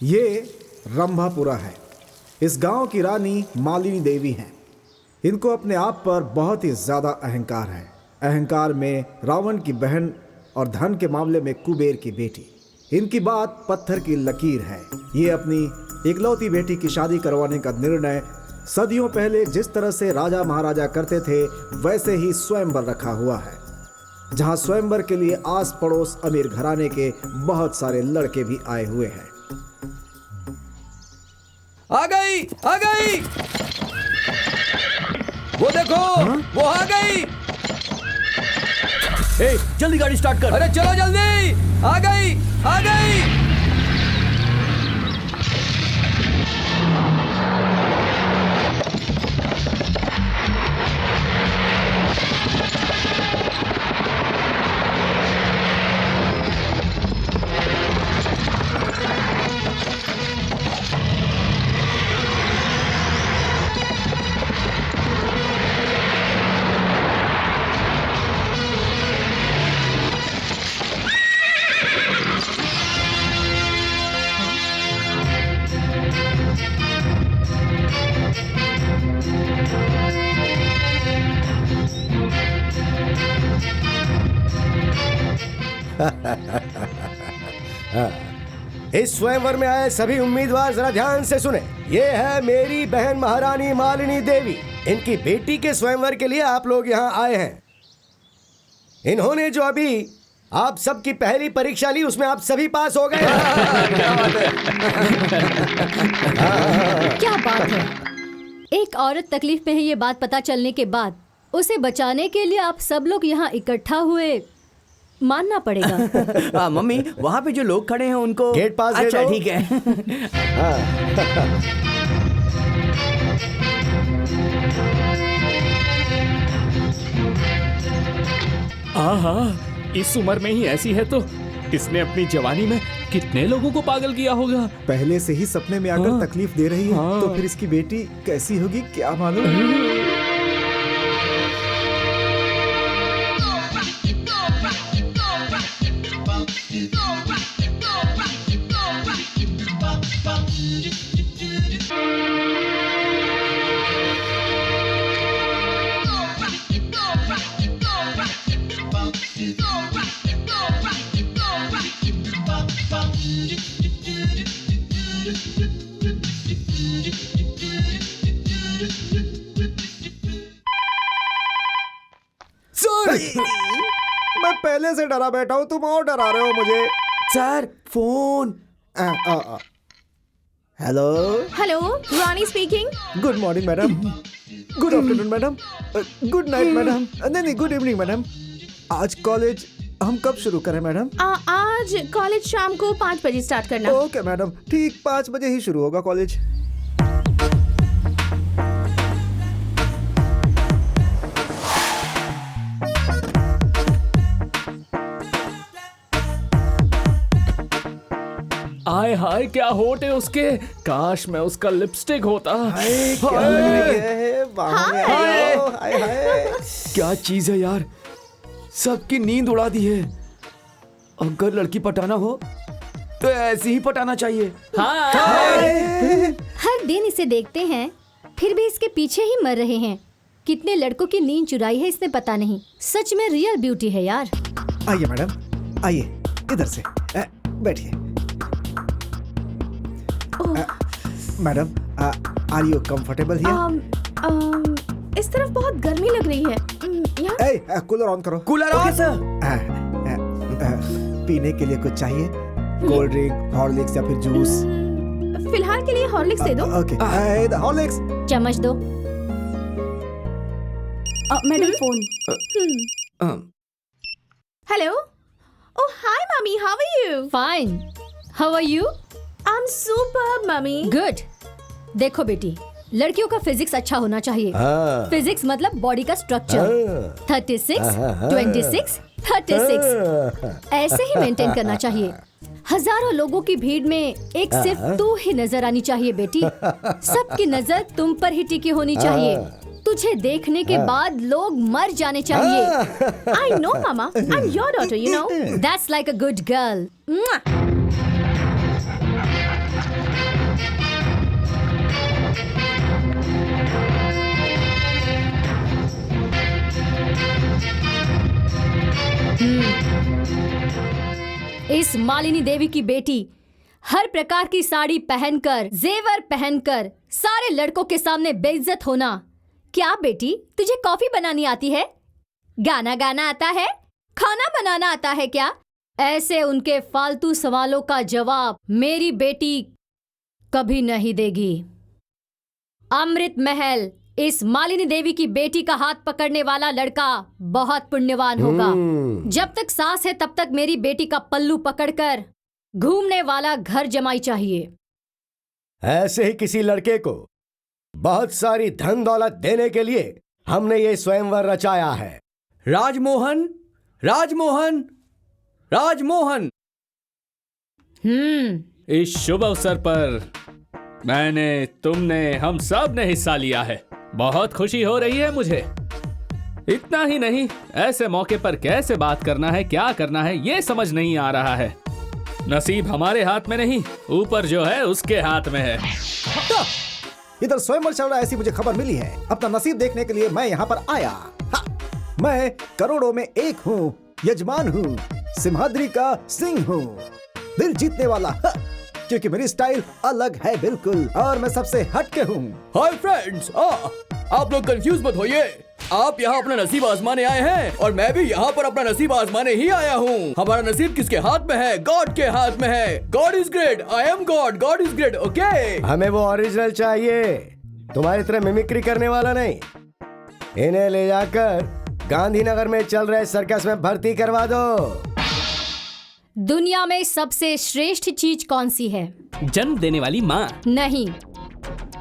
ये रंभापुरा है। इस गांव की रानी मालिनी देवी हैं। इनको अपने आप पर बहुत ही ज़्यादा अहंकार है। अहंकार में रावण की बहन और धन के मामले में कुबेर की बेटी। इनकी बात पत्थर की लकीर है। ये अपनी इकलौती बेटी की शादी करवाने का निर्णय सदियों पहले जिस तरह से राजा महाराजा करते थे वैसे ही स्वयंवर रखा हुआ है, जहां स्वयंवर के लिए आस पड़ोस अमीर घराने के बहुत सारे लड़के भी आए हुए हैं। आ गई, आ गई। वो देखो, वो आ गई। ए, जल्दी गाड़ी स्टार्ट कर। अरे चलो जल्दी, आ गई, आ गई। इस स्वयंवर में आए सभी उम्मीदवार जरा ध्यान से सुने। ये है मेरी बहन महारानी मालिनी देवी। इनकी बेटी के स्वयंवर के लिए आप लोग यहाँ आए हैं। इन्होंने जो अभी आप सबकी पहली परीक्षा ली उसमें आप सभी पास हो गए। क्या बात है। एक औरत तकलीफ में है ये बात पता चलने के बाद उसे बचाने के लिए आप सब लोग यहाँ इकट्ठा हुए, मानना पड़ेगा। मम्मी, वहाँ पे जो लोग खड़े हैं उनको गेट पास दे अच्छा दो। ठीक है। हाँ, इस उम्र में ही ऐसी है तो इसने अपनी जवानी में कितने लोगों को पागल किया होगा। पहले से ही सपने में आकर तकलीफ दे रही है तो फिर इसकी बेटी कैसी होगी क्या मालूम। मैं पहले से डरा बैठा हूँ, तुम और डरा रहे हो मुझे। Sir, phone. Hello hello, Rani speaking. Good morning madam. Good afternoon madam. Good night madam. नहीं गुड इवनिंग मैडम। आज कॉलेज हम कब शुरू करें मैडम? आज कॉलेज शाम को 5 बजे स्टार्ट करना। ओके मैडम, ठीक 5 बजे ही शुरू होगा कॉलेज। आय हाय, क्या होठ है उसके। काश मैं उसका लिपस्टिक होता। क्या लग रही है? बाहर में आओ। हाय हाय। क्या चीज है यार, सबकी नींद उड़ा दी है। अगर लड़की पटाना हो तो ऐसे ही पटाना चाहिए। हर दिन इसे देखते हैं फिर भी इसके पीछे ही मर रहे हैं। कितने लड़कों की नींद चुराई है इसने पता नहीं। सच में रियल ब्यूटी है यार। आइए मैडम, आइए इधर से बैठिए। Madam, are you comfortable here? इस तरफ बहुत गर्मी लग रही है। यहाँ कूलर ऑन करो। Cooler on sir. पीने के लिए कुछ चाहिए? कोल्ड ड्रिंक, हॉर्लिक्स या फिर जूस? फिलहाल के लिए हॉर्लिक्स दे दो। Okay, Horlicks. चम्मच दो। Madam phone. Hello. Oh hi mummy, how are you? Fine, how are you? I am superb mummy. Good. देखो बेटी, लड़कियों का फिजिक्स अच्छा होना चाहिए। फिजिक्स मतलब बॉडी का स्ट्रक्चर। 36, 26, 36 ऐसे ही मेंटेन करना चाहिए। हजारों लोगों की भीड़ में एक सिर्फ तू ही नजर आनी चाहिए बेटी। सबकी नजर तुम पर ही टिकी होनी चाहिए। तुझे देखने के बाद लोग मर जाने चाहिए। I know mama, I'm your daughter, you know. That's like a good girl. इस मालिनी देवी की बेटी हर प्रकार की साड़ी पहनकर, जेवर पहनकर सारे लड़कों के सामने बेइज्जत होना। क्या बेटी, तुझे कॉफी बनानी आती है? गाना गाना आता है? खाना बनाना आता है क्या? ऐसे उनके फालतू सवालों का जवाब मेरी बेटी कभी नहीं देगी। अमृत महल इस मालिनी देवी की बेटी का हाथ पकड़ने वाला लड़का बहुत पुण्यवान होगा। जब तक सांस है तब तक मेरी बेटी का पल्लू पकड़कर घूमने वाला घर जमाई चाहिए। ऐसे ही किसी लड़के को बहुत सारी धन दौलत देने के लिए हमने ये स्वयंवर रचाया है। राजमोहन, राजमोहन, राजमोहन। इस शुभ अवसर पर मैंने, तुमने, हम सब ने हिस्सा लिया है। बहुत खुशी हो रही है मुझे। इतना ही नहीं, ऐसे मौके पर कैसे बात करना है, क्या करना है, ये समझ नहीं आ रहा है। नसीब हमारे हाथ में नहीं, ऊपर जो है उसके हाथ में है। इधर स्वयंवर चल रहा है, ऐसी मुझे खबर मिली है। अपना नसीब देखने के लिए मैं यहाँ पर आया। मैं करोड़ों में एक हूँ, यजमान हूँ, सिंहाद्री का सिंह हूँ, दिल जीतने वाला। क्योंकि मेरी स्टाइल अलग है बिल्कुल, और मैं सबसे हटके हूँ। हाय फ्रेंड्स, आप लोग कंफ्यूज मत होइए। आप यहाँ अपना नसीब आजमाने आए हैं और मैं भी यहाँ पर अपना नसीब आजमाने ही आया हूँ। हमारा नसीब किसके हाथ में है? गॉड के हाथ में है। God is great, I am God, God is great. Okay, हमें वो ओरिजिनल चाहिए, तुम्हारी तरह मिमिक्री करने वाला नहीं। इन्हें ले जाकर गांधीनगर में चल रहे सर्कस में भर्ती करवा दो। दुनिया में सबसे श्रेष्ठ चीज कौन सी है? जन्म देने वाली माँ। नहीं,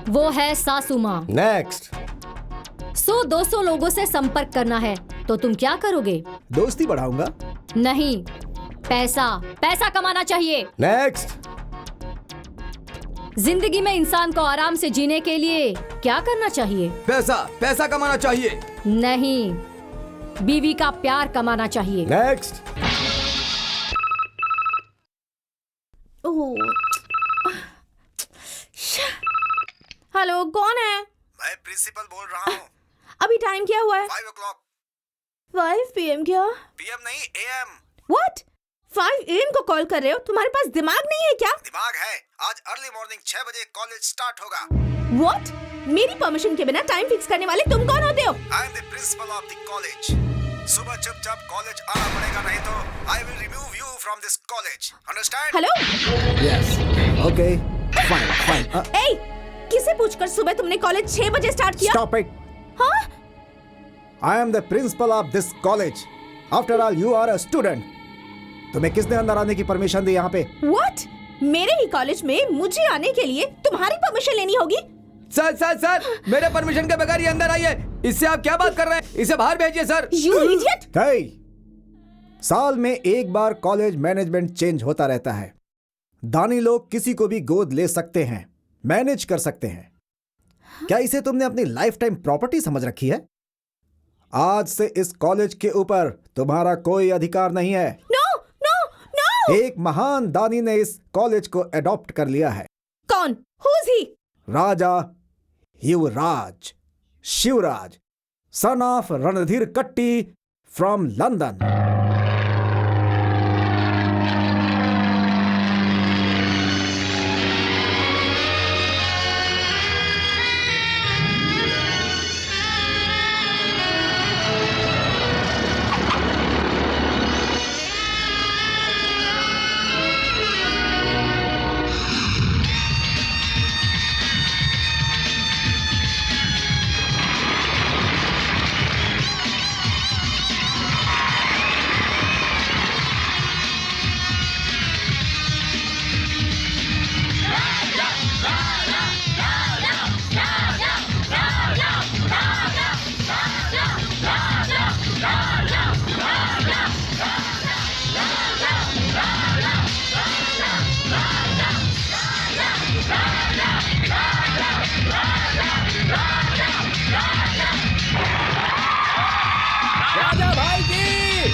वो है सासू माँ। नेक्स्ट। 100-200 लोगों से संपर्क करना है, तो तुम क्या करोगे? दोस्ती बढ़ाऊंगा। नहीं, पैसा, पैसा कमाना चाहिए। नेक्स्ट। जिंदगी में इंसान को आराम से जीने के लिए क्या करना चाहिए? पैसा, पैसा कमाना चाहिए। नहीं, बीवी का प्यार कमाना चाहिए। नेक्स्ट। हेलो, कौन है? मैं प्रिंसिपल बोल रहा हूँ। अभी टाइम क्या हुआ है? 5 o'clock। 5 PM क्या? PM नहीं, AM। What? 5 AM को कॉल कर रहे हो? तुम्हारे पास दिमाग नहीं है क्या? दिमाग है। आज अर्ली मॉर्निंग 6 बजे कॉलेज स्टार्ट होगा। What? मेरी परमिशन के बिना टाइम फिक्स करने वाले तुम कौन होते हो? I am the principal of the college. सुबह चुपचाप कॉलेज आना पड़ेगा, नहीं तो I will remove you from this college. Understand? Hello? Yes, okay, fine, fine. ए, किसे पूछकर सुबह तुमने कॉलेज 6 बजे स्टार्ट किया? Stop it. हाँ? I am the principal of this college. After all you are a student. तुम्हें किसने अंदर आने की परमिशन दी यहाँ पे? What? मेरे ही कॉलेज में मुझे आने के लिए तुम्हारी परमिशन लेनी होगी? सर सर सर, मेरे परमिशन के बगैर ये अंदर आइए। इससे आप क्या बात कर रहे हैं? इसे बाहर भेजिए सर। You idiot! hey! साल में एक बार कॉलेज मैनेजमेंट चेंज होता रहता है। दानी लोग किसी को भी गोद ले सकते हैं, मैनेज कर सकते हैं। क्या इसे तुमने अपनी लाइफ टाइम प्रॉपर्टी समझ रखी है? आज से इस कॉलेज के ऊपर तुम्हारा कोई अधिकार नहीं है। No, no, no! एक महान दानी ने इस कॉलेज को एडॉप्ट कर लिया है। कौन? Who's he? Raja Yuvraj Shivraj, son of Randhir कट्टी फ्रॉम लंदन। राजा भाई की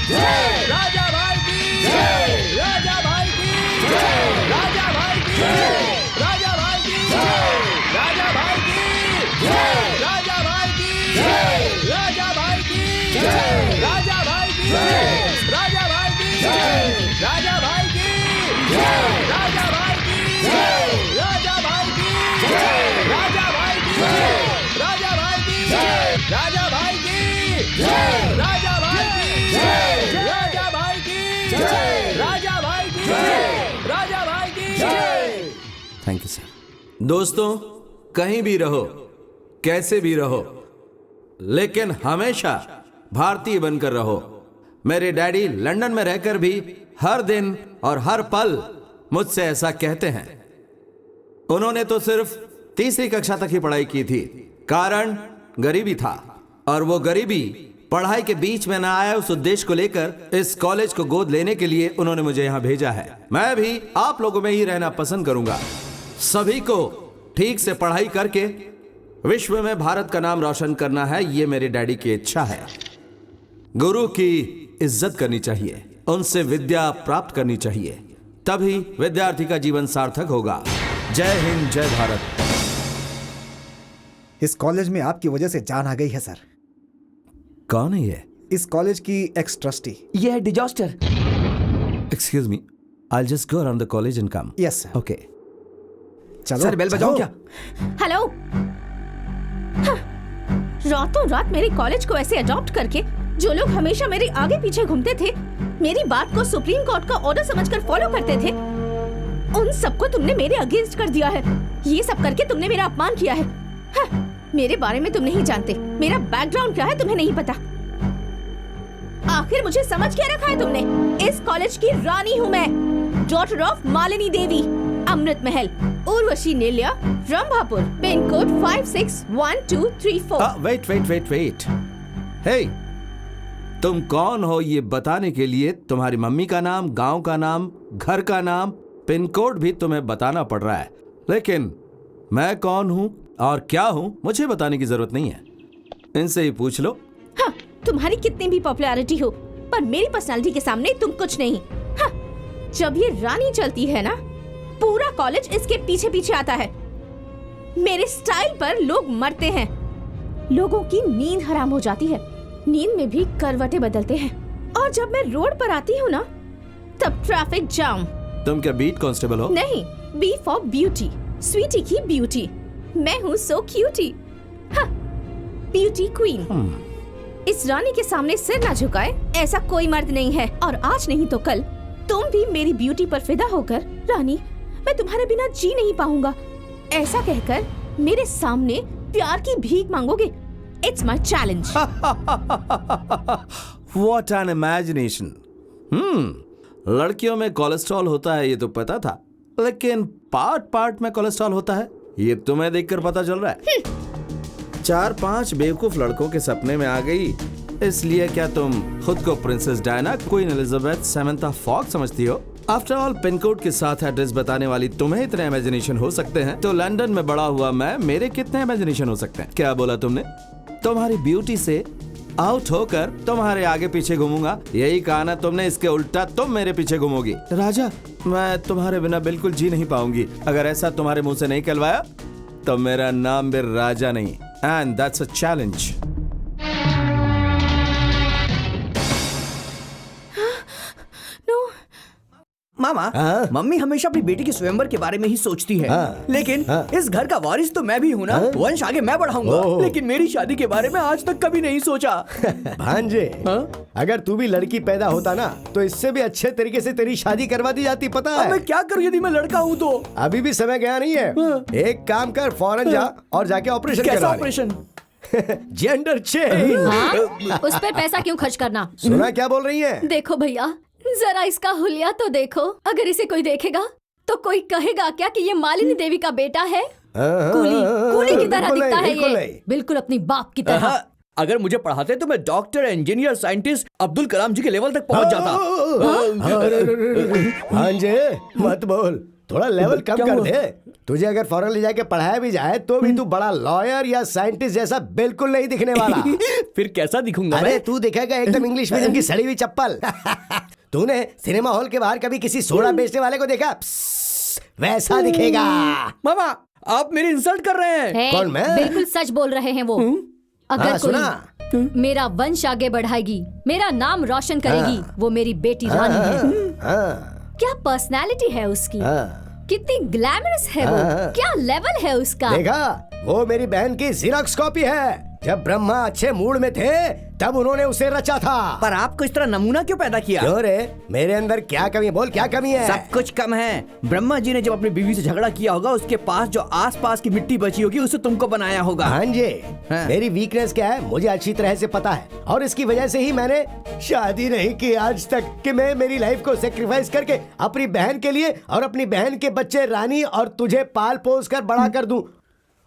जय, राजा भाई की जय, राजा भाई की जय, राजा भाई की जय, राजा भाई की जय, राजा भाई की जय, राजा भाई की जय, राजा भाई की जय, राजा भाई की जय, राजा राजा भाई की राजा भाई की थैंक यू सर। दोस्तों, कहीं भी रहो, कैसे भी रहो, लेकिन हमेशा भारतीय बनकर रहो। मेरे डैडी लंदन में रहकर भी हर दिन और हर पल मुझसे ऐसा कहते हैं। उन्होंने तो सिर्फ तीसरी कक्षा तक ही पढ़ाई की थी, कारण गरीबी था, और वो गरीबी पढ़ाई के बीच में ना आया, उस उद्देश्य को लेकर इस कॉलेज को गोद लेने के लिए उन्होंने मुझे यहां भेजा है। मैं भी आप लोगों में ही रहना पसंद करूंगा। सभी को ठीक से पढ़ाई करके विश्व में भारत का नाम रोशन करना है, ये मेरे डैडी की इच्छा है। गुरु की इज्जत करनी चाहिए, उनसे विद्या प्राप्त करनी चाहिए, तभी विद्यार्थी का जीवन सार्थक होगा। जय हिंद, जय भारत। इस कॉलेज में आपकी वजह से जान आ गई है सर। कौन है ये? इस कॉलेज की एक्स ट्रस्टी। ये है disaster. Excuse me, I just go around the college and come. Yes sir. Okay. चलो सर बेल बजाऊं क्या? हेलो। हाँ, रातों रात मेरे कॉलेज को ऐसे अडॉप्ट करके जो लोग हमेशा मेरे आगे पीछे घूमते थे, मेरी बात को सुप्रीम कोर्ट का ऑर्डर समझकर फॉलो करते थे, उन सबको तुमने मेरे अगेंस्ट कर दिया है। ये सब करके तुमने मेरा अपमान किया है। हाँ, मेरे बारे में तुम नहीं जानते, मेरा बैकग्राउंड क्या है तुम्हें नहीं पता। आखिर मुझे समझ क्या रखा है तुमने? इस कॉलेज की रानी हूँ मैं, daughter of Malini Devi, Amrit Mahal, Urvashi Nilya, Rambhapur, pin code 561234। Wait. Hey, तुम कौन हो ये बताने के लिए तुम्हारी मम्मी का नाम, गांव का नाम, घर का नाम, पिन कोड भी तुम्हें बताना पड़ रहा है, लेकिन मैं कौन हूं और क्या हूं मुझे बताने की जरूरत नहीं है। इनसे ही पूछ लो। हाँ, तुम्हारी कितनी भी पॉपुलैरिटी हो, पर मेरी पर्सनालिटी के सामने तुम कुछ नहीं। हाँ, जब ये रानी चलती है ना, पूरा कॉलेज इसके पीछे पीछे आता है। मेरे स्टाइल पर लोग मरते हैं, लोगों की नींद हराम हो जाती है, नींद में भी करवटें बदलते हैं, और जब मैं रोड पर आती हूँ ना, तब ट्रैफिक जाम। तुम क्या बीट कांस्टेबल हो? नहीं, बी फॉर ब्यूटी, स्वीटी की ब्यूटी। मैं हूँ सो क्यूटी। हाँ, ब्यूटी क्वीन। इस रानी के सामने सिर ना झुकाए ऐसा कोई मर्द नहीं है, और आज नहीं तो कल तुम भी मेरी ब्यूटी पर फिदा होकर, रानी मैं तुम्हारे बिना जी नहीं पाऊंगा, ऐसा कहकर मेरे सामने प्यार की भीख मांगोगे। It's my challenge. What an imagination. लड़कियों में कोलेस्ट्रॉल होता है ये तो पता था, लेकिन पार्ट में कोलेस्ट्रॉल होता है ये तुम्हें देखकर पता चल रहा है। 4-5 बेवकूफ लड़कों के सपने में आ गई, इसलिए क्या तुम खुद को princess Diana, queen Elizabeth, Samantha Fox समझती हो? आफ्टर ऑल, पिन कोड के साथ एड्रेस बताने वाली तुम्हें इतने इमेजिनेशन हो सकते हैं, तो लंदन में बड़ा हुआ मैं, मेरे कितने इमेजिनेशन हो सकते हैं? क्या बोला तुमने? तुम्हारी ब्यूटी से आउट होकर तुम्हारे आगे पीछे घूमूंगा, यही कहा ना तुमने? इसके उल्टा तुम मेरे पीछे घूमोगी। राजा, मैं तुम्हारे बिना बिल्कुल जी नहीं पाऊंगी। अगर ऐसा तुम्हारे मुंह से नहीं कहलवाया तो मेरा नाम भी राजा नहीं, and that's a challenge. Mama, mummy हमेशा अपनी बेटी के स्वयंवर के बारे में ही सोचती है, लेकिन इस घर का वारिस तो मैं भी हूँ ना, वंश आगे मैं बढ़ाऊंगा, लेकिन मेरी शादी के बारे में आज तक कभी नहीं सोचा। भांजे, अगर तू भी लड़की पैदा होता ना, तो इससे भी अच्छे तरीके से तेरी शादी करवा दी जाती, पता है? अब मैं क्या करूँ यदि मैं लड़का हूँ तो? अभी भी समय गया नहीं है। एक काम कर, फौरन जा और जाके ऑपरेशन कैसा करवा ले। ऑपरेशन? Gender change. हाँ? उस पर पैसा क्यों खर्च करना? सुना क्या बोल रही है? देखो भैया, जरा इसका हुलिया तो देखो। अगर इसे कोई देखेगा तो कोई कहेगा क्या कि ये मालिनी देवी का बेटा है? कूली की तरह दिखता है ये, बिल्कुल अपनी बाप की तरह। अगर मुझे पढ़ाते तो मैं doctor, engineer, scientist, Abdul Kalam जी के लेवल तक पहुंच जाता। भांजे, मत बोल, थोड़ा लेवल कम कर दे। तुझे अगर फॉरेन ले जाके पढ़ाया भी जाए तो भी तू बड़ा लॉयर या साइंटिस्ट जैसा बिल्कुल नहीं दिखने वाला। फिर कैसा दिखूंगा? अरे तू दिखेगा एकदम इंग्लिश मीडियम की सड़ी हुई चप्पल। तूने सिनेमा हॉल के बाहर कभी किसी सोडा बेचने वाले को देखा? वैसा दिखेगा। मामा, आप मेरी इंसल्ट कर रहे हैं। कौन, मैं? बिल्कुल सच बोल रहे हैं वो। अगर कोई मेरा वंश आगे बढ़ाएगी, मेरा नाम रोशन करेगी, वो मेरी बेटी रानी है। क्या पर्सनालिटी है उसकी, कितनी ग्लैमरस है वो, क्या लेवल है उसका। देखा, वो मेरी बहन की ज़ेरॉक्स कॉपी है। जब ब्रह्मा अच्छे मूड में थे तब उन्होंने उसे रचा था। पर आपको इस तरह नमूना क्यों पैदा किया? क्यों रे, मेरे अंदर क्या कमी है? बोल, क्या कमी है? सब कुछ कम है। ब्रह्मा जी ने जब अपनी बीवी से झगड़ा किया होगा, उसके पास जो आसपास की मिट्टी बची होगी उसे तुमको बनाया होगा। हाँ जी, हाँ। मेरी वीकनेस क्या है मुझे अच्छी तरह से पता है, और इसकी वजह से ही मैंने शादी नहीं की आज तक कि मैं मेरी लाइफ को सेक्रीफाइस करके अपनी बहन के लिए और अपनी बहन के बच्चे रानी और तुझे पाल पोस कर बड़ा कर दूं।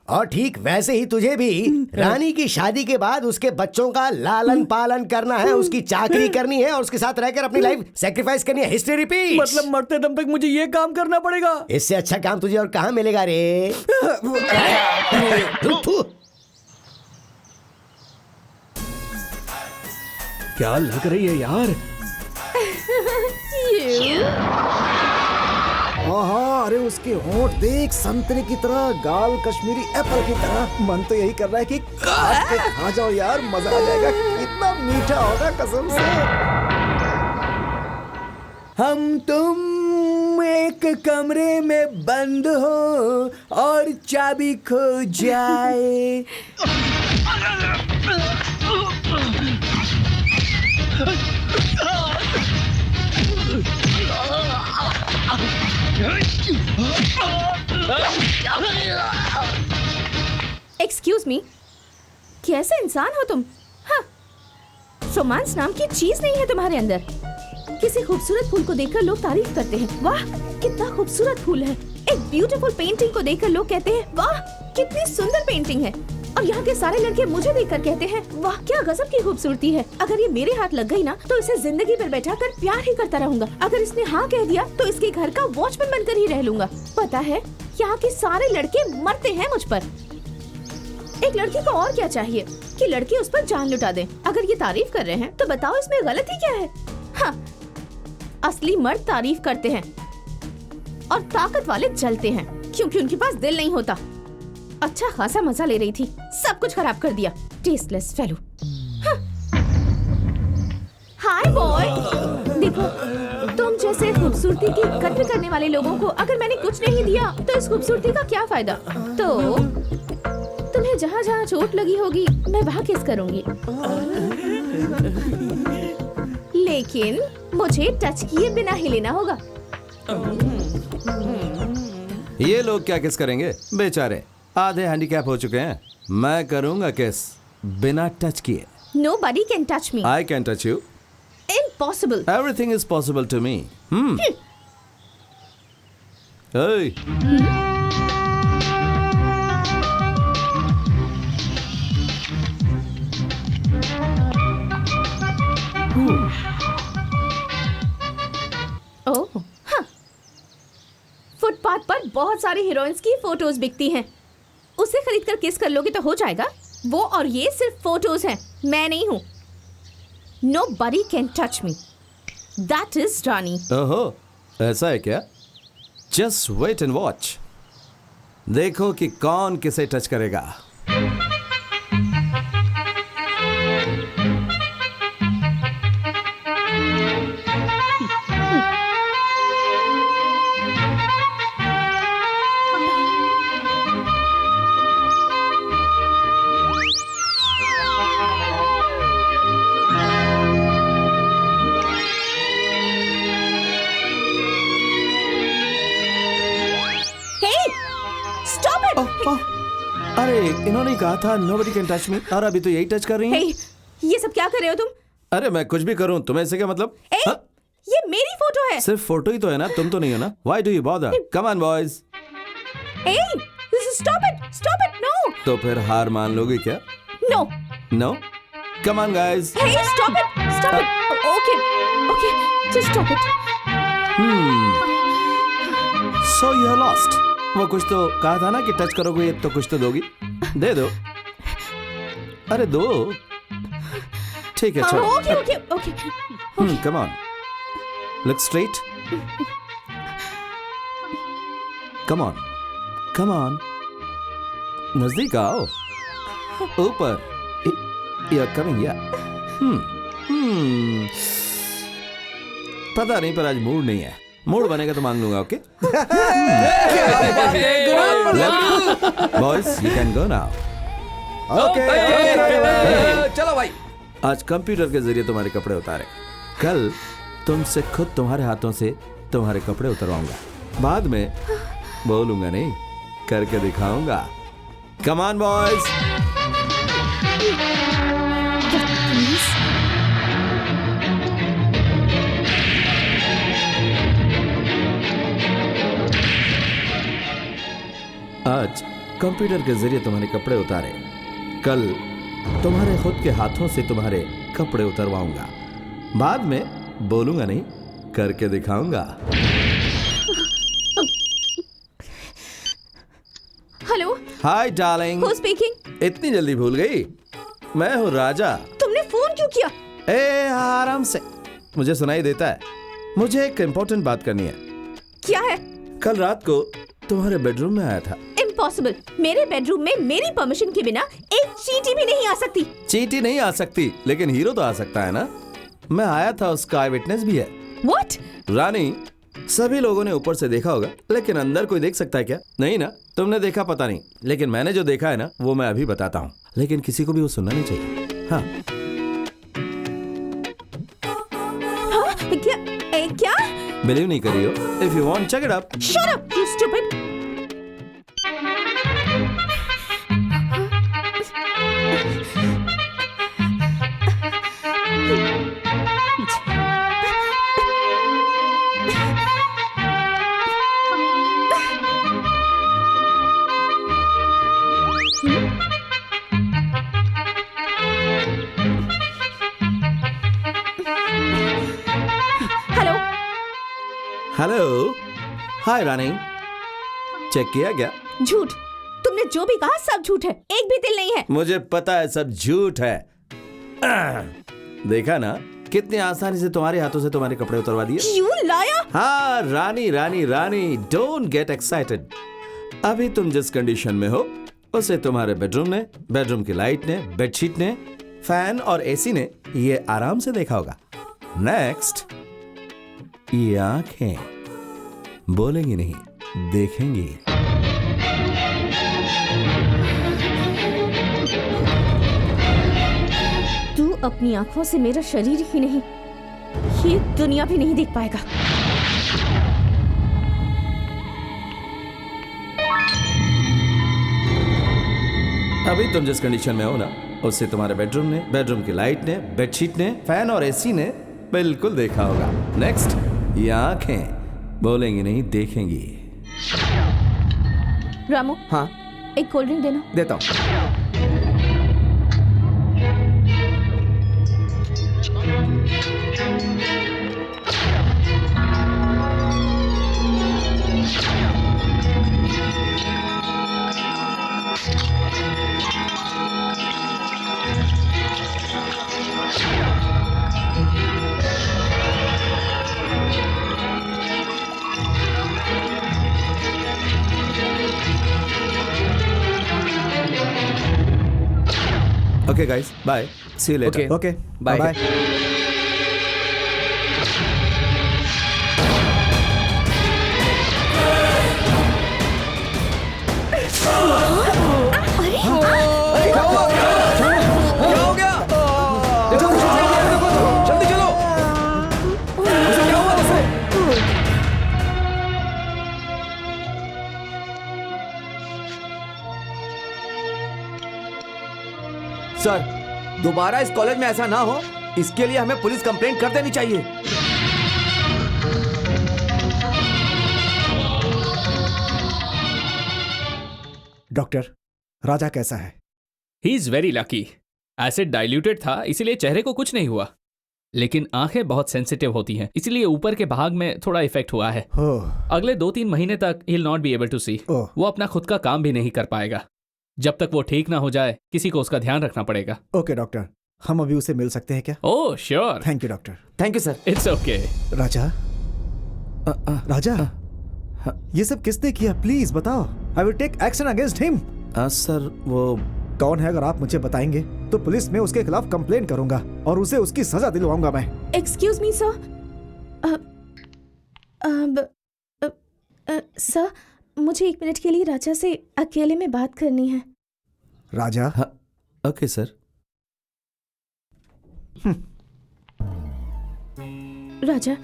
और ठीक वैसे ही तुझे भी रानी की शादी के बाद उसके बच्चों का लालन पालन करना है, उसकी चाकरी करनी है और उसके साथ रहकर अपनी लाइफ सेक्रीफाइस करनी है। History repeat. मतलब मरते दम तक मुझे ये काम करना पड़ेगा? इससे अच्छा काम तुझे और कहाँ मिलेगा रे? क्या लग रही है यार? हाँ, अरे उसके होंठ देख, संतरे की तरह, गाल कश्मीरी एप्पल की तरह। मन तो यही कर रहा है कि काट के खा जाओ यार, मजा आ जाएगा। कितना मीठा होगा कसम से। हम तुम एक कमरे में बंद हो और चाबी खो जाए। एक्सक्यूज मी, कैसे इंसान हो तुम? हाँ, रोमांस नाम की चीज नहीं है तुम्हारे अंदर। किसी खूबसूरत फूल को देखकर लोग तारीफ करते हैं, वाह कितना खूबसूरत फूल है। एक ब्यूटीफुल पेंटिंग को देखकर लोग कहते हैं, वाह कितनी सुंदर पेंटिंग है। और यहाँ के सारे लड़के मुझे देखकर कहते हैं, वाह क्या गजब की खूबसूरती है। अगर ये मेरे हाथ लग गई ना तो इसे जिंदगी भर बैठा कर प्यार ही करता रहूंगा। अगर इसने हाँ कह दिया तो इसके घर का वॉचमैन बनकर ही रह लूंगा। पता है यहाँ के सारे लड़के मरते हैं मुझ पर। एक लड़की को और क्या चाहिए कि लड़के उस पर जान लुटा दें। अगर ये तारीफ कर रहे हैं तो बताओ इसमें गलती क्या है? हाँ, असली मर्द तारीफ करते हैं और ताकत वाले जलते हैं क्योंकि उनके पास दिल नहीं होता। अच्छा खासा मजा ले रही थी, सब कुछ खराब कर दिया। Tasteless fellow. हाय बॉय, देखो तुम जैसे खूबसूरती की कद्र करने वाले लोगों को अगर मैंने कुछ नहीं दिया तो इस खूबसूरती का क्या फायदा? तो तुम्हें जहाँ जहाँ चोट लगी होगी मैं वहाँ किस करूँगी, लेकिन मुझे टच किए बिना ही लेना होगा। ये लोग क्या किस करेंगे? बेचारे आधे हैंडीकैप हो चुके हैं। मैं करूंगा किस बिना टच किए। Nobody can touch me. I can touch you. Impossible. Everything is possible to me. Hey. ओह, हाँ। फुटपाथ पर बहुत सारी हीरोइंस की फोटोज बिकती हैं। उसे खरीद कर किस कर लोगे तो हो जाएगा। वो और ये सिर्फ फोटोज हैं, मैं नहीं हूँ। Nobody can touch me. That is रानी। ओहो, ऐसा है क्या? Just wait and watch. देखो कि कौन किसे टच करेगा। अरे इन्होंने कहा था nobody can touch me, और अभी तो यही टच कर रही हैं। ये सब क्या कर रहे हो तुम? अरे मैं कुछ भी करूं, तुम्हें इससे क्या मतलब? ये मेरी फोटो है। सिर्फ फोटो ही तो है ना, तुम तो नहीं हो ना। Why do you bother? Come on boys. Stop it, no. तो फिर हार मान लोगे क्या? No. No? Come on guys. Hey, stop it. Okay, just stop it. So you are lost. वो कुछ तो कहा था ना कि टच करोगे तो कुछ तो दोगी। दे दो। अरे दो। ठीक है चलो। Okay. Come on. Look straight. Come on. नजदीक आओ। ऊपर। You're coming, yeah. पता नहीं पर आज मूड नहीं है। मूड बनेगा तो मांग लूंगा, okay? Boys, you can go now. Okay. चलो भाई, आज कंप्यूटर के जरिए तुम्हारे कपड़े उतारे, कल तुमसे खुद तुम्हारे हाथों से तुम्हारे कपड़े उतरवाऊंगा। बाद में बोलूंगा नहीं, करके दिखाऊंगा। Come on boys. आज कंप्यूटर के जरिए तुम्हारे कपड़े उतारे, कल तुम्हारे खुद के हाथों से तुम्हारे कपड़े उतरवाऊंगा। बाद में बोलूंगा नहीं, करके दिखाऊंगा। Hello, hi darling. Who speaking? इतनी जल्दी भूल गई? मैं हूँ राजा। तुमने फोन क्यों किया? आराम से, मुझे सुनाई देता है। मुझे एक इम्पोर्टेंट बात करनी है। क्या है? कल रात को तुम्हारे बेडरूम में आया था। इम्पॉसिबल। मेरे बेडरूम में मेरी परमिशन के बिना एक चींटी भी नहीं आ सकती। चींटी नहीं आ सकती, लेकिन हीरो तो आ सकता है ना। मैं आया था, उसका आई विटनेस भी है। What? रानी, सभी लोगों ने ऊपर से देखा होगा, लेकिन अंदर कोई देख सकता है क्या? नहीं ना। तुमने देखा पता नहीं, लेकिन मैंने जो देखा है ना, वो मैं अभी बताता हूँ। लेकिन किसी को भी वो सुनना नहीं चाहिए। हाँ, क्या? बिलीव नहीं करी हो? If you want check it up. Shut up, you stupid. Hello, hi Rani. Check किया क्या? झूठ। तुमने जो भी कहा सब झूठ है, एक भी दिल नहीं है। मुझे पता है सब झूठ है। देखा ना, कितनी आसानी से तुम्हारे हाथों से तुम्हारे कपड़े उतरवा दिए। You liar! हाँ रानी, रानी रानी, डोंट गेट एक्साइटेड। अभी तुम जिस कंडीशन में हो, उसे तुम्हारे बेडरूम ने, बेडरूम की लाइट ने, बेडशीट ने, फैन और एसी ने ये आराम से देखा होगा। नेक्स्ट, ये आंखें बोलेंगी नहीं, देखेंगी। तू अपनी आंखों से मेरा शरीर ही नहीं, ये दुनिया भी नहीं देख पाएगा। अभी तुम जिस कंडीशन में हो ना, उससे तुम्हारे बेडरूम ने, बेडरूम की लाइट ने, बेडशीट ने, फैन और एसी ने बिल्कुल देखा होगा। नेक्स्ट, ये आंखें बोलेंगी नहीं, देखेंगी। रामू, हाँ एक कोल्ड ड्रिंक देना। देता हूँ। Okay guys, bye. See you later. Okay. Bye Bye. क्या हो गया? देखो, जल्दी चलो। उसे क्या हुआ उसे? सर, दोबारा इस कॉलेज में ऐसा ना हो, इसके लिए हमें पुलिस कंप्लेंट कर देनी चाहिए। डॉक्टर, राजा कैसा है? He is very lucky. Acid diluted था, इसीलिए चेहरे को कुछ नहीं हुआ, लेकिन आंखें बहुत सेंसिटिव होती हैं, इसीलिए ऊपर के भाग में थोड़ा इफेक्ट हुआ है। अगले 2-3 महीने तक ही will not be able to see. वो अपना खुद का काम भी नहीं कर पाएगा। जब तक वो ठीक ना हो जाए, किसी को उसका ध्यान रखना पड़ेगा। ओके डॉक्टर, हम अभी उसे मिल सकते हैं क्या? Oh sure. Thank you doctor. Thank you sir. It's okay. Raja, Raja, ये सब किसने किया? प्लीज बताओ। I will take action against him. Sir, वो कौन है? अगर आप मुझे बताएंगे तो पुलिस में उसके खिलाफ कंप्लेन करूंगा और उसे उसकी सजा दिलवाऊंगा मैं। Excuse me sir. सर, मुझे 1 मिनट के लिए राजा से अकेले में बात करनी है। राजा, ओके सर। राजा,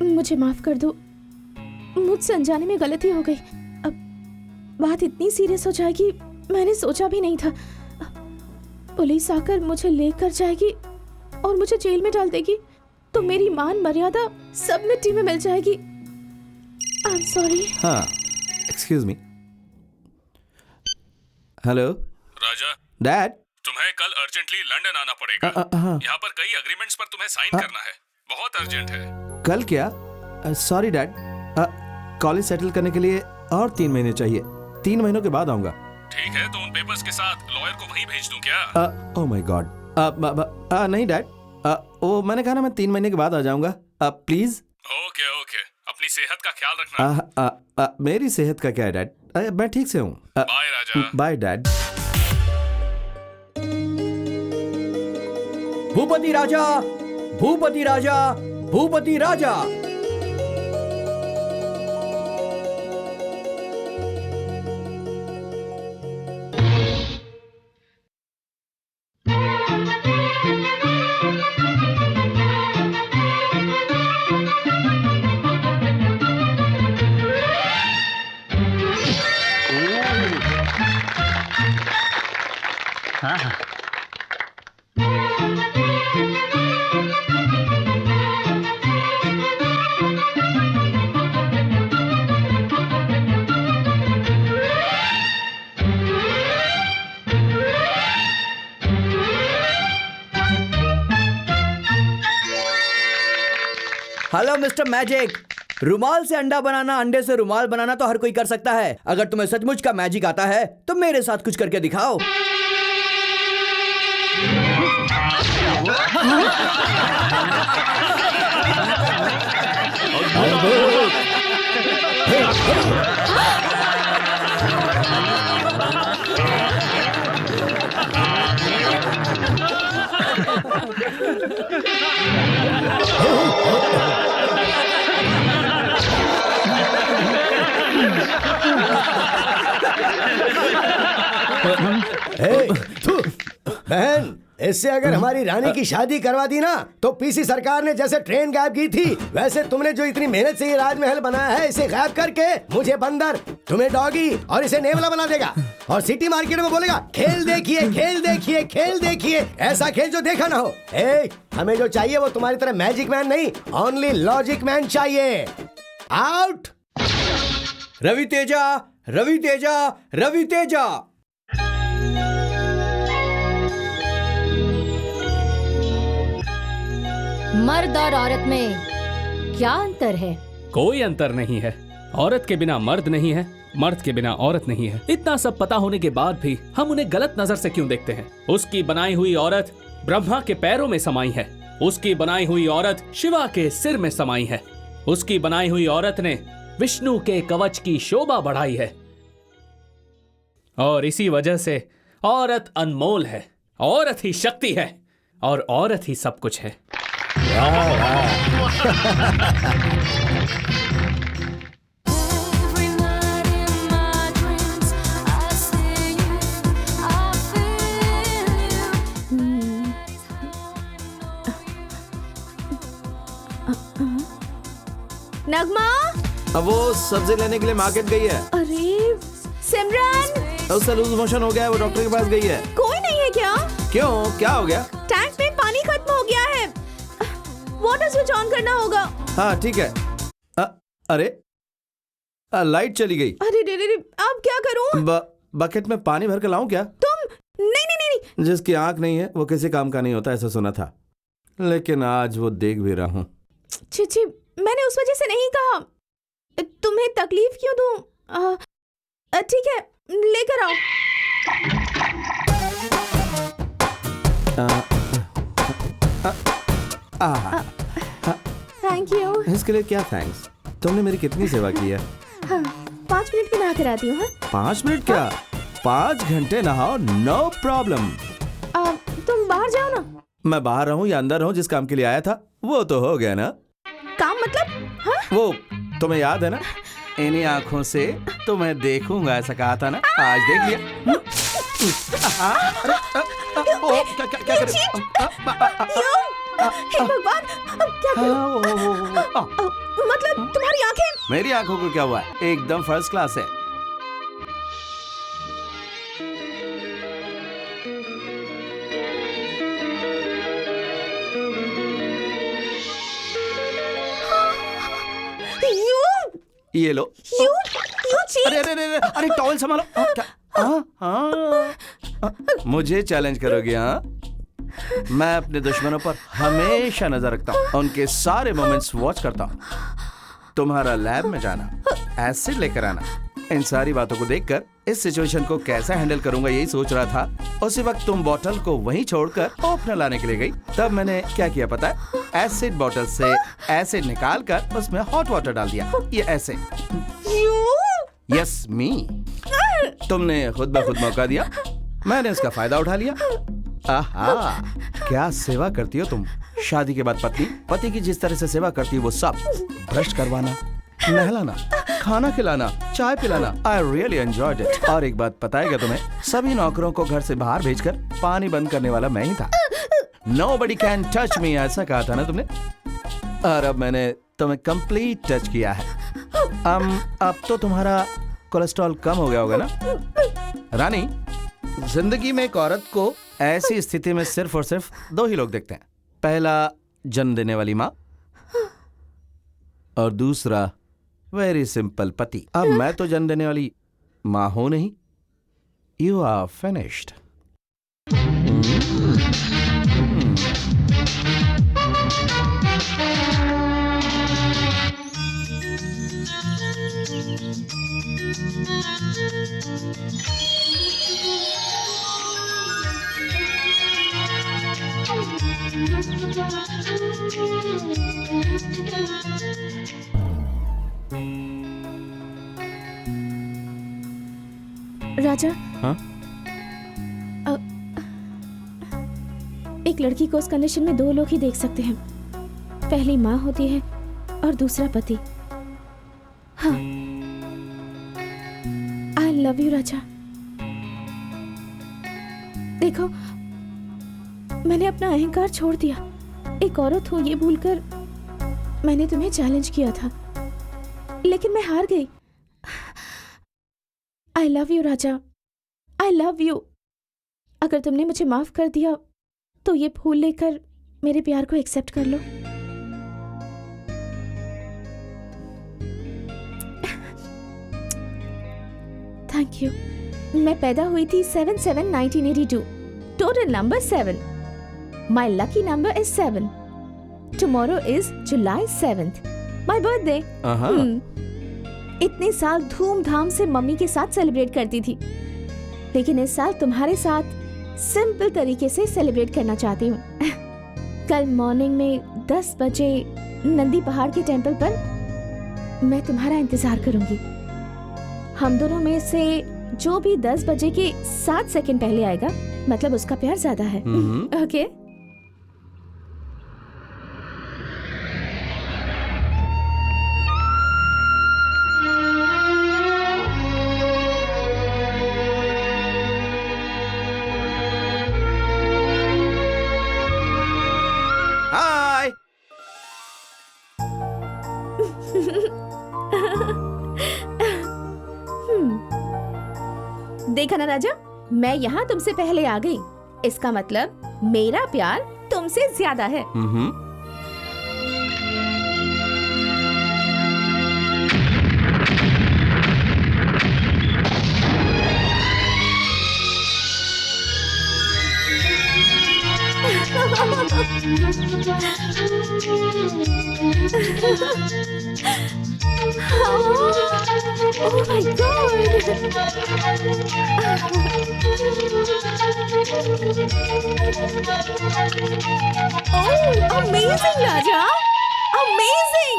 मुझे माफ कर दो, मुझसे अनजाने में गलती हो गई। अब बात इतनी सीरियस हो जाएगी मैंने सोचा भी नहीं था। पुलिस आकर मुझे लेकर जाएगी और मुझे जेल में डाल देगी तो मेरी मान मर्यादा सब मिट्टी में मिल जाएगी। I am sorry. हाँ, एक्सक्यूज मी। हेलो राजा, डैड। तुम्हें कल अर्जेंटली लंदन आना पड़ेगा। यहाँ पर कई एग्रीमेंट्स पर तुम्हें साइन करना है, बहुत अर्जेंट है। कल क्या? सॉरी डैड, कॉलेज सेटल करने के लिए और 3 महीने चाहिए। 3 महीनों के बाद आऊंगा। ठीक है, तो उन पेपर्स के साथ लॉयर को वहीं भेज दूं क्या? ओह माय गॉड, नहीं डैड, वो मैंने कहा ना मैं 3 महीने के बाद आ जाऊंगा। प्लीज। ओके ओके, अपनी सेहत का ख्याल रखना। मेरी सेहत का क्या है डैड? मैं ठीक से हूँ। Bye Raja. Bye dad. Bhupati Raja, Bhupati Raja, Bhupati Raja. Hello mister Magic, रुमाल से अंडा बनाना, अंडे से रुमाल बनाना तो हर कोई कर सकता है। अगर तुम्हें सचमुच का मैजिक आता है तो मेरे साथ कुछ करके दिखाओ। बहन, इससे अगर हमारी रानी की शादी करवा दी ना तो पीसी सरकार ने जैसे ट्रेन गायब की थी वैसे तुमने जो इतनी मेहनत से ये राजमहल बनाया है इसे गायब करके मुझे बंदर, तुम्हें डॉगी और इसे नेवला बना देगा और सिटी मार्केट में बोलेगा खेल देखिए, खेल देखिए, खेल देखिए, ऐसा खेल जो देखा ना हो। हमें जो चाहिए वो तुम्हारी तरह मैजिक मैन नहीं, ओनली लॉजिक मैन चाहिए। आउट। रवि तेजा, रवि तेजा, रवि तेजा। मर्द और औरत में क्या अंतर है? कोई अंतर नहीं है। औरत के बिना मर्द नहीं है, मर्द के बिना औरत नहीं है। इतना सब पता होने के बाद भी हम उन्हें गलत नजर से क्यों देखते हैं? उसकी बनाई हुई औरत ब्रह्मा के पैरों में समाई है, उसकी बनाई हुई औरत शिवा के सिर में समाई है, उसकी बनाई हुई औरत ने विष्णु के कवच की शोभा बढ़ाई है। और इसी वजह से औरत अनमोल है, औरत ही शक्ति है और औरत ही सब कुछ है। नगमा, अब वो सब्जी लेने के लिए मार्केट गई है। अरे सिमरन, उसका लूज मोशन हो गया है, वो डॉक्टर के पास गई है। कोई नहीं है क्या? क्यों, क्या हो गया? टैंक में पानी खत्म हो गया है, वाटर स्विच ऑन करना होगा। हाँ ठीक है। अरे लाइट चली गई। अरे रे रे, अब क्या करूं? बकेट में पानी भर के लाऊं क्या? तुम नहीं नहीं नहीं। जिसकी आंख नहीं है वो किसी काम का नहीं होता, ऐसा सुना था, लेकिन आज वो देख भी रहा हूँ। छी, मैंने उस वजह से नहीं कहा। तुम्हें तकलीफ क्यों दूं? ठीक है, लेकर आओ। Thank you. इसके लिए क्या थैंक्स? तुमने मेरी कितनी सेवा की है। हाँ, 5 मिनट में नहा कर आती हूँ। 5 मिनट क्या, 5 घंटे नहाओ, नो प्रॉब्लम। तुम बाहर जाओ ना। मैं बाहर रहूं या अंदर रहूं, जिस काम के लिए आया था वो तो हो गया ना। काम मतलब? हाँ? वो तुम्हें याद है ना, इन्हीं आंखों से तुम्हें देखूंगा, ऐसा कहा था ना, आज देख लिया। क्या क्या कर रही हो? हे भगवान, अब क्या करूं? मतलब तुम्हारी आंखें। मेरी आंखों को क्या हुआ है? एकदम फर्स्ट क्लास है। ये लो। अरे अरे अरे अरे टॉवल संभालो। मुझे चैलेंज करोगे? हाँ, मैं अपने दुश्मनों पर हमेशा नजर रखता हूँ, उनके सारे मोमेंट्स वॉच करता हूँ। तुम्हारा लैब में जाना, एसिड लेकर आना, इन सारी बातों को देखकर इस सिचुएशन को कैसे हैंडल करूंगा यही सोच रहा था। उसी वक्त तुम बोतल को वहीं छोड़कर ओपनर लाने के लिए गई। तब मैंने क्या किया पता है? एसिड बोतल से एसिड निकाल कर उसमें हॉट वाटर डाल दिया। ये ऐसे। यस मी। तुमने खुद ब खुद मौका दिया, मैंने इसका फायदा उठा लिया। आहा, क्या सेवा करती हो तुम। शादी के बाद पति की जिस तरह से सेवा करती है वो सब, ब्रश करवाना, नहलाना, खाना खिलाना, चाय पिलाना, आई रियली एंजॉयड इट। और एक बात पता है क्या तुम्हें? सभी नौकरों को घर से बाहर भेजकर पानी बंद करने वाला मैं ही था। Nobody can touch me, ऐसा कहा था ना तुमने। और अब मैंने तुम्हें कंप्लीट टच किया है। अब तो तुम्हारा कोलेस्ट्रॉल कम हो गया होगा ना रानी। जिंदगी में एक औरत को ऐसी स्थिति में सिर्फ और सिर्फ दो ही लोग देखते हैं। पहला जन्म देने वाली माँ, और दूसरा वेरी सिंपल पति। अब मैं तो जन्म देने वाली माँ हूं नहीं। You are finished. राजा, हाँ? एक लड़की को उस कंडीशन में दो लोग ही देख सकते हैं। पहली माँ होती है और दूसरा पति। हाँ, आई लव यू राजा। देखो, मैंने अपना अहंकार छोड़ दिया। एक औरत हूं ये भूलकर मैंने तुम्हें चैलेंज किया था, लेकिन मैं हार गई। आई love you Raja, I love you. अगर तुमने मुझे माफ कर दिया तो ये फूल लेकर मेरे प्यार को एक्सेप्ट कर लो। Thank you. मैं पैदा हुई थी 7/7/1982। Total number 7। My lucky number is 7। Tomorrow is July 7th, my birthday. इतने साल धूमधाम से मम्मी के साथ सेलिब्रेट करती थी, लेकिन इस साल तुम्हारे साथ सिंपल तरीके से सेलिब्रेट करना चाहती हूँ। कल मॉर्निंग में 10 बजे नंदी पहाड़ के टेंपल पर मैं तुम्हारा इंतजार करूंगी। हम दोनों में से जो भी 10 बजे के 7 सेकंड पहले आएगा, मतलब उसका प्यार ज्यादा है। ओके? देखा ना राजा, मैं यहाँ तुमसे पहले आ गई। इसका मतलब मेरा प्यार तुमसे ज्यादा है। Oh my God! Oh, amazing, Raja! Amazing!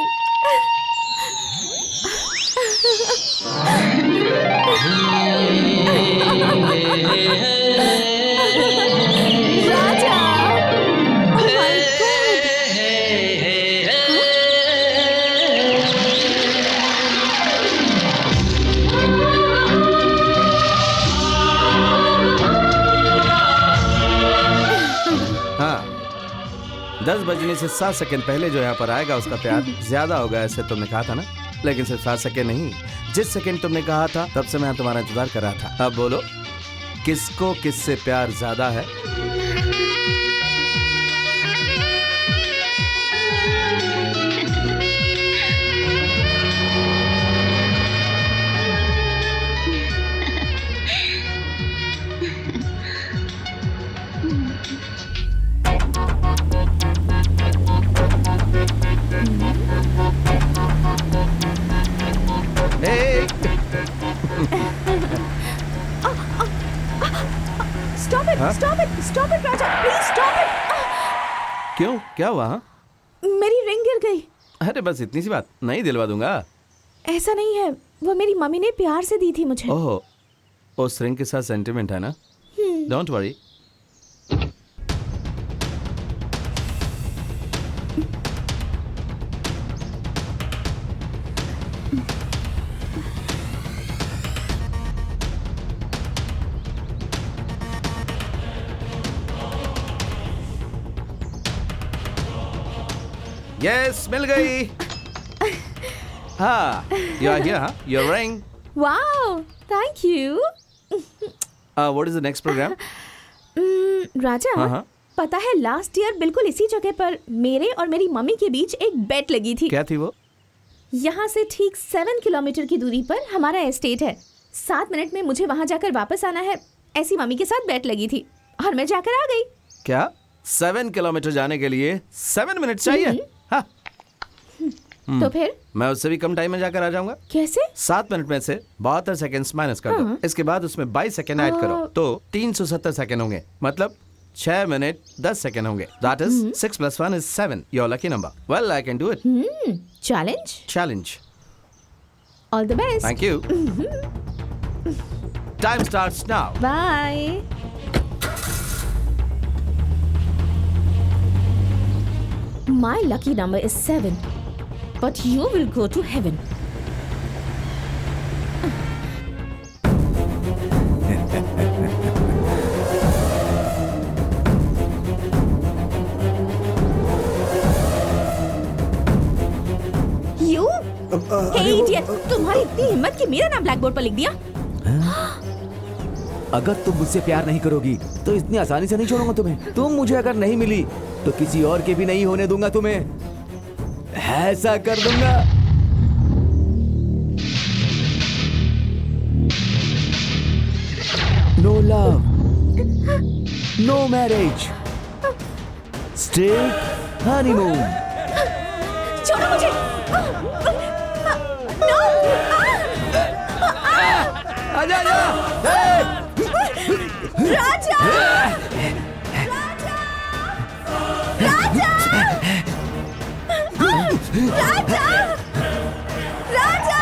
Raja! Oh my God! 10 बजने से 7 सेकंड पहले जो यहाँ पर आएगा उसका प्यार ज्यादा होगा, ऐसे तुमने कहा था ना। लेकिन सिर्फ 7 सेकंड नहीं, जिस सेकंड तुमने कहा था तब से मैं तुम्हारा इंतजार कर रहा था। अब बोलो, किसको किससे प्यार ज्यादा है? Stop it, Raja, please stop it. क्यों, क्या हुआ? हाँ? मेरी रिंग गिर गई। अरे बस इतनी सी बात, नहीं दिलवा दूंगा। ऐसा नहीं है, वो मेरी मम्मी ने प्यार से दी थी मुझे। ओह, उस रिंग के साथ सेंटिमेंट है ना? Don't worry. यस, मिल गई। हाँ, you are here, huh? Your ring. Wow, thank you. What is the next program? राजा, हाँ। पता है लास्ट ईयर बिल्कुल इसी जगह पर मेरे और मेरी मम्मी के बीच एक बेट लगी थी। क्या थी वो? यहाँ से ठीक 7 किलोमीटर की दूरी पर हमारा एस्टेट है। 7 मिनट में मुझे वहाँ जाकर वापस आना है, ऐसी मम्मी के साथ बेट लगी थी और मैं जाकर आ गई। क्या 7 किलोमीटर जाने के लिए 7 मिनट चाहिए? हाँ। तो फिर मैं उससे भी कम टाइम में जाकर आ जाऊंगा। कैसे? 7 मिनट में से 72 सेकंड्स माइनस कर दो, इसके बाद उसमें 22 सेकंड ऐड करो तो 370 सेकंड होंगे, मतलब 6 मिनट 10 सेकंड होंगे। That is 6 + 1 is 7. Your lucky number. Well, I can do it. Challenge. All the best. Thank you. Time starts now. Bye. My lucky number is 7, but you will go to heaven. You? Hey idiot! तुम्हारी इतनी हिम्मत कि मेरा नाम black board पर लिख दिया? अगर तुम मुझसे प्यार नहीं करोगी तो इतनी आसानी से नहीं छोड़ूंगा तुम्हें। तुम मुझे अगर नहीं मिली तो किसी और के भी नहीं होने दूंगा तुम्हें। ऐसा कर दूंगा। No love, no marriage, straight honeymoon. छोड़ो मुझे! No! आजा आजा! राजा! राजा! राजा! राजा!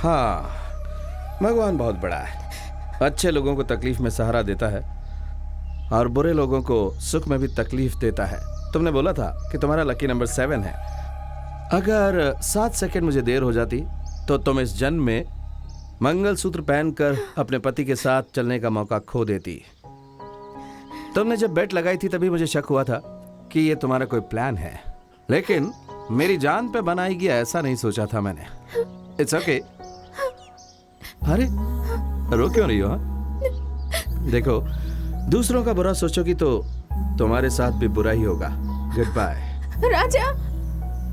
हाँ, भगवान बहुत बड़ा है। अच्छे लोगों को तकलीफ में सहारा देता है और बुरे लोगों को सुख में भी तकलीफ देता है। तुमने बोला था कि तुम्हारा लकी नंबर 7 है। अगर 7 सेकंड मुझे देर हो जाती तो तुम इस जन्म में मंगलसूत्र पहनकर अपने पति के साथ चलने का मौका खो देती। तुमने जब बेट लगाई थी तभी मुझे शक हुआ था कि ये तुम्हारा कोई प्लान है, लेकिन मेरी जान पे बनाएगी ऐसा नहीं सोचा था मैंने। It's okay. अरे रो क्यों रही हो? हाँ, देखो, दूसरों का बुरा सोचोगी तो तुम्हारे साथ भी बुरा ही होगा। Good bye. राजा,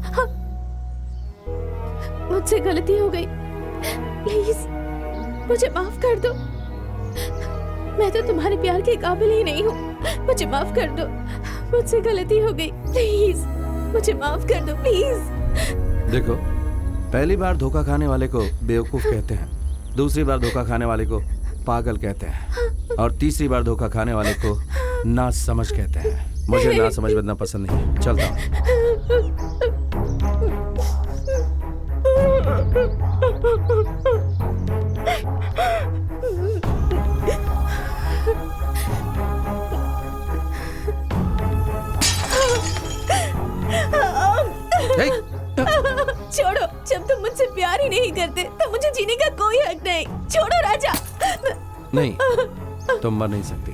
हाँ, मुझसे गलती हो गई, प्लीज मुझे माफ कर दो। मैं तो तुम्हारे प्यार के काबिल ही नहीं हूँ, मुझे माफ कर दो। मुझसे गलती हो गई, प्लीज मुझे माफ कर दो, प्लीज। देखो, पहली बार धोखा खाने वाले को बेवकूफ कहते हैं, दूसरी बार धोखा खाने वाले को पागल कहते हैं और तीसरी बार धोखा खाने वाले को नासमझ कहते हैं। मुझे नासमझ बनना पसंद नहीं। चलता छोड़ो, जब तुम मुझसे प्यार ही नहीं करते तो मुझे जीने का कोई हक नहीं। छोड़ो राजा। नहीं, तुम मर नहीं सकती,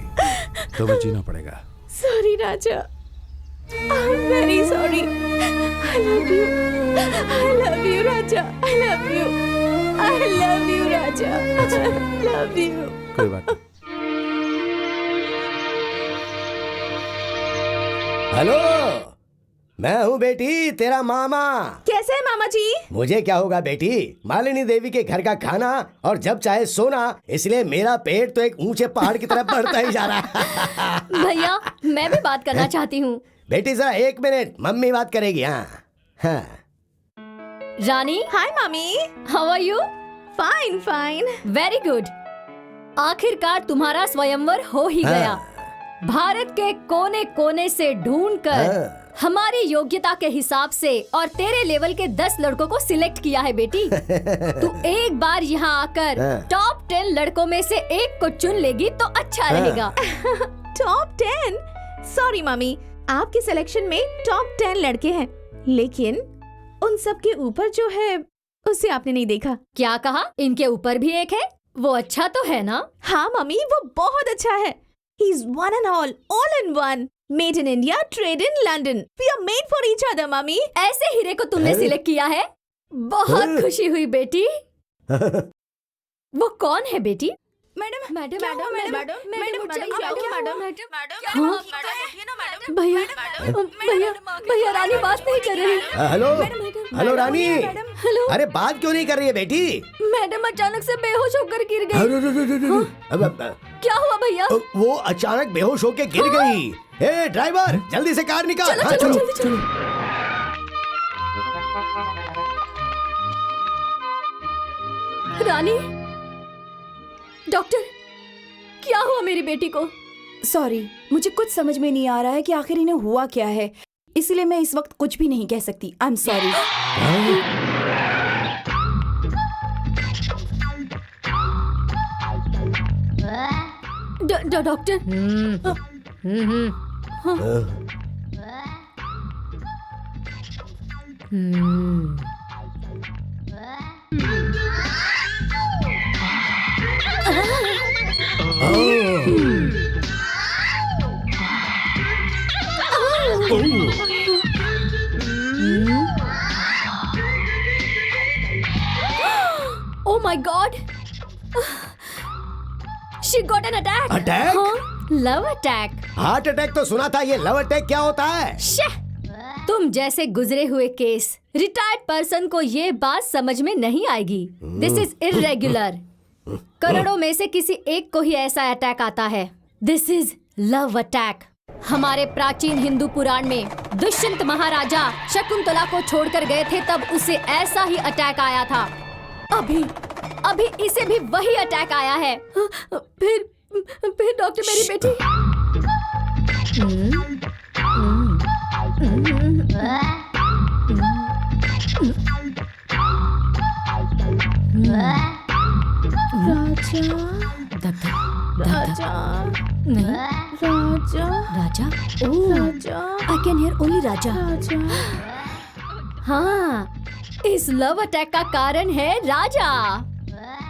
तुम्हें जीना पड़ेगा। Sorry Raja, I am very sorry. I love you Raja, I love you Raja, I love you. कोई बात नहीं। हेलो, मैं हूँ बेटी, तेरा मामा। कैसे है मामा जी? मुझे क्या होगा बेटी, मालिनी देवी के घर का खाना और जब चाहे सोना, इसलिए मेरा पेट तो एक ऊंचे पहाड़ की तरफ बढ़ता ही जा रहा है। भैया, मैं भी बात करना चाहती हूँ। बेटी जरा 1 मिनट, मम्मी बात करेगी। हाँ। रानी। हाय मामी। How are you? Fine fine. Very good. आखिरकार तुम्हारा स्वयंवर हो ही गया। भारत के कोने कोने से ढूंढकर हमारी योग्यता के हिसाब से और तेरे लेवल के 10 लड़कों को सिलेक्ट किया है बेटी। तू एक बार यहाँ आकर टॉप 10 लड़कों में से एक को चुन लेगी तो अच्छा रहेगा। टॉप 10? सॉरी मामी, आपके सिलेक्शन में टॉप 10 लड़के हैं, लेकिन उन सब के ऊपर जो है उसे आपने नहीं देखा। क्या कहा? इनके ऊपर भी एक है? वो अच्छा तो है ना? हाँ मम्मी, वो बहुत अच्छा है। He's one and all in one. Made in India, trade in London. We are made for each other, mummy. ऐसे हीरे को तुमने सिलेक्ट किया है? बहुत खुशी हुई बेटी। वो कौन है बेटी? मैडम भैया रानी बात नहीं कर रही। हेलो रानी। हेलो। अरे बात क्यों नहीं कर रही है बेटी? मैडम अचानक से बेहोश होकर गिर गई। क्या हुआ भैया? वो अचानक बेहोश होकर गिर गई। ए ड्राइवर, जल्दी से कार निकाल। चलो। रानी, डॉक्टर, क्या हुआ मेरी बेटी को? सॉरी, मुझे कुछ समझ में नहीं आ रहा है कि आखिर इन्हें हुआ क्या है। इसलिए मैं इस वक्त कुछ भी नहीं कह सकती। I am sorry. Doctor. Oh my God! She got an attack. Attack? हाँ, love attack. हार्ट अटैक तो सुना था, ये लव अटैक क्या होता है? शह! तुम जैसे गुजरे हुए केस रिटायर्ड पर्सन को ये बात समझ में नहीं आएगी। This is irregular. करोड़ों में से किसी एक को ही ऐसा अटैक आता है। This is love attack. हमारे प्राचीन हिंदू पुराण में दुष्यंत महाराजा शकुंतला को छोड़कर गए थे, तब उसे ऐसा ही अटैक आया था। अभी इसे भी वही अटैक आया है। फिर डॉक्टर मेरी बेटी। राजा आई कैन हियर ओनली राजा। हाँ, इस लव अटैक का कारण है राजा।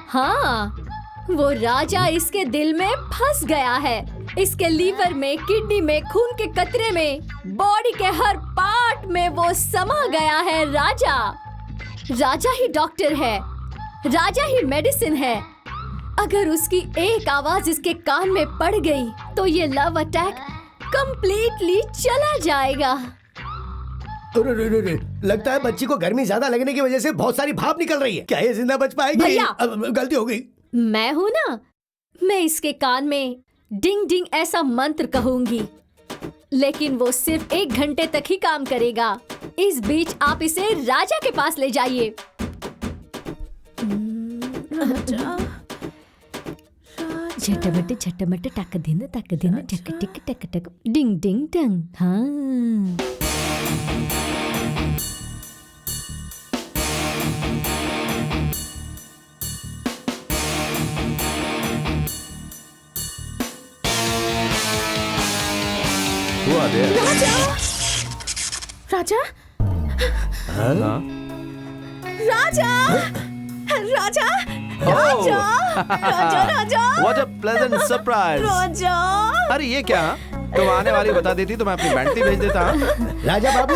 हाँ, वो राजा इसके दिल में फंस गया है। इसके लीवर में, किडनी में, खून के कतरे में, बॉडी के हर पार्ट में वो समा गया है। राजा ही डॉक्टर है, राजा ही मेडिसिन है। अगर उसकी एक आवाज इसके कान में पड़ गई तो ये लव अटैक कंप्लीटली चला जाएगा। लगता है बच्ची को गर्मी ज्यादा लगने की वजह से बहुत सारी भाप निकल रही है। क्या ये जिंदा बच पाएगी? भैया! गलती हो गई। मैं हूँ ना, मैं इसके कान में डिंग डिंग ऐसा मंत्र कहूंगी, लेकिन वो सिर्फ 1 घंटे तक ही काम करेगा। इस बीच आप इसे राजा के पास ले जाइए। झटमट झटमट टक दिन टक टक टिक टक टक डिंग डिंग डंग। हाँ, राजा What a pleasant surprise! अरे ये क्या? तुम आने वाली बता देती तो मैं अपनी बैंटी भेज देता। राजा बाबू,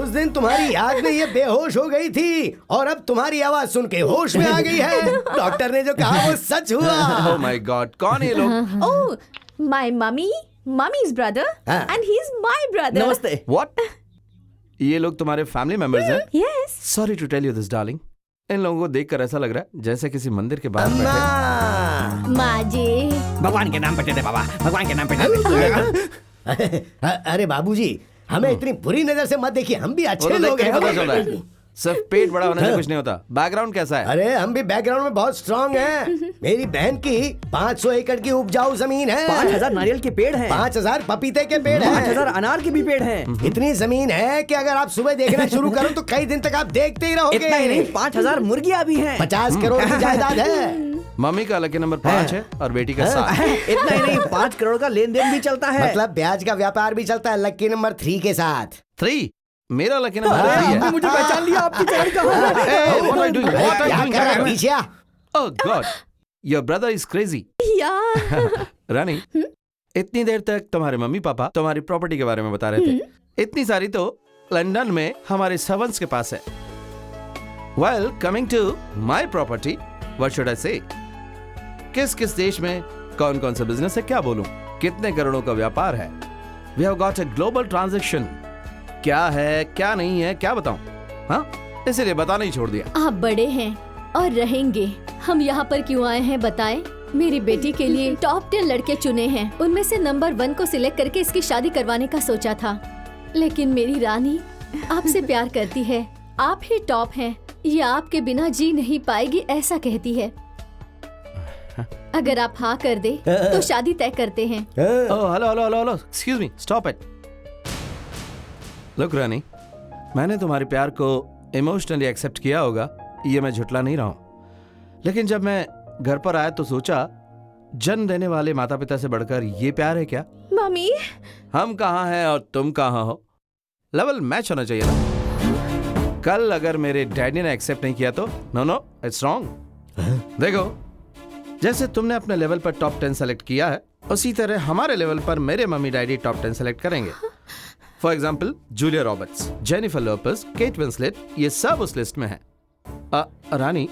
उस दिन तुम्हारी याद में ये बेहोश हो गई थी और अब तुम्हारी आवाज सुन के होश में आ गई है। डॉक्टर ने जो कहा वो सच हुआ। Oh my God, कौन है ये लोग? Oh, my mummy's brother, and he's my brother. नमस्ते। What? ये लोग तुम्हारे फैमिली मेंबर्स हैं? Yes. Sorry to tell you this, darling. इन लोगों को देखकर ऐसा लग रहा है जैसे किसी मंदिर के बाहर बैठे। माँ जी। भगवान के नाम पे दे दे बाबा, भगवान के नाम पे दे दे। अरे बाबूजी, हमें इतनी बुरी नजर से मत देखिए, हम भी अच्छे लोग हैं। पता चल रहा है सिर्फ पेट बड़ा होने से कुछ नहीं होता। बैकग्राउंड कैसा है? अरे हम भी बैकग्राउंड में बहुत स्ट्रांग हैं। मेरी बहन की 500 एकड़ की उपजाऊ जमीन है। 5000 नारियल के पेड़ हैं। 5000 पपीते के पेड़ हैं। 5000 अनार के भी पेड़ हैं। इतनी जमीन है कि अगर आप सुबह देखना शुरू करो तो कई दिन तक आप देखते ही रहोगे। इतना ही नहीं, 5000 मुर्गियां भी हैं। 50 करोड़ की जायदाद है। मम्मी का लकी नंबर 5 है और बेटी का 7। इतना ही नहीं, 5 करोड़ का लेन देन भी चलता है। मतलब ब्याज का व्यापार भी चलता है लकी नंबर 3 के साथ। 3? मेरा लकी नंबर 3 है। मुझे पहचान लिया, आपकी चढ़ कहाँ है? What are you doing? What are you doing? क्या कर रहा है पीछे? Oh God, your brother is crazy. रानी, इतनी देर तक तुम्हारे मम्मी पापा तुम्हारी प्रॉपर्टी के बारे में बता रहे थे। इतनी सारी तो लंदन में हमारे सर्वेंट्स के पास है। Well, coming to my property, what should I say? किस किस देश में कौन कौन सा बिजनेस है, क्या बोलूं? कितने करोड़ों का व्यापार है? We have got a global transaction. क्या है, क्या नहीं है, क्या बताऊं? हाँ, इसीलिए बताना ही छोड़ दिया। आप बड़े हैं और रहेंगे। हम यहाँ पर क्यों आए हैं बताएं? मेरी बेटी के लिए टॉप 10 लड़के चुने हैं। उनमें से नंबर 1 को सिलेक्ट करके इसकी शादी करवाने का सोचा था, लेकिन मेरी रानी आपसे प्यार करती है। आप ही टॉप हैं, ये आपके बिना जी नहीं पाएगी ऐसा कहती है। अगर आप हाँ कर दे तो शादी तय करते हैं। Oh, hello, excuse me, stop it. Look Rani, मैंने तुम्हारे प्यार को इमोशनली एक्सेप्ट किया होगा, ये मैं झुटला नहीं रहा हूं। लेकिन जब मैं घर पर आया तो सोचा, जन्म देने वाले माता पिता से बढ़कर ये प्यार है क्या? मम्मी, हम कहाँ हैं और तुम कहाँ हो, लेवल मैच होना चाहिए ना। कल अगर मेरे डैडी ने एक्सेप्ट नहीं किया तो नो इट्स रॉन्ग। देखो, जैसे तुमने अपने लेवल पर टॉप 10 सेलेक्ट किया है, उसी तरह हमारे लेवल पर मेरे मम्मी डैडी टॉप 10 सेलेक्ट करेंगे। For example, Julia Roberts, Jennifer Lopez, Kate Winslet, ये सब उस लिस्ट में है। Rani,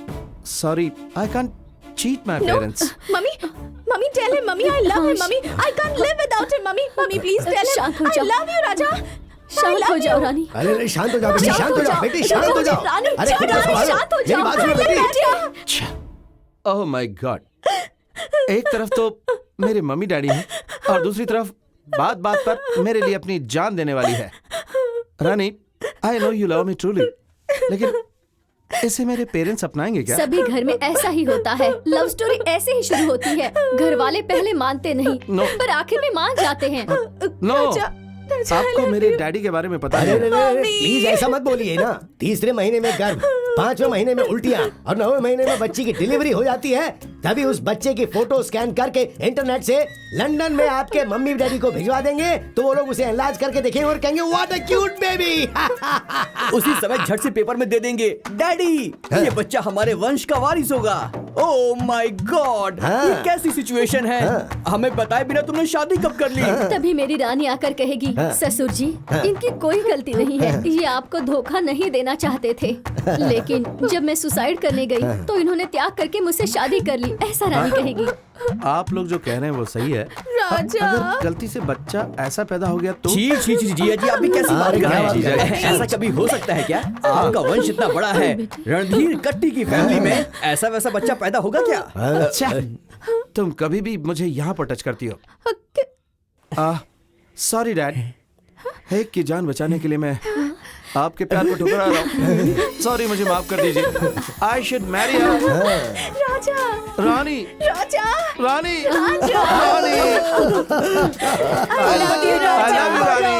sorry, I can't cheat my parents. Mummy tell him, mummy I love him, mummy I can't live without him, mummy please tell him I love you Raja. शांत हो जाओ रानी। अरे शांत हो जाओ बेटी, शांत हो जाओ बेटी, शांत हो जाओ। अरे खुद को संभालो, शांत हो मेरी जाओ बात सुनो बेटी। ओह माय गॉड, एक तरफ तो मेरे मम्मी डैडी हैं और दूसरी तरफ बात बात पर मेरे लिए अपनी जान देने वाली है। Rani, I know you love me truly, लेकिन इसे मेरे पेरेंट्स अपनाएंगे क्या? सभी घर में ऐसा ही होता है। लव स्टोरी ऐसे ही शुरू होती है। घर वाले पहले मानते नहीं, पर आखिर में मान जाते हैं। नो, आपको मेरे डैडी के बारे में पता है? प्लीज ऐसा मत बोलिए ना। तीसरे महीने में गर्भ, 5वें महीने में उल्टियाँ और 9वें महीने में बच्ची की डिलीवरी हो जाती है, तभी उस बच्चे की फोटो स्कैन करके इंटरनेट से लंदन में आपके मम्मी डैडी को भिजवा देंगे, तो वो लोग उसे इलाज करके देखेंगे और कहेंगे व्हाट अ क्यूट बेबी। उसी समय झट से पेपर में दे देंगे, डैडी ये बच्चा हमारे वंश का वारिस होगा। ओह माय गॉड, ये कैसी सिचुएशन है? हमें बताए बिना तुमने शादी कब कर ली? तभी मेरी रानी आकर कहेगी, ससुर जी इनकी कोई गलती नहीं है, ये आपको धोखा नहीं देना चाहते थे, लेकिन जब मैं सुसाइड करने गई तो इन्होंने त्याग करके मुझसे शादी कर ली, ऐसा रानी कहेगी। आप लोग जो कह रहे हैं वो सही है। राजा, अगर गलती से बच्चा ऐसा पैदा हो गया तो? जी आप भी कैसी बात कर रहे हैं? ऐसा कभी हो सकता है क्या? आपका वंश इतना बड़ा है, रणधीर कट्टी की फैमिली में ऐसा वैसा बच्चा पैदा होगा क्या? अच्छा, तुम कभी भी मुझे यहाँ पर टच करती हो। सॉरी डैड, एक की जान बचाने के लिए मैं आपके प्यार को ठुकरा रहा हूँ। सॉरी, मुझे माफ कर दीजिए। I should marry her. Raja, Rani, Raja, Rani, Raja, Rani, I love you, I love you, रानी।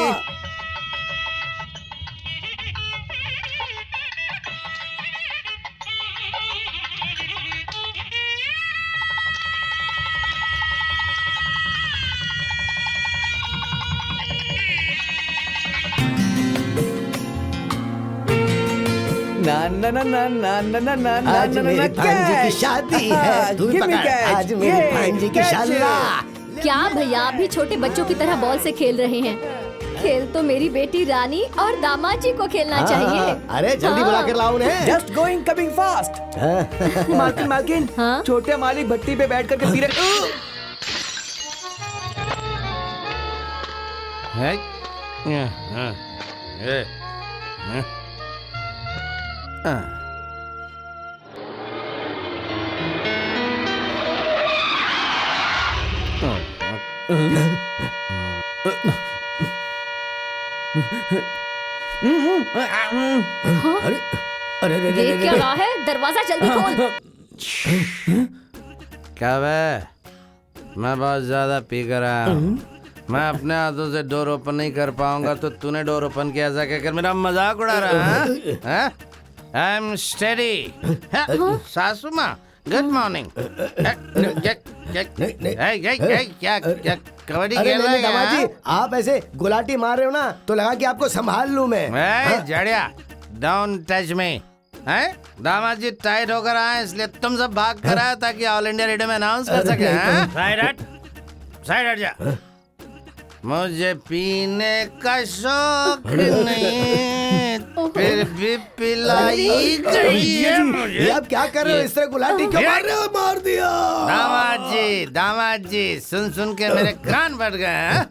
ना ना ना ना ना ना ना ना ना आज मेरे भांजे की शादी है, तू भी पकड़, आज मेरे भांजे की शादी। क्या भैया आप भी छोटे बच्चों की तरह बॉल से खेल रहे हैं? खेल तो मेरी बेटी रानी और दामाद जी को खेलना चाहिए। अरे जल्दी बुला कर लाओ उन्हें। Just going coming fast. मालकिन, हाँ? छोटे मालिक भट्टी पे बैठ करके पी रहे। अरे अरे अरे देख क्या रहा है? दरवाजा जल्दी खोल। क्या बे? मैं बहुत ज्यादा पी कर आया हूँ। मैं अपने हाथों से डोर ओपन नहीं कर पाऊंगा, तो तूने डोर ओपन किया ऐसा कहकर मेरा मजाक उड़ा रहा है? I am steady. सासू माँ, गुड मॉर्निंग। क्या कबड्डी खेल रहे दामाद जी, हैं? आप ऐसे गुलाटी मार रहे हो ना, तो लगा कि आपको संभाल लूं मैं। जड़िया, डोंट टच मी। हैं? दामाद जी टाइट होकर आए, इसलिए तुम सब भाग कर आए ताकि ऑल इंडिया रेडियो में अनाउंस कर सके। साइड हट जा। मुझे पीने का शौक नहीं, फिर भी पिलाई चाहिए मुझे। ये आप क्या कर रहे हो? इस तरह गुलाटी क्यों मार रहे हो? मार दिया। दामाद जी सुन के मेरे कान फट गए हैं।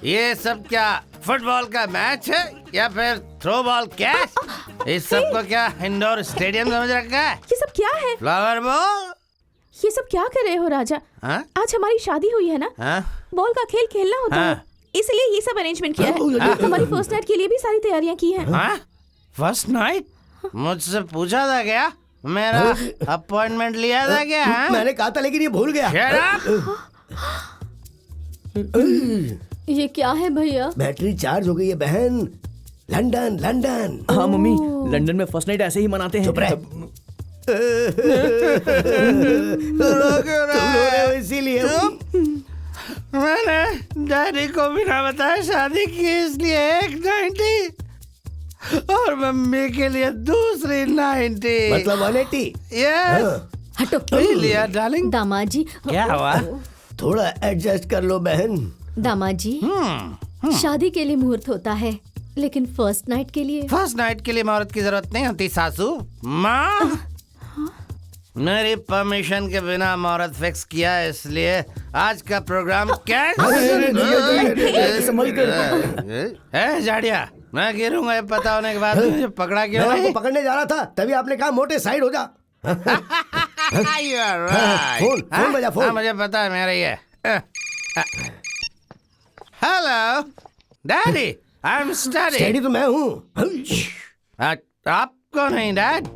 ये सब क्या फुटबॉल का मैच है या फिर थ्रो बॉल कैच? इस सब को क्या इंडोर स्टेडियम समझ रखा है? ये सब क्या है? Flower ball. ये सब क्या कर रहे हो राजा? आज हमारी शादी हुई है ना, बॉल का खेल खेलना होता है, इसलिए ये सब अरेंजमेंट किया है। हमारी फर्स्ट नाइट के लिए भी सारी तैयारियां की हैं। First night? मुझसे पूछा था क्या? मेरा अपॉइंटमेंट लिया था क्या? मैंने कहा था लेकिन ये भूल गया। ये क्या है भैया? बैटरी चार्ज हो गई है बहन। London London. हाँ मम्मी, लंदन में फर्स्ट नाइट ऐसे ही मनाते हैं। चुप रह। इसीलिए मैंने डैडी को बिना बताए शादी की, इसलिए एक 90 और मम्मी के लिए दूसरी 90। मतलब 180। यस। हटो। पी लिया डार्लिंग। दामाद जी। क्या हुआ? थोड़ा एडजस्ट कर लो बहन। दामाद जी, शादी के लिए मुहूर्त होता है, लेकिन फर्स्ट नाइट के लिए? फर्स्ट नाइट के लिए मुहूर्त की जरूरत नहीं होती सासू माँ। मेरी परमिशन के बिना मुहूर्त फिक्स किया है, इसलिए आज का प्रोग्राम संभल कर। है जाड़िया, मैं गिरूंगा ये पता होने के बाद मुझे पकड़ा क्यों मैं नहीं? आपको पकड़ने जा रहा था, तभी आपने कहा मोटे साइड हो जा। You are right. फोन बजा, फोन। हाँ, मुझे पता है मेरा ये। Hello daddy, I am study. Study तो मैं हूँ। आप कौन है dad?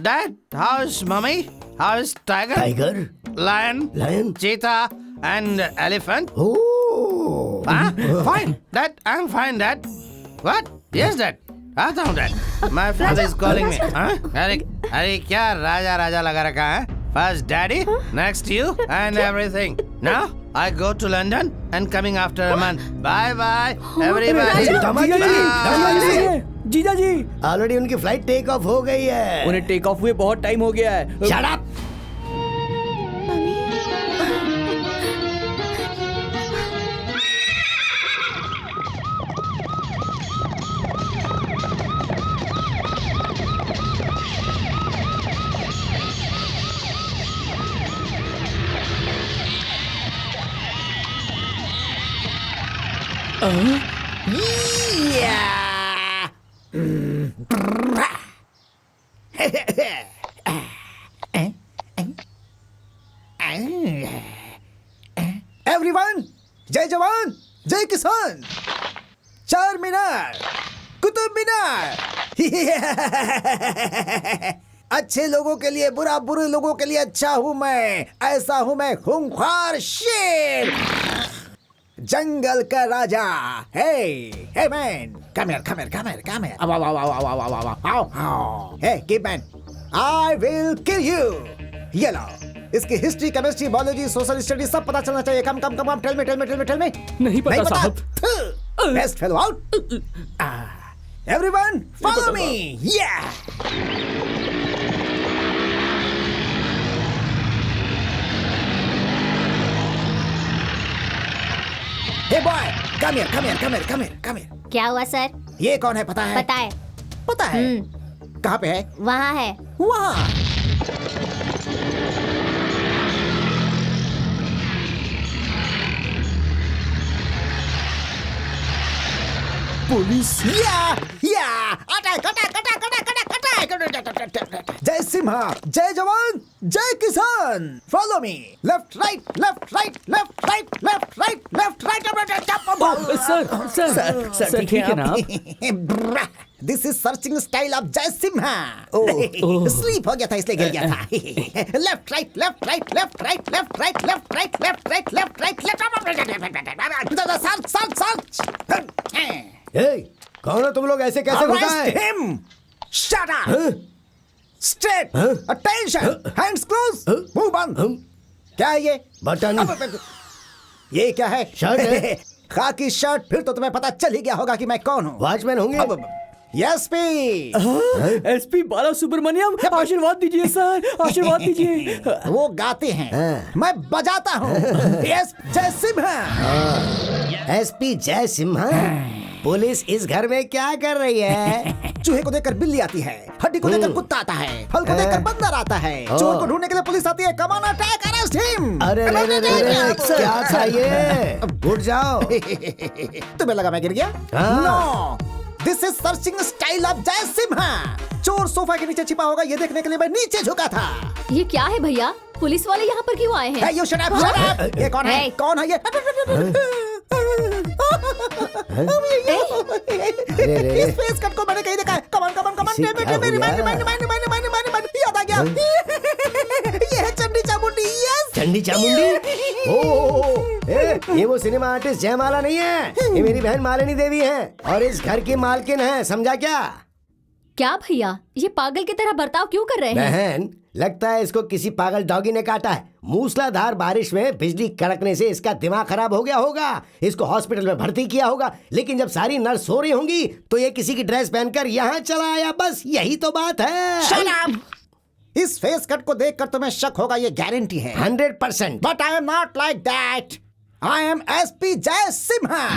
Dad, how is mummy? How is tiger? Tiger, lion, lion, cheetah and elephant? Oh fine dad, I am fine dad. What? Yes dad, आता हूँ dad. My father is calling me. अरे अरे क्या राजा राजा लगा रखा है? First daddy, next you and everything. Now I go to London and coming after a month. Bye bye everybody. जीजा जी, ऑलरेडी उनकी फ्लाइट टेक ऑफ हो गई है। उन्हें टेक ऑफ हुए बहुत टाइम हो गया है। Shut up! एवरीवन, जय जवान जय किसान। चार मीनार, कुतुब मीनार। अच्छे लोगों के लिए बुरा, बुरे लोगों के लिए अच्छा हूं मैं। ऐसा हूं मैं, खूंखार शेर, जंगल का राजा। Hey man, come here. Hey keep man, I will kill you. ये लो, इसकी history, chemistry, biology, social study सब पता चलना चाहिए। Come tell me. नहीं पता साहब। Best fellow out. Everyone follow me. या हे बॉय, कम हियर। क्या हुआ सर? ये कौन है पता है? पता है। कहाँ पे है? वहाँ है। वहाँ। पुलिस। या अटैक। जय सिम्हा, जय जवान जय किसान। Follow me. Left right. Sir ठीक है ना आप? This is searching style of Jay Simha. Sleep हो गया था इसलिए गिर गया था। Left right. कौन हो तुम लोग? ऐसे कैसे होता है? Him. Shut up. Straight. Attention. Hands close. Move on. क्या है ये? बटन। ये क्या है? शर्ट है। खाकी शर्ट। फिर तो तुम्हें पता चल ही गया होगा कि मैं कौन हूँ। वॉचमैन होंगे? एसपी। एसपी बाला सुब्रमण्यम, आशीर्वाद दीजिए सर, आशीर्वाद दीजिए। वो गाते हैं, मैं बजाता हूँ। यस, जय सिम्हा। एसपी जय सिम्हा। पुलिस इस घर में क्या कर रही है? चूहे को देखकर बिल्ली आती है, हड्डी को देखकर कुत्ता आता है, फल को देखकर बंदर आता है, चोर को ढूंढने के लिए पुलिस आती है। Come on attack, arrest him. अरे क्या था ये? उठ जाओ। तुम्हें लगा मैं गिर गया? No, this is searching style of Jay Simha. चोर सोफा के नीचे छिपा होगा, ये देखने के लिए मैं नीचे झुका था। ये क्या है भैया? पुलिस वाले यहाँ पर क्यों आए हैं? Hey, you shut up, shut up! ये कौन है? Hey. कौन है ये? इस फेस कट को मैंने कहीं देखा है। Come on, याद आ गया। ये है चंडी चामुंडी। Yes. चंडी चामुंडी? ये वो सिनेमा आर्टिस्ट जयमाला नहीं है, ये मेरी बहन मालिनी देवी है और इस घर की मालकिन है, समझा क्या? क्या भैया, ये पागल की तरह बर्ताव क्यों कर रहे हैं? बहन, लगता है इसको किसी पागल डॉगी ने काटा है। मूसलाधार बारिश में बिजली कड़कने से इसका दिमाग खराब हो गया होगा। इसको हॉस्पिटल में भर्ती किया होगा, लेकिन जब सारी नर्स सो रही होंगी तो ये किसी की ड्रेस पहनकर यहाँ चला आया। बस यही तो बात है। Shut up! इस फेस कट को देखकर तुम्हें शक होगा, ये गारंटी है। 100%। But I am not like that. I am SP जय सिम्हा।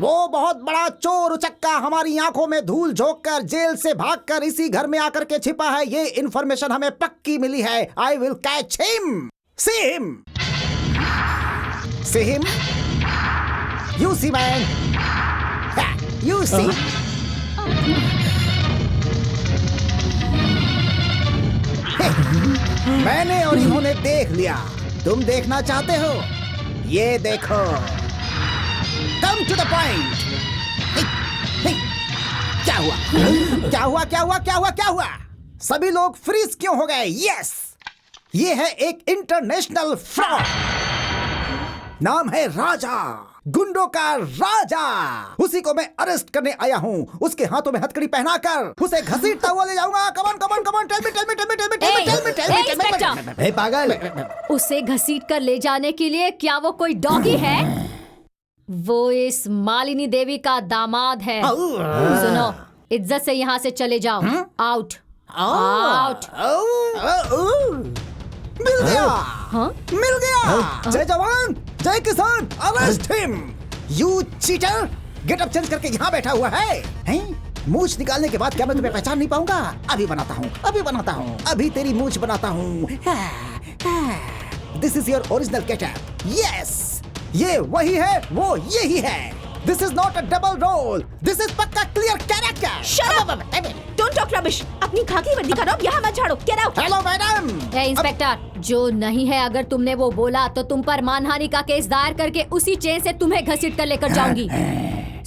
वो बहुत बड़ा चोर उचक्का हमारी आंखों में धूल झोंककर जेल से भागकर इसी घर में आकर के छिपा है। ये इन्फॉर्मेशन हमें पक्की मिली है। I will catch him. See him. See him. You see man. You see. मैंने और इन्होंने देख लिया। तुम देखना चाहते हो? ये देखो। Come to the point. क्या हुआ? क्या हुआ? क्या हुआ? क्या हुआ? क्या हुआ? सभी लोग फ्रीज क्यों हो गए? यस, ये है एक इंटरनेशनल फ्रॉड। नाम है राजा, गुंडों का राजा। उसी को मैं अरेस्ट करने आया हूँ। उसके हाथों में हथकड़ी पहनाकर उसे घसीटता हुआ ले जाऊंगा। Come on, come on, come on, tell me, tell me, tell me, tell me, tell me, tell me, tell me, tell me. ए पागल, उसे घसीट कर ले जाने के लिए क्या वो कोई डॉगी है? वो इस मालिनी देवी का दामाद है। सुनो, इज्जत से यहाँ से चले जाओ। Out, out. मिल गया। हाँ? मिल गया। जय जवान, जय किसान, arrest him. You cheater, get up change करके यहाँ बैठा हुआ है, हैं? मूछ निकालने के बाद क्या मैं तुम्हें पहचान नहीं पाऊंगा? अभी बनाता हूँ, अभी बनाता हूँ, अभी तेरी मूछ बनाता हूँ। This is your original getup. Yes, ये वही है, वो यही है। This is not a double role, this is पक्का clear character. Shut up! Don't talk rubbish. अपनी खाकी वर्दी का रौब यहाँ मत झाड़ो। Get out. Hello madam. Inspector, जो नहीं है, अगर तुमने वो बोला तो तुम पर मानहानि का केस दायर करके उसी चेन से तुम्हें घसीट कर लेकर जाऊंगी।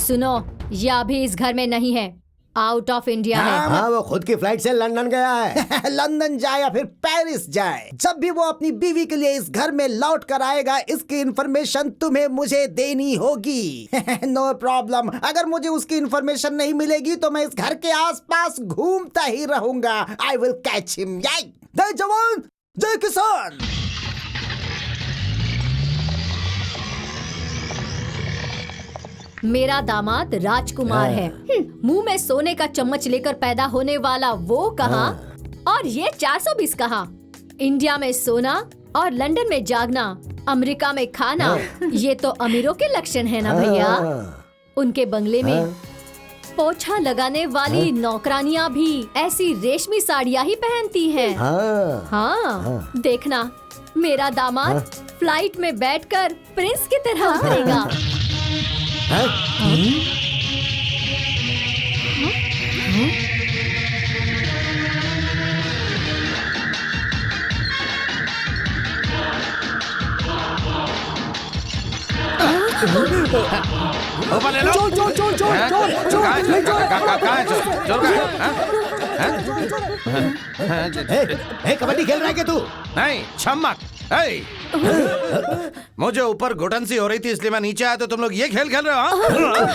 सुनो, ये अभी इस घर में नहीं है, आउट ऑफ इंडिया है। हाँ, वो खुद की फ्लाइट से लंदन गया है। लंदन जाए या फिर पेरिस जाए, जब भी वो अपनी बीवी के लिए इस घर में लौट कर आएगा, इसकी इंफॉर्मेशन तुम्हें मुझे देनी होगी। No problem. अगर मुझे उसकी इंफॉर्मेशन नहीं मिलेगी तो मैं इस घर के आसपास घूमता ही रहूंगा। आई विल कैच हिम। जय जवान, जय किसान। मेरा दामाद राजकुमार है। मुंह में सोने का चम्मच लेकर पैदा होने वाला वो कहाँ और ये 420 कहाँ? इंडिया में सोना और लंदन में जागना, अमेरिका में खाना, ये तो अमीरों के लक्षण है ना भैया। उनके बंगले में पोछा लगाने वाली नौकरानियां भी ऐसी रेशमी साड़ियां ही पहनती हैं। हाँ, देखना, मेरा दामाद फ्लाइट में बैठकर प्रिंस की तरह उतरेगा। ऊपर ले लो। चोर, चोर, चोर, चोर, चोर, चोर, कहाँ चोर, चोर। है चोर? कबड्डी खेल रहा है क्या तू? नहीं, छम्मक। मुझे ऊपर घुटन सी हो रही थी, इसलिए मैं नीचे आया तो तुम लोग ये खेल खेल रहे हो?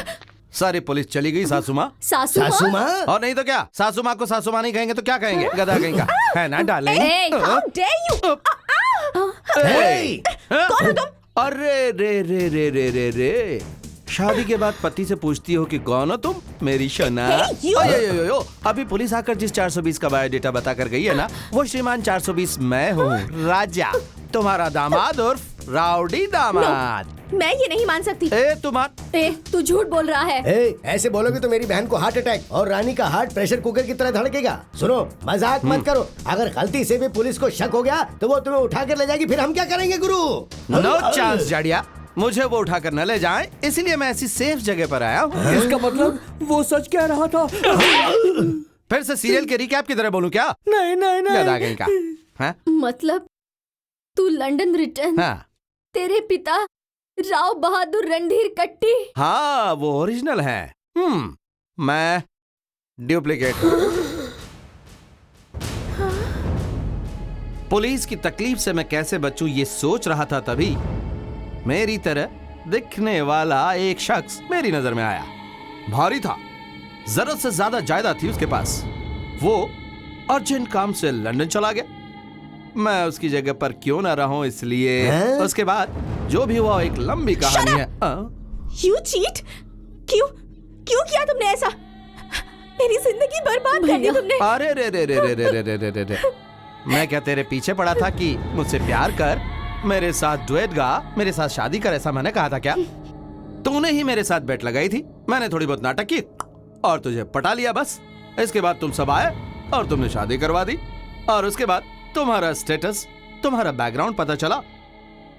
सारी पुलिस चली गई। सासू माँ? सासू माँ? और नहीं तो क्या, सासू माँ को सासू माँ नहीं कहेंगे तो क्या कहेंगे? गधा कहेंगे, है ना डार्लिंग? How dare you! कौन हो तुम? अरे रे रे रे रे रे रे, शादी के बाद पति से पूछती हो कि कौन हो तुम, मेरी शना? यो, अभी पुलिस आकर जिस 420 का बायोडेटा बता कर गई है ना, वो श्रीमान 420 मैं हूँ, राजा, तुम्हारा दामाद और राउडी दामाद। मैं ये नहीं मान सकती। तू झूठ बोल रहा है। ऐसे बोलोगे तो मेरी बहन को हार्ट अटैक और रानी का हार्ट प्रेशर कुकर की तरह धड़केगा। सुनो, मजाक मत करो। अगर गलती से भी पुलिस को शक हो गया तो वो तुम्हें उठा कर ले जाएगी, फिर हम क्या करेंगे गुरु? नो चांस जाड़िया, मुझे वो उठा कर न ले जाए, इसलिए मैं ऐसी सेफ जगह पर आया हूँ। इसका मतलब वो सच कह रहा था। फिर से सीरियल के रिकैप की तरह बोलूं क्या? नहीं। का मतलब तू लंदन रिटर्न, तेरे पिता राव बहादुर रणधीर कट्टी? हाँ, वो ओरिजिनल है। मैं डुप्लीकेट। पुलिस की तकलीफ से मैं कैसे बचूं ये सोच रहा था, तभी मेरी तरह दिखने वाला एक शख्स मेरी नजर में आया। भारी था, जरूरत से ज्यादा जायदाद थी उसके पास। वो अर्जेंट काम से लंदन चला गया। मैं उसकी जगह पर क्यों ना रहूं, इसलिए उसके बाद जो भी हुआ एक लंबी कहानी है। You cheat? क्यों किया तुमने ऐसा? मेरी जिंदगी बर्बाद कर दी तुमने। अरे रे रे रे रे रे रे रे रे रे, मैं क्या तेरे पीछे पड़ा था कि मुझसे प्यार कर, मेरे साथ डुएट गा, मेरे साथ शादी कर, ऐसा मैंने कहा था क्या? तूने ही मेरे साथ बेट लगाई थी, मैंने थोड़ी बहुत नाटक की और तुझे पटा लिया बस। इसके बाद तुम सब आए और तुमने शादी करवा दी, और उसके बाद तुम्हारा स्टेटस, तुम्हारा बैकग्राउंड पता चला।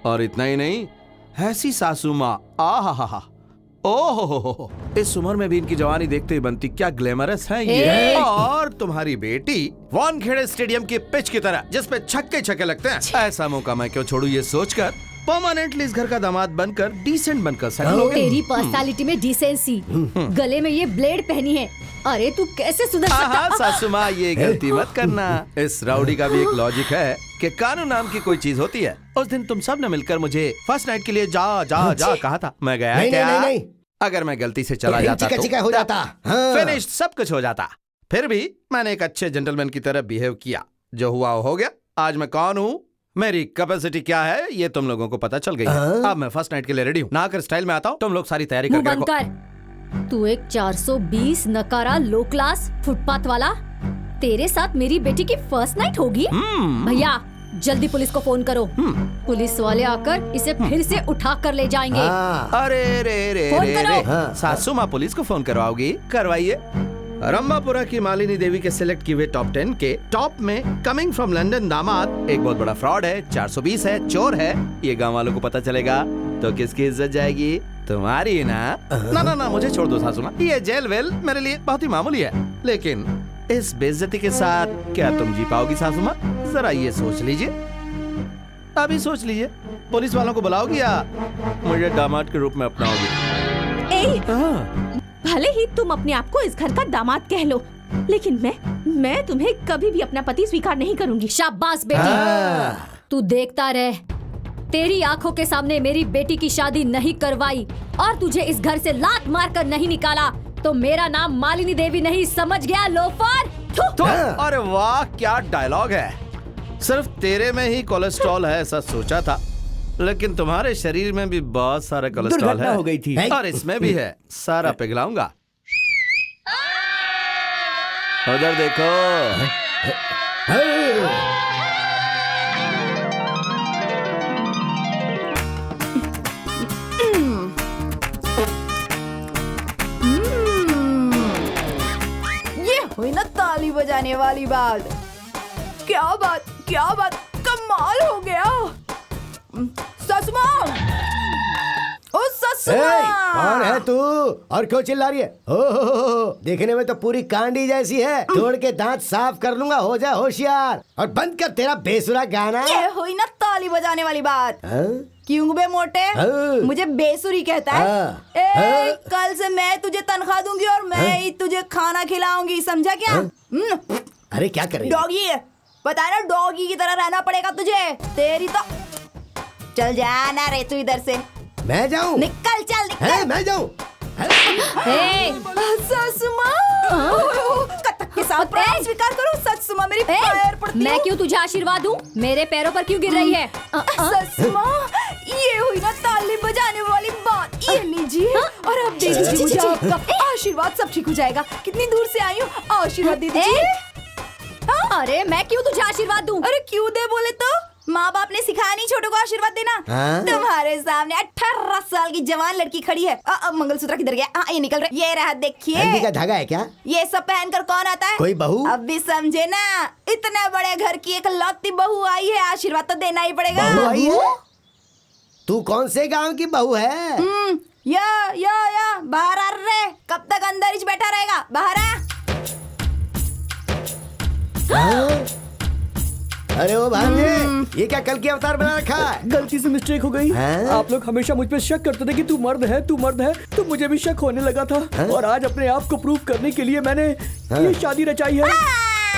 और इतना ही नहीं, ऐसी सासू माँ, आहा, ओहो, इस उम्र में भी इनकी जवानी देखते ही बनती, क्या ग्लैमरस है ये। और तुम्हारी बेटी वानखेड़े स्टेडियम की पिच की तरह जिसपे छक्के लगते हैं, ऐसा मौका मैं क्यों छोड़ू ये सोचकर परमानेंटली इस घर का दामाद बनकर, डिसेंट बनकर सेटल हो गया। तेरी पर्सनालिटी में डिसेंसी, गले में ये ब्लेड पहनी है। अरे तू कैसे सुधर सकता? सासू माँ ये गलती मत करना। इस राउडी का भी एक लॉजिक है कि कानून नाम की कोई चीज होती है। उस दिन तुम सब ने मिलकर मुझे फर्स्ट नाइट के लिए जा कहा था, मैं गया क्या? नहीं। अगर मैं गलती से चला जाता तो हो जाता, फिनिश, सब कुछ हो जाता। फिर भी मैंने एक अच्छे जेंटलमैन की तरह बिहेव किया, जो हुआ हो गया। आज मैं कौन हूँ, मेरी कैपेसिटी क्या है, ये तुम लोगों को पता चल गई है। अब मैं फर्स्ट नाइट के लिए रेडी हूँ, नहाकर स्टाइल में आता हूँ। तुम लोग सारी तैयारी करके रखो। तू एक 420 नकारा लो क्लास फुटपाथ वाला, तेरे साथ मेरी बेटी की फर्स्ट नाइट होगी? भैया जल्दी पुलिस को फोन करो। पुलिस वाले आकर इसे फिर से उठा कर ले जाएंगे। अरे रे सासू माँ पुलिस को फोन करवाओगी? करवाइए। रंभापुरा की मालिनी देवी के सिलेक्ट किए हुए टॉप 10 के टॉप में कमिंग फ्रॉम लंदन दामाद एक बहुत बड़ा फ्रॉड है, 420 है, चोर है। ये गांव वालों को पता चलेगा तो किसकी इज्जत जाएगी? तुम्हारी ना। ना मुझे छोड़ दो सासू माँ, ये जेल वेल मेरे लिए बहुत ही मामूली है। लेकिन इस बेइज्जती के साथ क्या तुम जी पाओगी सासू माँ? जरा ये सोच लीजिए, अभी सोच लीजिए। पुलिस वालों को बुलाओगी या मुझे दामाद के रूप में अपनाओगी? भले ही तुम अपने आप को इस घर का दामाद कह लो, लेकिन मैं तुम्हें कभी भी अपना पति स्वीकार नहीं करूंगी। शाबाश बेटी, तू देखता रह। तेरी आंखों के सामने मेरी बेटी की शादी नहीं करवाई और तुझे इस घर से लात मार कर नहीं निकाला तो मेरा नाम मालिनी देवी नहीं, समझ गया लोफर? अरे वाह, क्या डायलॉग है। सिर्फ तेरे में ही कोलेस्ट्रॉल है ऐसा सोचा था, लेकिन तुम्हारे शरीर में भी बहुत सारा कोलेस्ट्रॉल है। हो गई थी और इसमें भी है, सारा पिघलाऊंगा। उधर देखो। ये हुई ना ताली बजाने वाली बात। क्या बात, कमाल हो गया। ससुमा, ओ ससुमा, कौन है तू और क्यों चिल्ला रही है? हो, देखने में तो पूरी कांडी जैसी है। तोड़ के दांत साफ कर लूंगा, हो जा होशियार और बंद कर तेरा बेसुरा गाना। ये हुई ना ताली बजाने वाली बात। क्यों बे मोटे, मुझे बेसुरी कहता है? कल से मैं तुझे तनख्वाह दूंगी और मैं ही तुझे खाना खिलाऊंगी, समझा क्या? अरे क्या करें? डॉगी पता है ना, डॉगी की तरह रहना पड़ेगा तुझे। तेरी तो चल जाना रे तू इधर से। मैं जाऊं? निकल, चल निकल। मैं जाऊं? ससुमा, कत्थक के साथ प्रणाम स्वीकार करो। ससुमा मेरी पैर पड़ती है। मैं क्यों तुझे आशीर्वाद दूं? मेरे पैरों पर क्यों गिर रही है? ससुमा, ये हुई ना ताली बजाने वाली बात। ये लीजिए और अब दे दीजिए मुझे आपका आशीर्वाद, सब ठीक हो जाएगा। कितनी दूर से आई हूँ, आशीर्वाद दे दीजिए। अरे मैं क्यों तुझे आशीर्वाद दूं? अरे क्यों दे बोले तो? माँ बाप ने सिखाया नहीं छोटों को आशीर्वाद देना? तुम्हारे सामने 18 साल की जवान लड़की खड़ी है। मंगलसूत्र किधर गया? ये निकल रहा है, ये रहा, देखिए। हल्दी का धागा है क्या? ये सब पहनकर कौन आता है? कोई बहू? अब भी समझे ना, इतने बड़े घर की एक लौती बहू आई है, आशीर्वाद तो देना ही पड़ेगा। बहू आई है? तू कौन से गांव की बहू है? या बाहर आ रे, कब तक अंदर ही बैठा रहेगा? बाहर आ। अरे वो भांजे, ये क्या कल की अवतार बना रखा है? गलती से मिस्टेक हो गई। आप लोग हमेशा मुझ पे शक करते थे कि तू मर्द है, तो मुझे भी शक होने लगा था। और आज अपने आप को प्रूव करने के लिए मैंने ये शादी रचाई है।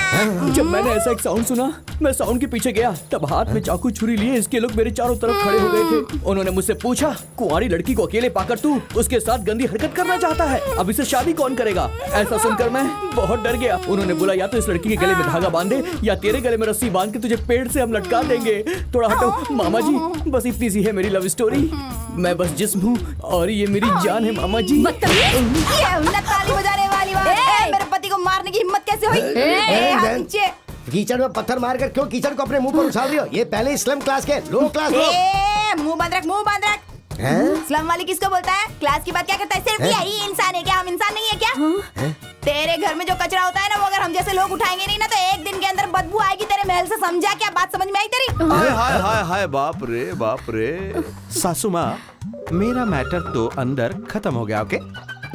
जब मैंने ऐसा एक साउंड सुना, मैं साउंड के पीछे गया, तब हाथ में चाकू छुरी लिए इसके लोग मेरे चारों तरफ खड़े हो गए थे। उन्होंने मुझसे पूछा, कुंवारी लड़की को अकेले पाकर तू उसके साथ गंदी हरकत करना चाहता है, अब इसे शादी कौन करेगा? ऐसा सुनकर मैं बहुत डर गया। उन्होंने बोला, या तो इस लड़की के गले में धागा बांधे या तेरे गले में रस्सी बांध के तुझे पेड़ से हम लटका देंगे। थोड़ा हटो मामा जी, बस इतनी सी है मेरी लव स्टोरी। मैं बस जिस्म हूँ और ये मेरी जान है मामा जी। ताली बजाने वाली बात है। मेरे पति को मारने की हिम्मत कैसे हुई? कीचड़ में पत्थर मारकर क्यों कीचड़ को अपने मुंह पर उछाल रही हो? ये पहले स्लम क्लास के लो क्लास लोग। मुंह बंद रख, मुंह बंद रख। स्लम वाली किसको बोलता है? क्लास की बात क्या करता है? सिर्फ यही इंसान है क्या? हम इंसान नहीं है क्या? तेरे घर में जो कचरा होता है ना, वो अगर हम जैसे लोग उठाएंगे नहीं ना, तो एक दिन के अंदर बदबू आएगी तेरे महल से। समझा? क्या बात समझ में आई तेरी? हाय हाय हाय हाय, बाप रे। सासू माँ, मेरा मैटर तो अंदर खत्म हो गया, ओके,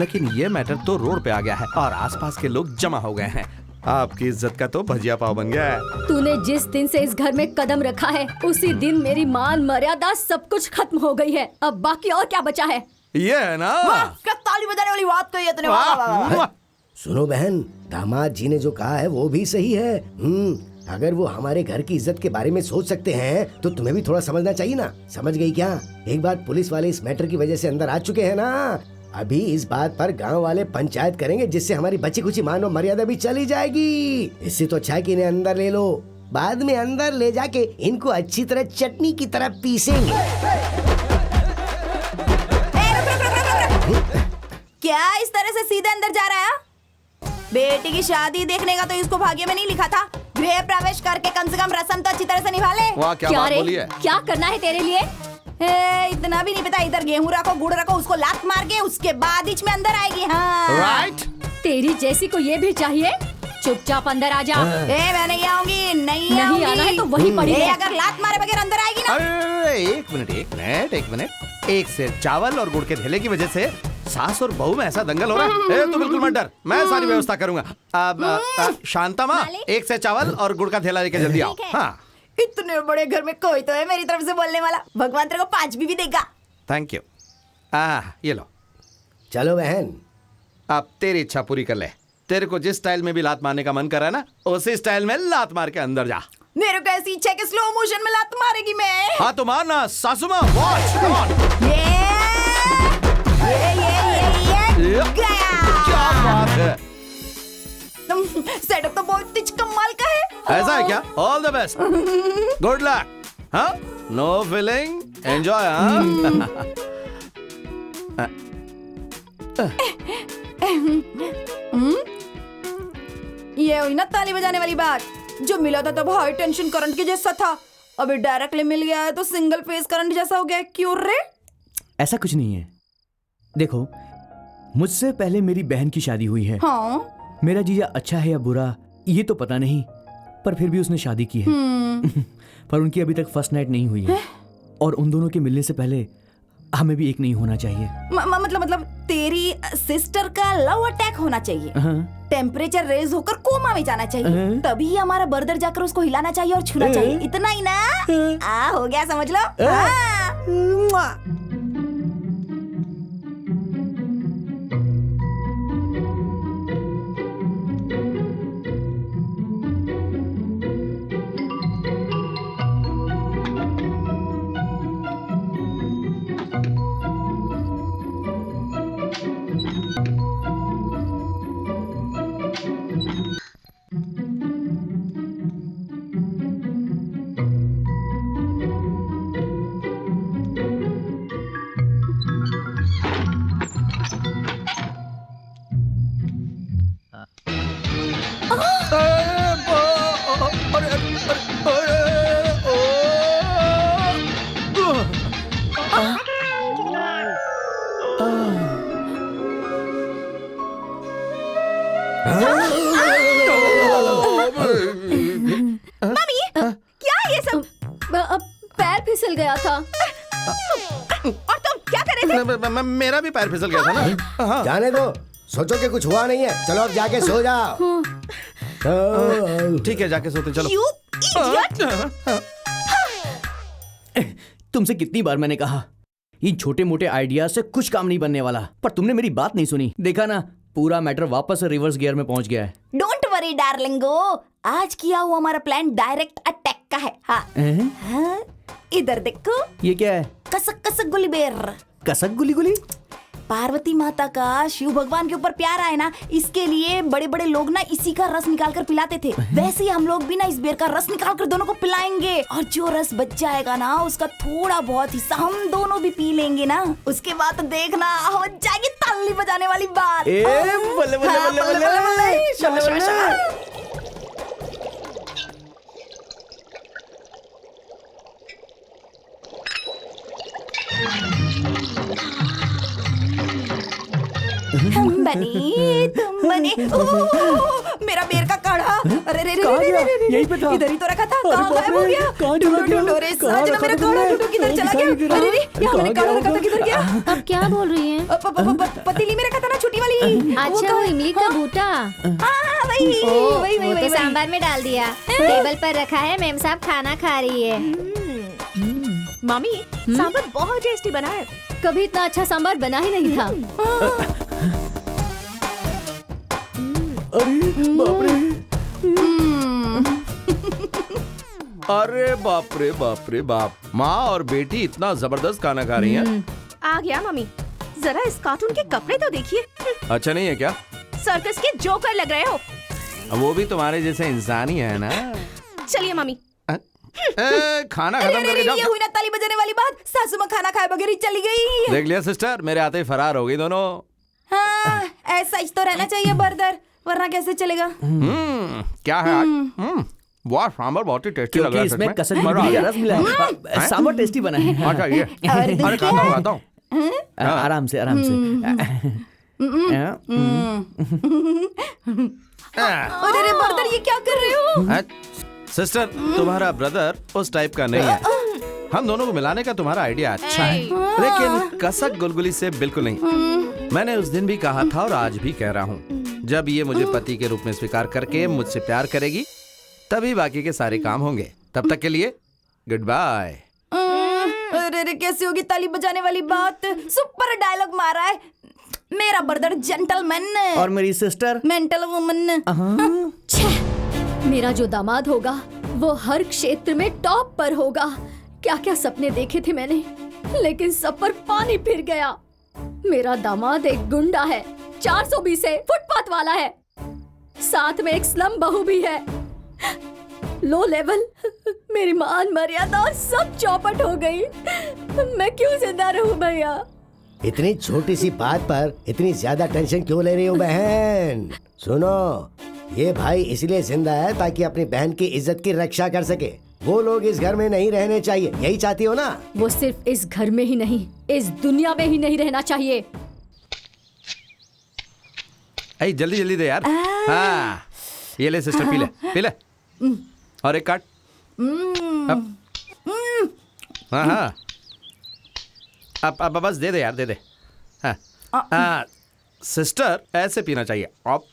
लेकिन ये मैटर तो रोड पे आ गया है और आसपास के लोग जमा हो गए हैं। आपकी इज्जत का तो भजिया पाव बन गया है। तूने जिस दिन से इस घर में कदम रखा है, उसी दिन मेरी मान मर्यादा सब कुछ खत्म हो गई है। अब बाकी और क्या बचा है? ये है ना, क्या ताली बजाने वाली बात कही है तूने? वाह, वाह, वाह। सुनो बहन, दामाद जी ने जो कहा है वो भी सही है। अगर वो हमारे घर की इज्जत के बारे में सोच सकते हैं तो तुम्हें भी थोड़ा समझना चाहिए ना। समझ गई क्या? एक बार पुलिस वाले इस मैटर की वजह से अंदर आ चुके हैं ना, अभी इस बात पर गांव वाले पंचायत करेंगे, जिससे हमारी बची कुची मान और मर्यादा भी चली जाएगी। इससे तो अच्छा है कि इन्हें अंदर ले लो, बाद में अंदर ले जाके इनको अच्छी तरह चटनी की तरह पीसेंगे। क्या इस तरह से सीधे अंदर जा रहा है? बेटी की शादी देखने का तो इसको भाग्य में नहीं लिखा था। गृह प्रवेश करके कम से कम रस्म तो अच्छी तरह से निभा ले। वाह, क्या बात बोली है। क्या करना है तेरे लिए? इतना भी नहीं पता? इधर गेहूं रखो, गुड़ रखो, उसको लात मार के उसके बाद बीच में अंदर आएगी। हाँ राइट। तेरी जैसी को ये भी चाहिए? चुपचाप अंदर आ जा। मैं नहीं आऊंगी, नहीं आना है तो वहीं पड़ी है। अगर लात मारे बगैर अंदर आएगी ना। अरे एक मिनट, एक से चावल और गुड़ के ढेले की वजह से सास और बहू में ऐसा दंगल हो रहा है। तू बिल्कुल मत डर, मैं सारी व्यवस्था करूंगा। शांता माँ, एक से चावल और गुड़ का ढेला लेके जल्दी आओ। हाँ, इतने बड़े घर में कोई तो है मेरी तरफ से बोलने वाला। भगवान तेरे को 5 भी देगा। Thank you. ये लो। चलो बहन, अब तेरी इच्छा पूरी कर ले। तेरे को जिस स्टाइल में भी लात मारने का मन कर रहा है ना, उसी स्टाइल में लात मार के अंदर जा। मेरे को ऐसी इच्छा है कि स्लो मोशन में लात मारेगी मैं। हाँ तो मारना सासू माँ, वॉच, कम ऑन। ये क्या बात है। सेटअप तो बहुत तेज कमाल का है। ऐसा है क्या? All the best, good luck. हाँ, नो फीलिंग, एंजॉय। ये हुई ना ताली बजाने वाली बात। जो मिला था तब हाई टेंशन करंट के जैसा था, अभी डायरेक्टली मिल गया है तो सिंगल फेज करंट जैसा हो गया। क्यों रे? ऐसा कुछ नहीं है। देखो, मुझसे पहले मेरी बहन की शादी हुई है। हाँ? मेरा जीजा अच्छा है या बुरा ये तो पता नहीं, पर फिर भी उसने शादी की है। पर उनकी अभी तक फर्स्ट नाइट नहीं हुई है। और उन दोनों के मिलने से पहले हमें भी एक नहीं होना चाहिए। मतलब तेरी सिस्टर का लव अटैक होना चाहिए। टेम्परेचर रेज होकर कोमा में जाना चाहिए, तभी हमारा बर्दर जाकर उसको हिलाना चाहिए और छूना चाहिए। इतना ही ना? हो गया, समझ लो। मम्मी, क्या ये सब? पैर फिसल गया था। और तुम क्या कर रहे थे? मेरा भी पैर फिसल गया था ना। जाने दो, सोचो कि कुछ हुआ नहीं है। चलो अब जाके सो जाओ। ठीक है, जाके सोते चलो। You idiot! तुमसे कितनी बार मैंने कहा, इन छोटे मोटे आइडिया से कुछ काम नहीं बनने वाला, पर तुमने मेरी बात नहीं सुनी। देखा ना, पूरा मैटर वापस रिवर्स गियर में पहुंच गया है। डोंट वरी डार्लिंगो, आज किया हुआ हमारा प्लान डायरेक्ट अटैक का है। हाँ, हाँ, इधर देखो, ये क्या है? कसक कसक गुली बेर। कसक गुली गुली? पार्वती माता का शिव भगवान के ऊपर प्यार है ना, इसके लिए बड़े बड़े लोग ना इसी का रस निकाल कर पिलाते थे। वैसे ही हम लोग भी ना इस बेर का रस निकाल कर दोनों को पिलाएंगे, और जो रस बच जाएगा ना उसका थोड़ा बहुत हिस्सा हम दोनों भी पी लेंगे ना। उसके बाद तो देखना हो जाएगी ताली बजाने वाली बात। बल्ले बल्ले हाँ, बल्ले बल्ले। हम बने तुम बने। मेरा बेर का काढ़ा, अरे रे रे रे रे, यहीं पे था। इधर ही तो रखा था, कहाँ गायब हो गया? ढूंढो रे साजना, मेरा काढ़ा ढूंढो, किधर चला गया? अरे रे, यहाँ मैंने काढ़ा रखा था, किधर गया? अब क्या बोल रही हैं? पतीली में रखा था ना, छोटी वाली। अच्छा, वो इमली का बूटा। हाँ, वही वही वो तो सांभर में डाल दिया, टेबल पर रखा है। मेम साहब खाना खा रही है। मामी, सांभर बहुत टेस्टी बना है। कभी इतना अच्छा सांभर बना ही नहीं था। अरे बाप रे बाप रे बाप, माँ और बेटी इतना जबरदस्त खाना खा रही हैं। आ गया मम्मी, जरा इस कार्टून के कपड़े तो देखिए। अच्छा नहीं है क्या? सर्कस के जोकर लग रहे हो। वो भी तुम्हारे जैसे इंसान ही है ना। चलिए मम्मी। खाना खत्म करके जाओ। ये हुई ना ताली बजाने वाली बात। सासू माँ खाना खाए बगैर ही चली गई। देख लिया सिस्टर, मेरे आते ही फरार हो गई दोनों। हाँ, ऐसा ही तो रहना चाहिए बर्दर, वरना कैसे चलेगा? क्या है आज? वाह, सांभर बहुत ही टेस्टी लग रहा है। इसमें कसक गुली का रस मिला है। सांभर टेस्टी बना है। अच्छा ये, अरे खाता हूँ। आराम से आराम से। अरे बर्दर, ये क्या कर रहे हो? सिस्टर, तुम्हारा ब्रदर उस टाइप का नहीं है। हम दोनों को मिलाने का तुम्हारा आइडिया अच्छा है, लेकिन कसक गुलगुली से बिल्कुल नहीं। मैंने उस दिन भी कहा था और आज भी कह रहा हूँ, जब ये मुझे पति के रूप में स्वीकार करके मुझसे प्यार करेगी, तभी बाकी के सारे काम होंगे। तब तक के लिए गुड बाय। अरे कैसे होगी ताली बजाने वाली बात? सुपर डायलॉग मारा है। मेरा ब्रदर जेंटलमैन और मेरी सिस्टर मेंटल वुमन। मेरा जो दामाद होगा वो हर क्षेत्र में टॉप पर होगा। क्या क्या सपने देखे थे मैंने, लेकिन सब पर पानी फिर गया। मेरा दामाद एक गुंडा है, 420 है, फुटपाथ वाला है, साथ में एक स्लम बहू भी है। लो लेवल, मेरी मान मर्यादा सब चौपट हो गई। मैं क्यों जिंदा रहूं भैया? इतनी छोटी सी बात पर इतनी ज्यादा टेंशन क्यों ले रही हो बहन? सुनो, ये भाई इसलिए जिंदा है ताकि अपनी बहन की इज्जत की रक्षा कर सके। वो लोग इस घर में नहीं रहने चाहिए, यही चाहती हो ना? वो सिर्फ इस घर में ही नहीं, इस दुनिया में ही नहीं रहना चाहिए। ऐ जल्दी जल्दी दे यार। हाँ, ये ले सिस्टर, पी ले पी ले, और एक काट। हाँ हाँ, अब बस दे दे यार, दे दे। हाँ, सिस्टर ऐसे पीना चाहिए। अब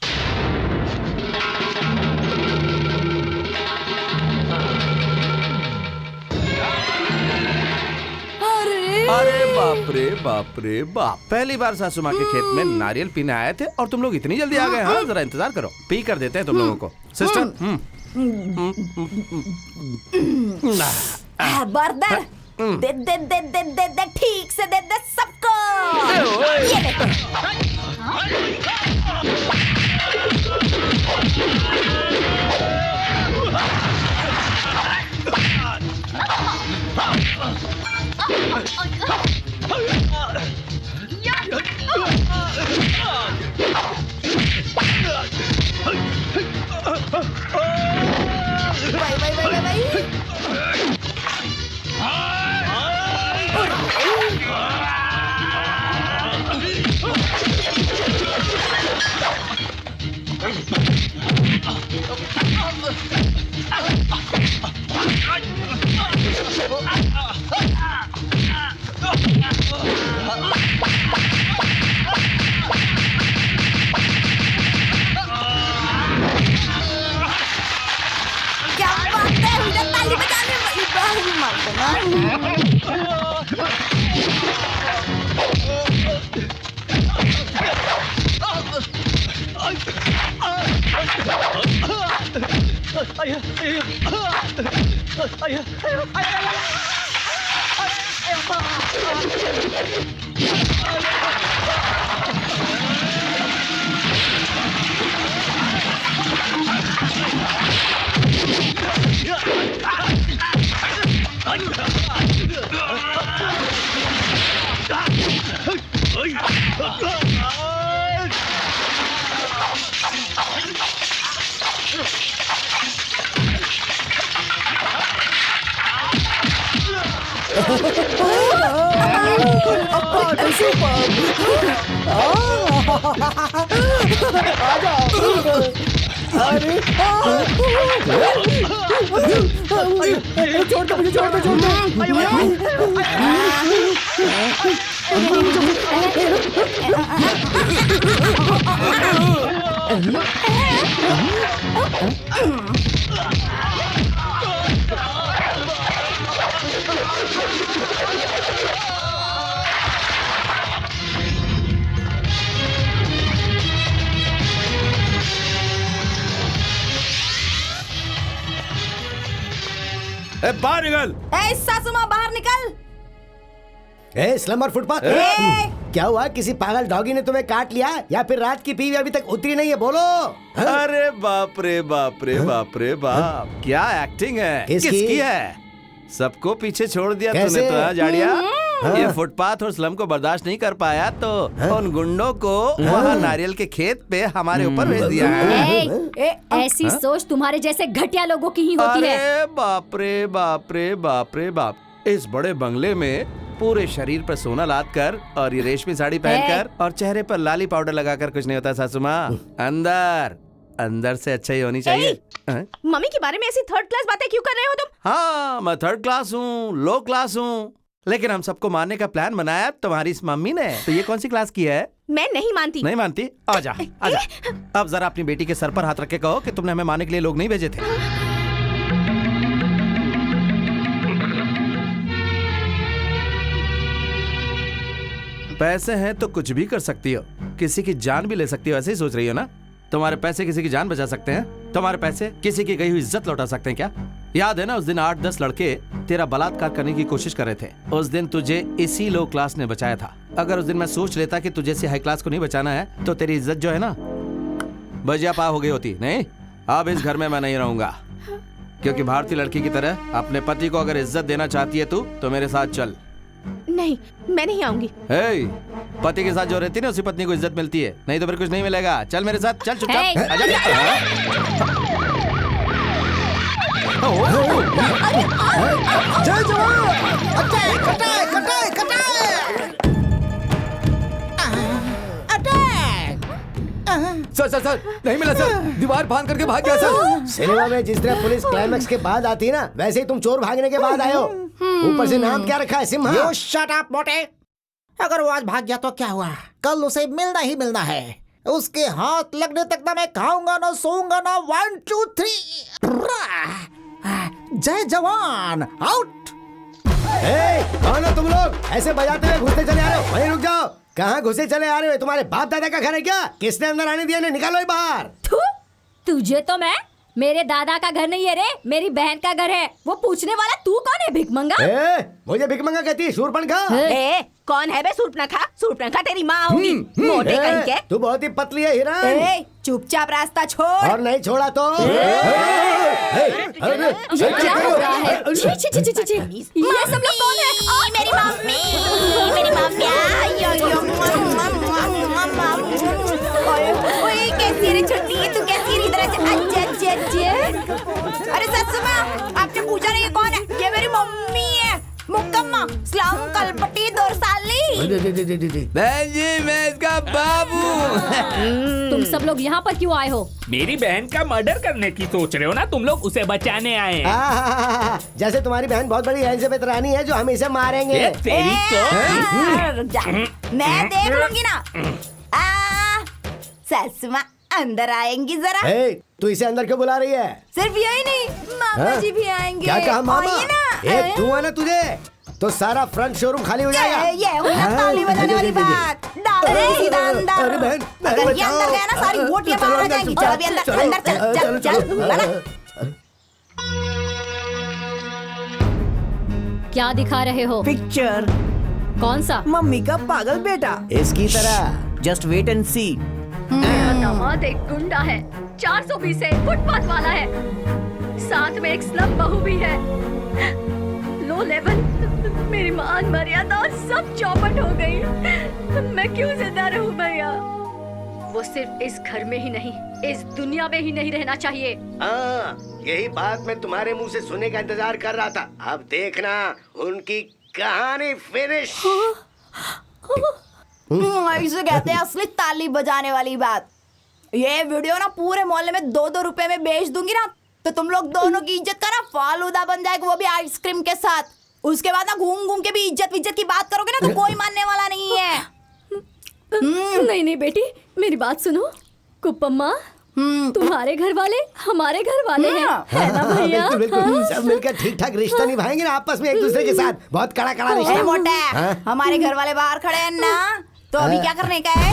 अरे बाप रे बाप रे बाप, पहली बार सासू माँ के खेत में नारियल पीने आए थे और तुम लोग इतनी जल्दी आ गए। हाँ, जरा इंतजार करो, पी कर देते हैं तुम लोगों को। सिस्टर, बर्दर, दे दे दे दे दे दे, ठीक से दे दे सबको। ये ले। छोड़ दो मुझे, छोड़ दो, छोड़ दो। बाहर निकल। ए सासू माँ बाहर निकल। ए स्लम और फुटपाथ, क्या हुआ? किसी पागल डॉगी ने तुम्हें काट लिया या फिर रात की पीवी अभी तक उतरी नहीं है? बोलो। अरे बाप रे बाप रे बाप रे बाप, क्या एक्टिंग है। किसकी है? सबको पीछे छोड़ दिया तूने तो, जाड़िया। ये फुटपाथ और स्लम को बर्दाश्त नहीं कर पाया तो उन गुंडों को वहाँ नारियल के खेत पे हमारे ऊपर भेज दिया है। ऐसी सोच तुम्हारे जैसे घटिया लोगों की ही होती है। अरे बाप रे बाप रे बाप रे बाप, इस बड़े बंगले में पूरे शरीर पर सोना लाद कर और ये रेशमी साड़ी पहनकर और चेहरे पर लाली पाउडर लगाकर कुछ नहीं होता सासू माँ। अंदर अंदर से अच्छा ही होनी चाहिए। मम्मी के बारे में ऐसी थर्ड क्लास बातें क्यों कर रहे हो तुम? हाँ, मैं थर्ड क्लास हूँ, लो क्लास हूँ, लेकिन हम सबको मारने का प्लान बनाया तुम्हारी इस मम्मी ने। तो ये कौन सी क्लास की है? मैं नहीं मानती। नहीं मानती? आजा आजा। अब जरा अपनी बेटी के सर पर हाथ रख के कहो कि तुमने हमें मारने के लिए लोग नहीं भेजे थे। पैसे हैं तो कुछ भी कर सकती हो, किसी की जान भी ले सकती हो, ऐसे ही सोच रही हो ना? तुम्हारे पैसे किसी की जान बचा सकते हैं? तुम्हारे पैसे किसी की गई हुई इज्जत लौटा सकते हैं क्या? याद है ना उस दिन 8-10 लड़के तेरा बलात्कार करने की कोशिश कर रहे थे। उस दिन तुझे इसी लो क्लास ने बचाया था। अगर उस दिन मैं सोच लेता कि तुझे से हाई क्लास को नहीं बचाना है तो तेरी इज्जत जो है ना बजिया पा हो गई होती। नहीं, अब इस घर में मैं नहीं रहूंगा, क्योंकि भारतीय लड़की की तरह अपने पति को अगर इज्जत देना चाहती है तू तो मेरे साथ चल। नहीं, मैं नहीं आऊंगी। पति के साथ जो रहती है ना उसी पत्नी को इज्जत मिलती है, नहीं तो फिर कुछ नहीं मिलेगा। चल मेरे साथ, चल चुपचाप। जय जवान! Attack attack attack attack! Sir sir sir, नहीं मिला सर, दीवार फांद करके भाग गया सर। सिनेमा में जिस तरह पुलिस क्लाइमैक्स के बाद आती है ना, वैसे ही तुम चोर भागने के बाद आए हो। ऊपर से नाम क्या रखा है? सिम्हा। You shut up, मोटे। अगर वो आज भाग गया तो क्या हुआ? कल उसे मिलना ही मिलना है। उसके हाथ लगने तक ना मैं खाऊंगा ना सोऊंगा ना। 1 2 3 जय जवान आउट। कौन हो तुम लोग? ऐसे बजाते हुए घुसते चले आ रहे हो? वहीं रुक जाओ। कहाँ घुसे चले आ रहे हो? तुम्हारे बाप दादा का घर है क्या? किसने अंदर आने दिया? निकालो ही बाहर। तुझे तो मैं, मेरे दादा का घर नहीं है रे, मेरी बहन का घर है। वो पूछने वाला तू कौन है? भिखमंगा? मुझे भिखमंगा कहती है? शूरपणखा? कौन है बे शूरपणखा? शूरपणखा तेरी माँ होगी, मोटे कहीं के। तू बहुत ही पतली है हिरण। चुपचाप रास्ता छोड़। और नहीं छोड़ा तो ये क्या हो रहा है? छी छी छी छी छी। ये सब लोग कौन है? मेरी मम्मी, मेरी मम्मी। ओए कैसी रे छुट्टी, तू कैसी री तरह से? अरे ससु माँ, आपने पूछा नहीं ये कौन है? ये मेरी मम्मी है, मुकम्मा स्लम कलपटी दोरसाली। बहन जी, मैं इसका बाबू। तुम सब लोग यहाँ पर क्यों आए हो? मेरी बहन का मर्डर करने की सोच रहे हो ना तुम लोग? उसे बचाने आए हैं। जैसे तुम्हारी बहन बहुत बड़ी एलिजाबेथ रानी है जो हमें इसे मारेंगे। तेरी तो मैं देख लूंगी ना। ससुमा अंदर आएंगी जरा। तू इसे अंदर क्यों बुला रही है? सिर्फ यही नहीं, मामा जी भी आएंगे। क्या कहा मामा? तू है ना, तुझे तो सारा फ्रंट शोरूम खाली हो जाएगा। ये ताली बजाने वाली बात। डाल दे सीधा अंदर। अरे बहन, अगर ये अंदर गया ना सारी बोटियां बाहर आ जाएंगी। चल अभी अंदर, अंदर चल चल चल। क्या दिखा रहे हो? पिक्चर। कौन सा? मम्मी का पागल बेटा। इसकी तरह। जस्ट वेट एंड सी। मेरा दामाद एक गुंडा है, 420 है, फुटपाथ वाला है, साथ में एक स्लम बहू भी है। लो लेवल, मेरी मान मर्यादा सब चौपट हो गई। मैं क्यों जिंदा रहूं भैया? वो सिर्फ इस घर में ही नहीं, इस दुनिया में ही नहीं रहना चाहिए। हाँ, यही बात मैं तुम्हारे मुंह से सुनने का इंतजार कर रहा था। अब देखना उनकी कहानी फिनिश। ऐसे कहते हैं असली ताली बजाने वाली बात। ये वीडियो ना पूरे मोहल्ले में 2-2 रुपए में बेच दूंगी ना, तो तुम लोग दोनों की इज्जत का ना फालूदा बन जाएगा, वो भी आइसक्रीम के साथ। उसके बाद ना घूम घूम के भी इज्जत की बात करोगे ना, तो कोई मानने वाला नहीं है। नहीं नहीं बेटी, मेरी बात सुनो। कुप्पम्मा, तुम्हारे घर वाले हमारे घर वाले हैं, है ना भैया? बिल्कुल बिल्कुल, सब मिलकर ठीक ठाक रिश्ता निभाएंगे ना आपस में एक दूसरे के साथ। बहुत कड़ा कड़ा रिश्ता। मोटा, हमारे घर वाले बाहर खड़े हैं ना, तो अभी क्या करने का है?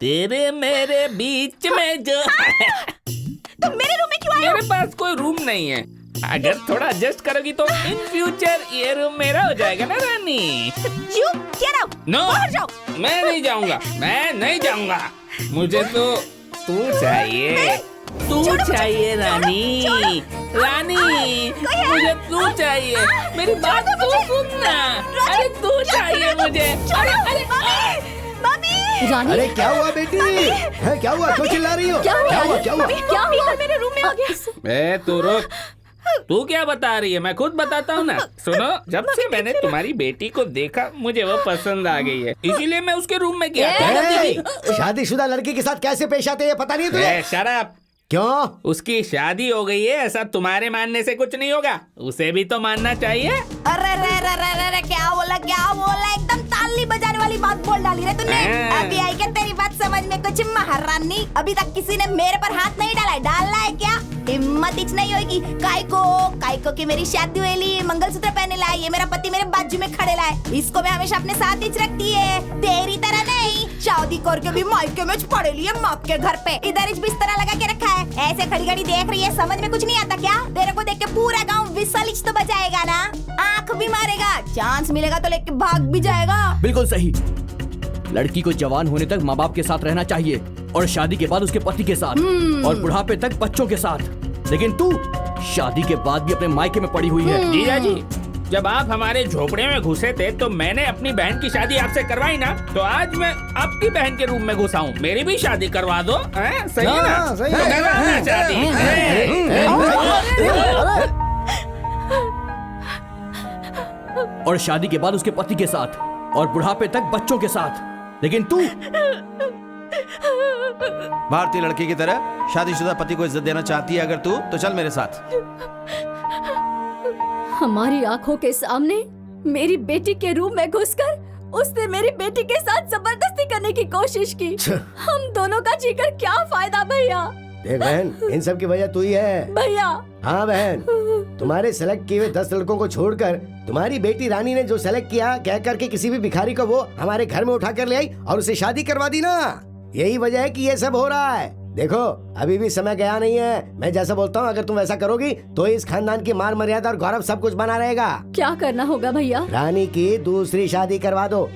तेरे मेरे बीच में जो तुम मेरे रूम में क्यों आए हो? मेरे पास कोई रूम नहीं है। अगर थोड़ा एडजस्ट करोगी तो इन फ्यूचर ये रूम मेरा हो जाएगा ना रानी। You get out! नो, बाहर जाओ। मैं नहीं जाऊंगा, मैं नहीं जाऊंगा। मुझे तो तू चाहिए, तू चाहिए रानी, रानी मुझे तू चाहिए। मेरी बात तू सुनना। अरे तू चाहिए मुझे। रानी, अरे क्या हुआ बेटी? है क्या हुआ? क्यों चिल्ला रही हो? क्या हुआ? क्या हुआ? क्या हुआ? मेरे रूम में आ गया। तू रुक, तू क्या बता रही है? मैं खुद बताता हूँ ना। सुनो, जब से मैंने तुम्हारी बेटी को देखा मुझे वो पसंद आ गई है, इसीलिए मैं उसके रूम में गया। शादीशुदा लड़की के साथ कैसे पेश आते हैं पता नहीं तुझे? शराब। क्यों? उसकी शादी हो गई है, ऐसा तुम्हारे मानने से कुछ नहीं होगा, उसे भी तो मानना चाहिए। अरे रे रे रे रे रे, क्या बोला? एकदम ताली बजाने वाली बात बोल डाली रे तूने। अभी आई क्या तेरी बात समझ में कुछ महारानी? अभी तक किसी ने मेरे पर हाथ नहीं डाला है। डालना है क्या? हिम्मत इच नहीं होगी। काइको की मेरी शादी हुई, मंगलसूत्र पहने लाए, ये मेरा पति मेरे बाजू में खड़े लाए, इसको मैं हमेशा अपने साथ ही रखती है। तेरी तरह नहीं, शादी करके भी मायके में पड़े लिए माँ के घर पे, इधर इस बिस्तर लगा के रखा है। ऐसे खड़ी खड़ी देख रही है, समझ में कुछ नहीं आता क्या? तेरे को देख के पूरा गाँव विसल तो बजाएगा ना, आँख भी मारेगा, चांस मिलेगा तो लेके भाग भी जाएगा। बिल्कुल सही। लड़की को जवान होने तक माँ बाप के साथ रहना चाहिए और शादी के बाद उसके पति के साथ और बुढ़ापे तक बच्चों के साथ। लेकिन तू शादी के बाद भी अपने मायके में पड़ी हुई है। जीजा जी, जब आप हमारे झोपड़े में घुसे थे तो मैंने अपनी बहन की शादी आपसे करवाई ना, तो आज मैं आपकी बहन के रूम में घुसा हूँ, मेरी भी शादी करवा दो। सही है ना? सही है। करवाना शादी। और शादी के बाद उसके पति के साथ और बुढ़ापे तक बच्चों के साथ। लेकिन तू भारतीय लड़की की तरह शादीशुदा पति को इज्जत देना चाहती है अगर तू, तो चल मेरे साथ। हमारी आंखों के सामने मेरी बेटी के रूम में घुसकर उसने मेरी बेटी के साथ जबरदस्ती करने की कोशिश की। हम दोनों का जीकर क्या फायदा भैया? देख बहन, इन सब की वजह तू ही है। भैया। हाँ बहन, तुम्हारे सेलेक्ट किए हुए 10 लड़कों को छोड़कर तुम्हारी बेटी रानी ने जो सेलेक्ट किया, कह करके किसी भी भिखारी को वो हमारे घर में उठा कर ले आई और उसे शादी करवा दी ना। यही वजह है कि ये सब हो रहा है। देखो, अभी भी समय गया नहीं है। मैं जैसा बोलता हूँ, अगर तुम ऐसा करोगी तो इस खानदान की मान मर्यादा और गौरव सब कुछ बना रहेगा। क्या करना होगा भैया? रानी की दूसरी शादी करवा दो।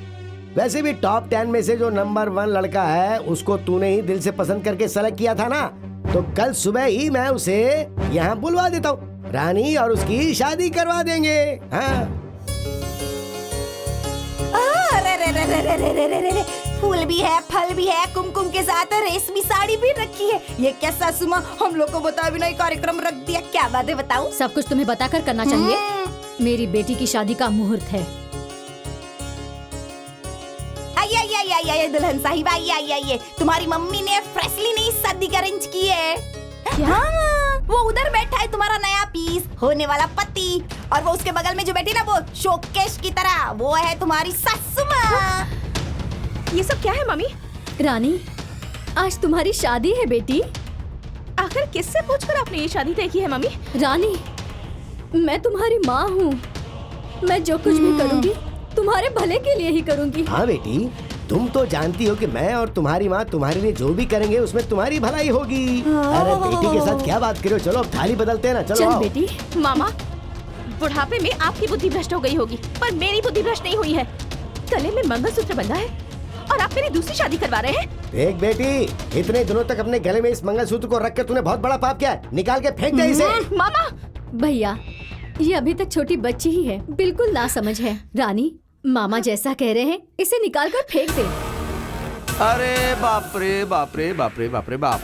वैसे भी टॉप 10 में से जो नंबर 1 लड़का है उसको तूने ही दिल से पसंद करके सेलेक्ट किया था ना, तो कल सुबह ही मैं उसे यहाँ बुलवा देता हूँ, रानी और उसकी शादी करवा देंगे। हाँ। अरे फूल भी है, फल भी है, कुमकुम के साथ रेशमी साड़ी भी रखी है। ये क्या सासू माँ, हम लोग को बता भी नहीं कार्यक्रम रख दिया। क्या बात है बताओ? सब कुछ तुम्हें बताकर करना चाहिए। मेरी बेटी की शादी का मुहूर्त है। आइए दुल्हन साहिबा, आइए। तुम्हारी मम्मी ने फ्रेशली नई शादी अरेंज की है। क्या? वो उधर बैठा है तुम्हारा नया पीस, होने वाला पति, और वो उसके बगल में जो बैठी ना वो शोकेश की तरह, वो है तुम्हारी सासू माँ। ये सब क्या है मम्मी? रानी, आज तुम्हारी शादी है बेटी। आखिर किससे पूछकर आपने ये शादी तय की है मम्मी? रानी, मैं तुम्हारी माँ हूँ। मैं जो कुछ भी करूँगी तुम्हारे भले के लिए ही करूँगी। हाँ बेटी, तुम तो जानती हो कि मैं और तुम्हारी माँ तुम्हारे लिए जो भी करेंगे उसमें तुम्हारी भलाई होगी। अरे बेटी के साथ क्या बात करो, चलो अब थाली बदलते हैं ना। चलो चल आओ। बेटी। मामा, बुढ़ापे में आपकी बुद्धि भ्रष्ट हो गई होगी, पर मेरी बुद्धि भ्रष्ट नहीं हुई है। गले में मंगलसूत्र बंधा है और आप मेरी दूसरी शादी करवा रहे हैं। देख बेटी, इतने दिनों तक अपने गले में इस मंगलसूत्र को रख कर तूने बहुत बड़ा पाप किया है। निकाल के फेंक दे इसे। मामा, भैया, ये अभी तक छोटी बच्ची ही है, बिल्कुल नासमझ है। रानी, मामा जैसा कह रहे हैं इसे निकाल कर फेंक दे। अरे बाप रे बाप रे बाप रे बाप रे बाप।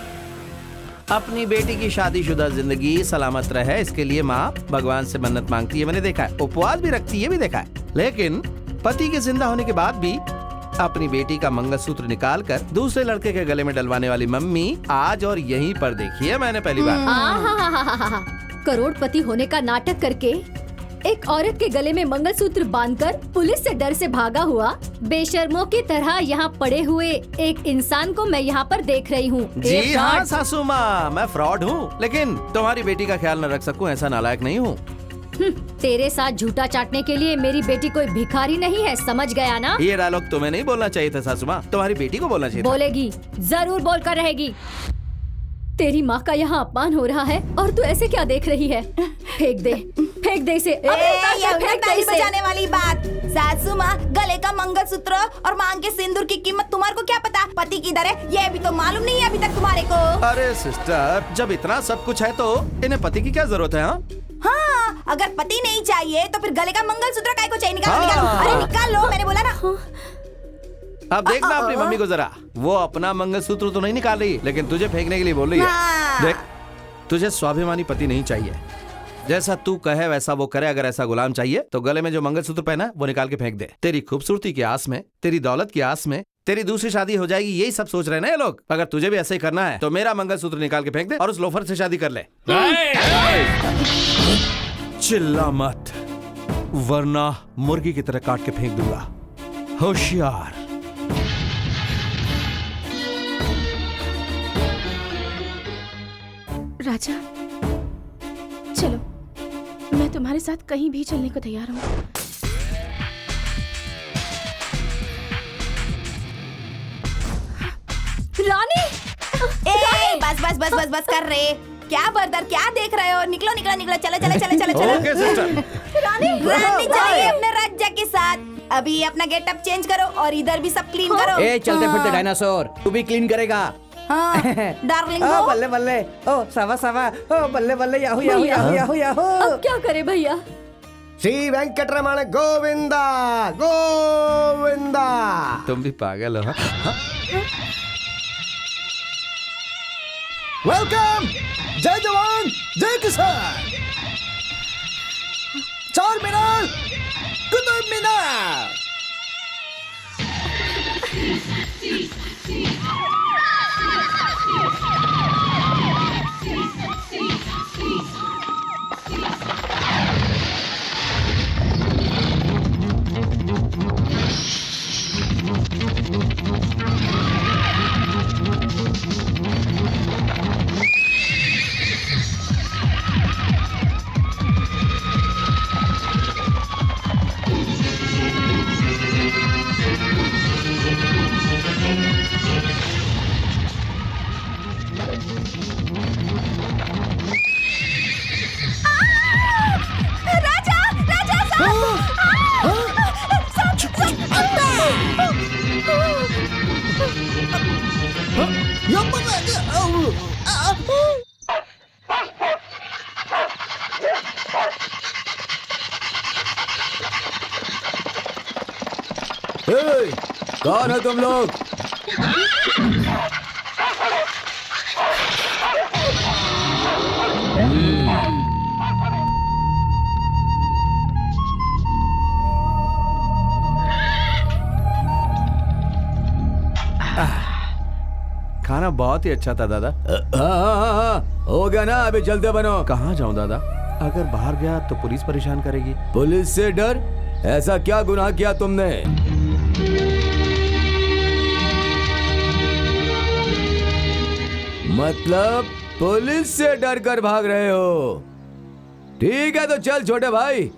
अपनी बेटी की शादीशुदा जिंदगी सलामत रहे इसके लिए माँ भगवान से मन्नत मांगती है, मैंने देखा है। उपवास भी रखती है, भी देखा है। लेकिन पति के जिंदा होने के बाद भी अपनी बेटी का मंगलसूत्र निकाल कर दूसरे लड़के के गले में डलवाने वाली मम्मी आज और यहीं पर देखी है मैंने पहली बार। करोड़पति होने का नाटक करके एक औरत के गले में मंगलसूत्र बांधकर पुलिस से डर से भागा हुआ बेशर्मों की तरह यहाँ पड़े हुए एक इंसान को मैं यहाँ पर देख रही हूँ। जी हाँ सासू माँ, मैं फ्रॉड हूँ, लेकिन तुम्हारी बेटी का ख्याल न रख सकूं ऐसा नालायक नहीं हूँ। तेरे साथ झूठा चाटने के लिए मेरी बेटी कोई भिखारी नहीं है, समझ गया ना? ये डायलॉग तुम्हें नहीं बोलना चाहिए था सासू माँ, तुम्हारी बेटी को बोलना चाहिए था। बोलेगी, जरूर बोलकर रहेगी। तेरी माँ का यहाँ अपमान हो रहा है और तू ऐसे क्या देख रही है? फेंक दे इसे। ताली बजाने वाली बात। सासू माँ, गले का मंगलसूत्र और मांग के सिंदूर की कीमत तुम्हारे को क्या पता? पति किधर है ये भी तो मालूम नहीं है अभी तक तुम्हारे को। अरे सिस्टर, जब इतना सब कुछ है तो इन्हें पति की क्या जरूरत है? हाँ, अगर पति नहीं चाहिए तो फिर गले का मंगलसूत्र काय को चाहिए? निकालो। अरे निकाल लो, मैंने बोला ना। अब देखना अपनी मम्मी को जरा, वो अपना मंगलसूत्र तो नहीं निकाल रही लेकिन तुझे फेंकने के लिए बोल रही है। देख, तुझे स्वाभिमानी पति नहीं चाहिए, जैसा तू कहे वैसा वो करे। अगर ऐसा गुलाम चाहिए तो गले में जो मंगलसूत्र पहना वो निकाल के फेंक दे। तेरी खूबसूरती की आस में, तेरी दौलत की आस में तेरी दूसरी शादी हो जाएगी, यही सब सोच रहे हैं ना ये लोग। अगर तुझे भी ऐसे ही करना है तो मेरा मंगलसूत्र निकाल के फेंक दे और उस लोफर से शादी कर ले। चिल्ला मत, वरना मुर्गी की तरह काट के फेंक दूंगा। होशियार। राजा, चलो, मैं तुम्हारे साथ कहीं भी चलने को तैयार हूँ। रानी, बस बस बस बस बस कर रहे। क्या बर्दर, क्या देख रहे हो? निकलो निकलो निकलो, चलो चलो चलो चलो चलो। Okay sister. रानी चलिए अपने राजा के साथ। अभी अपना गेटअप चेंज करो और इधर भी सब क्लीन करो। ए, चलते फिरते डायनासोर, तू भी क्लीन करेगा? हाँ, डार्लिंग ओ बल्ले बल्ले, ओ सावा सावा, ओ बल्ले बल्ले, Yahoo Yahoo Yahoo Yahoo Yahoo. अब क्या करे भैया? श्री वेंकटरमण गोविंदा गोविंदा। तुम भी पागल हो? वेलकम। जय जवान जय किसान। चार मीनार, कुतुब मीनार। कौन हो तुम लोग? खाना बहुत ही अच्छा था दादा। हाँ, हो गया ना, अभी जल्दी बनो। कहाँ जाऊँ दादा? अगर बाहर गया तो पुलिस परेशान करेगी। पुलिस से डर? ऐसा क्या गुनाह किया तुमने? मतलब पुलिस से डर कर भाग रहे हो? ठीक है तो चल छोटे भाई,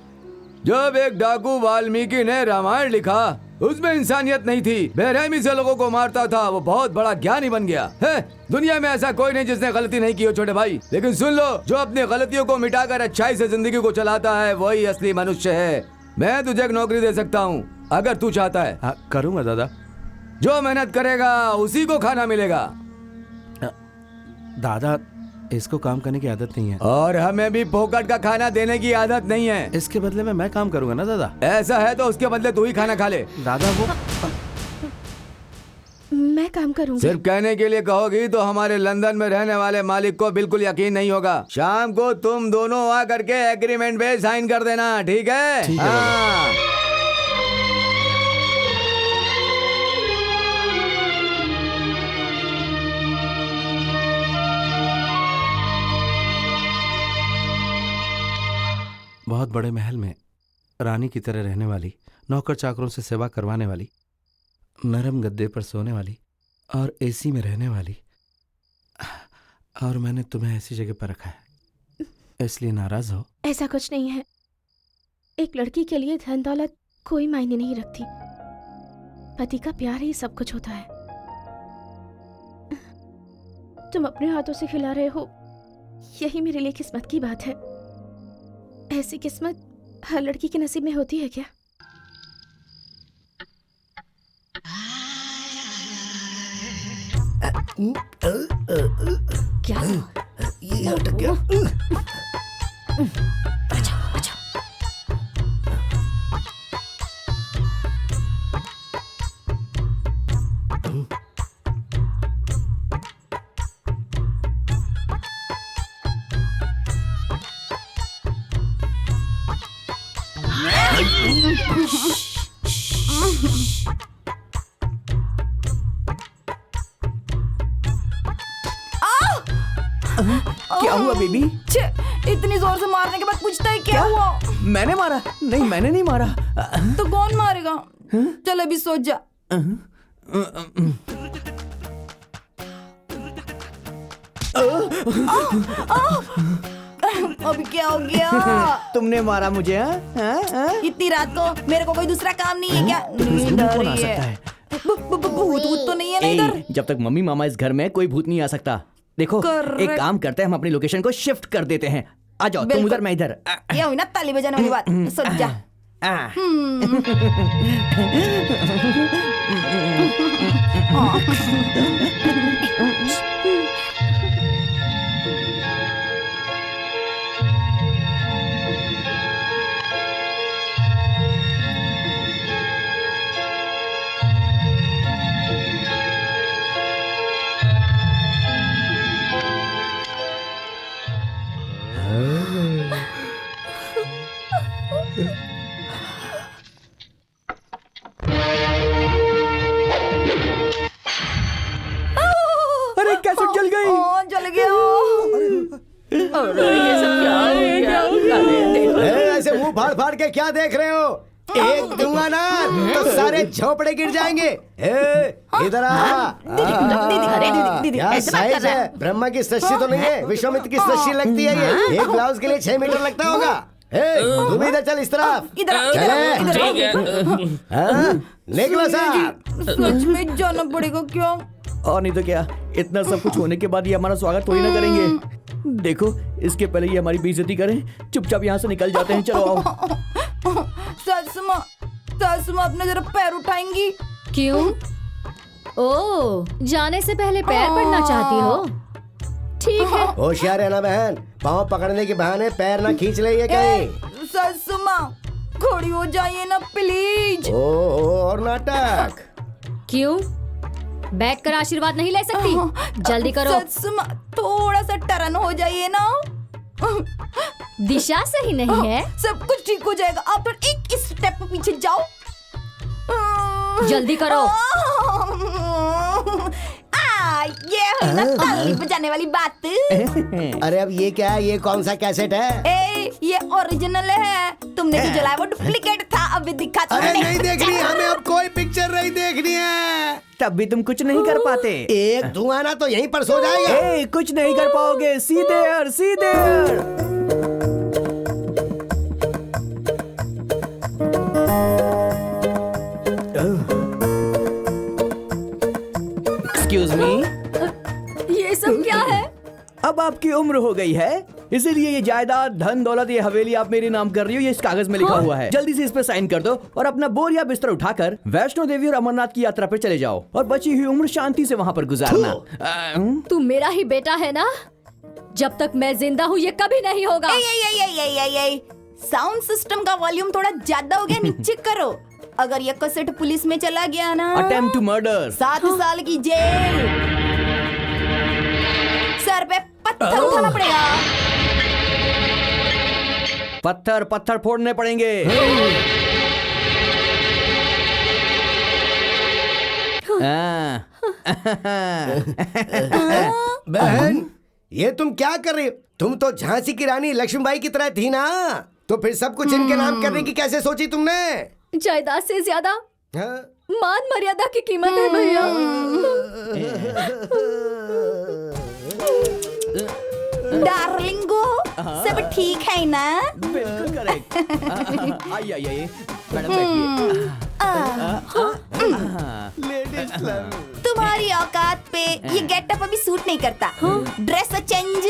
जब एक डाकू वाल्मीकि ने रामायण लिखा उसमें इंसानियत नहीं थी, बेरहमी से लोगों को मारता था, वो बहुत बड़ा ज्ञानी बन गया है। दुनिया में ऐसा कोई नहीं जिसने गलती नहीं की हो छोटे भाई। लेकिन सुन लो, जो अपनी गलतियों को मिटाकर अच्छाई से जिंदगी को चलाता है वही असली मनुष्य है। मैं तुझे एक नौकरी दे सकता हूँ अगर तू चाहता है। हाँ, करूँगा दादा। जो मेहनत करेगा उसी को खाना मिलेगा। दादा, इसको काम करने की आदत नहीं है और हमें भी फोकट का खाना देने की आदत नहीं है। इसके बदले में मैं काम करूंगा ना दादा। ऐसा है तो उसके बदले तू ही खाना खा ले। दादा वो मैं काम करूंगी। सिर्फ कहने के लिए कहोगी तो हमारे लंदन में रहने वाले मालिक को बिल्कुल यकीन नहीं होगा। शाम को तुम दोनों आ करके एग्रीमेंट पे साइन कर देना, ठीक है? ठीक है। हाँ। बहुत बड़े महल में रानी की तरह रहने वाली, नौकर चाकरों से सेवा करवाने वाली, नरम गद्दे पर सोने वाली और एसी में रहने वाली, और मैंने तुम्हें ऐसी जगह पर रखा है, इसलिए नाराज हो? ऐसा कुछ नहीं है। एक लड़की के लिए धन दौलत कोई मायने नहीं रखती, पति का प्यार ही सब कुछ होता है। तुम अपने हाथों से खिला रहे हो, यही मेरे लिए किस्मत की बात है। ऐसी किस्मत हर लड़की के नसीब में होती है क्या? क्या ये अटक गया। क्या हुआ बेबी? इतनी जोर से मारने के बाद पूछता है क्या हुआ? मैंने मारा? नहीं, मैंने नहीं मारा। तो कौन मारेगा? चल अभी सोच जा। अभी क्या हो गया? तुमने मारा मुझे? हाँ? इतनी रात को मेरे को कोई दूसरा काम नहीं है क्या? नींद आ रही है। भूत तो नहीं है ना इधर? जब तक मम्मी मामा इस घर में कोई भूत नहीं आ सकता। देखो, एक काम करते हैं, हम अपनी लोकेशन को शिफ्ट कर देते हैं। आ जाओ, तुम उधर, मैं इधर। ये हुई ना ताली बजाने वाली बात। सोच जा। अरे कैसेट जल गई। जल गया। ये सब क्या हो गया? ऐसे मुंह फाड़ फाड़ के क्या देख रहे हो? एक दूंगा ना तो सारे झोपड़े गिर जाएंगे। इधर आ। क्या साइज है? ब्रह्मा की सृष्टि तो नहीं है, विश्वामित्र की सृष्टि लगती है ये। एक ब्लाउज के लिए 6 मीटर लगता होगा। तू भी इधर चल, इस तरफ निकलो साहब। सच में जाना पड़ेगा क्या? और नहीं तो क्या, इतना सब कुछ होने के बाद ये हमारा स्वागत थोड़ी ना करेंगे। देखो, इसके पहले ये हमारी बेइज्जती करें, चुपचाप यहाँ से निकल जाते हैं। चलो आओ। सासुमा अपने जरा पैर उठाएंगी? क्यों? ओ, जाने से पहले पैर पड़ना चाहती हो? ठीक है। होशियार है ना बहन, पाँव पकड़ने के बहाने पैर ना खींच ले ये कहीं। सासुमा खड़ी हो जाइए ना प्लीज। और नाटक क्यों? बैठ कर आशीर्वाद नहीं ले सकती? जल्दी करो। सासुमा थोड़ा सा टर्न हो जाइए ना। दिशा सही नहीं है। सब कुछ ठीक हो जाएगा, आप तो एक स्टेप पीछे जाओ। जल्दी करो। ये हुई ना ताली बजाने वाली बात। अरे अब ये क्या है? ये कौन सा कैसेट है? ए, ये ओरिजिनल है। तुमने जो जलाया वो डुप्लीकेट था। अभी दिखा अरे नहीं देखनी हमें, अब कोई पिक्चर नहीं देखनी है। तब भी तुम कुछ नहीं कर पाते। एक धुआं ना तो यहीं पर सो जाएगा। ए, कुछ नहीं कर पाओगे। सीधे सीधे। एक्सक्यूज मी, ये सब क्या है? अब आपकी उम्र हो गई है, इसीलिए ये जायदाद, धन दौलत, ये हवेली आप मेरे नाम कर रही हो। ये इस कागज में लिखा हुआ है। जल्दी से इस पे साइन कर दो और अपना बोरिया बिस्तर उठाकर वैष्णो देवी और अमरनाथ की यात्रा पे चले जाओ और बची हुई उम्र शांति से वहाँ पर गुजारना। तू मेरा ही बेटा है ना? जब तक मैं जिंदा हूँ ये कभी नहीं होगा। साउंड सिस्टम का वॉल्यूम थोड़ा ज्यादा हो गया, नीचे करो। अगर ये कैसेट पुलिस में चला गया ना, अटेम्प्ट टू मर्डर, 7 साल की जेल, सर पे पत्थर उठाना पड़ेगा। पत्थर पत्थर फोड़ने पड़ेंगे। बहन, ये तुम क्या कर रही हो? तुम तो झांसी की रानी लक्ष्मीबाई की तरह थी ना, तो फिर सब कुछ इनके नाम करने की कैसे सोची तुमने? जायदाद से ज्यादा मान मर्यादा की कीमत है भैया। डार्लिंगो, सब ठीक है ना? बिल्कुल करेक्ट। आइए आइए मैडम बैठिए। तुम्हारी औकात पे ये गेटअप अभी सूट नहीं करता। Dress change.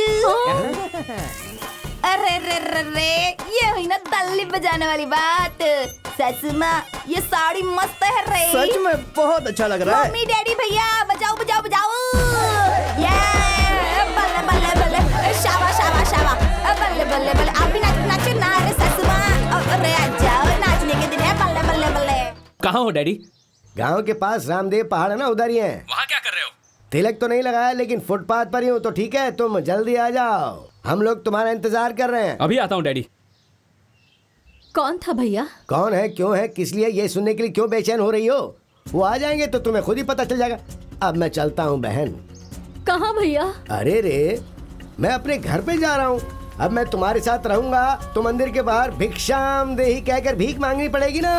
अरे रे रे रे, ये हुई ना ताली बजाने वाली बात। सासू माँ, ये साड़ी मस्त है रे। सच में बहुत अच्छा लग रहा है। मम्मी डैडी भैया बजाओ बजाओ बजाओ। ये बल्ले बल्ले बल्ले, शाबा शाबा शाबा, बल्ले बल्ले बल्ले। आप भी नाचो ना रे सासू माँ। अरे आ जाओ, नाचने के दिन है। बल्ले बल्ले बल्ले। कहाँ हो डैडी? गांव के पास रामदेव पहाड़ है ना, उधर ही है। वहाँ क्या कर रहे हो? तिलक तो नहीं लगाया, लेकिन फुटपाथ पर ही हूँ। तो ठीक है, तुम जल्दी आ जाओ, हम लोग तुम्हारा इंतजार कर रहे हैं। अभी आता हूँ डैडी। कौन था भैया? कौन है, क्यों है, किस लिए, ये सुनने के लिए क्यों बेचैन हो रही हो? वो आ जाएंगे तो तुम्हें खुद ही पता चल जाएगा। अब मैं चलता हूँ बहन। कहाँ भैया? अरे रे, मैं अपने घर पे जा रहा हूँ। अब मैं तुम्हारे साथ रहूंगा तो मंदिर के बाहर भिक्षाम देही कहकर भीख मांगनी पड़ेगी ना।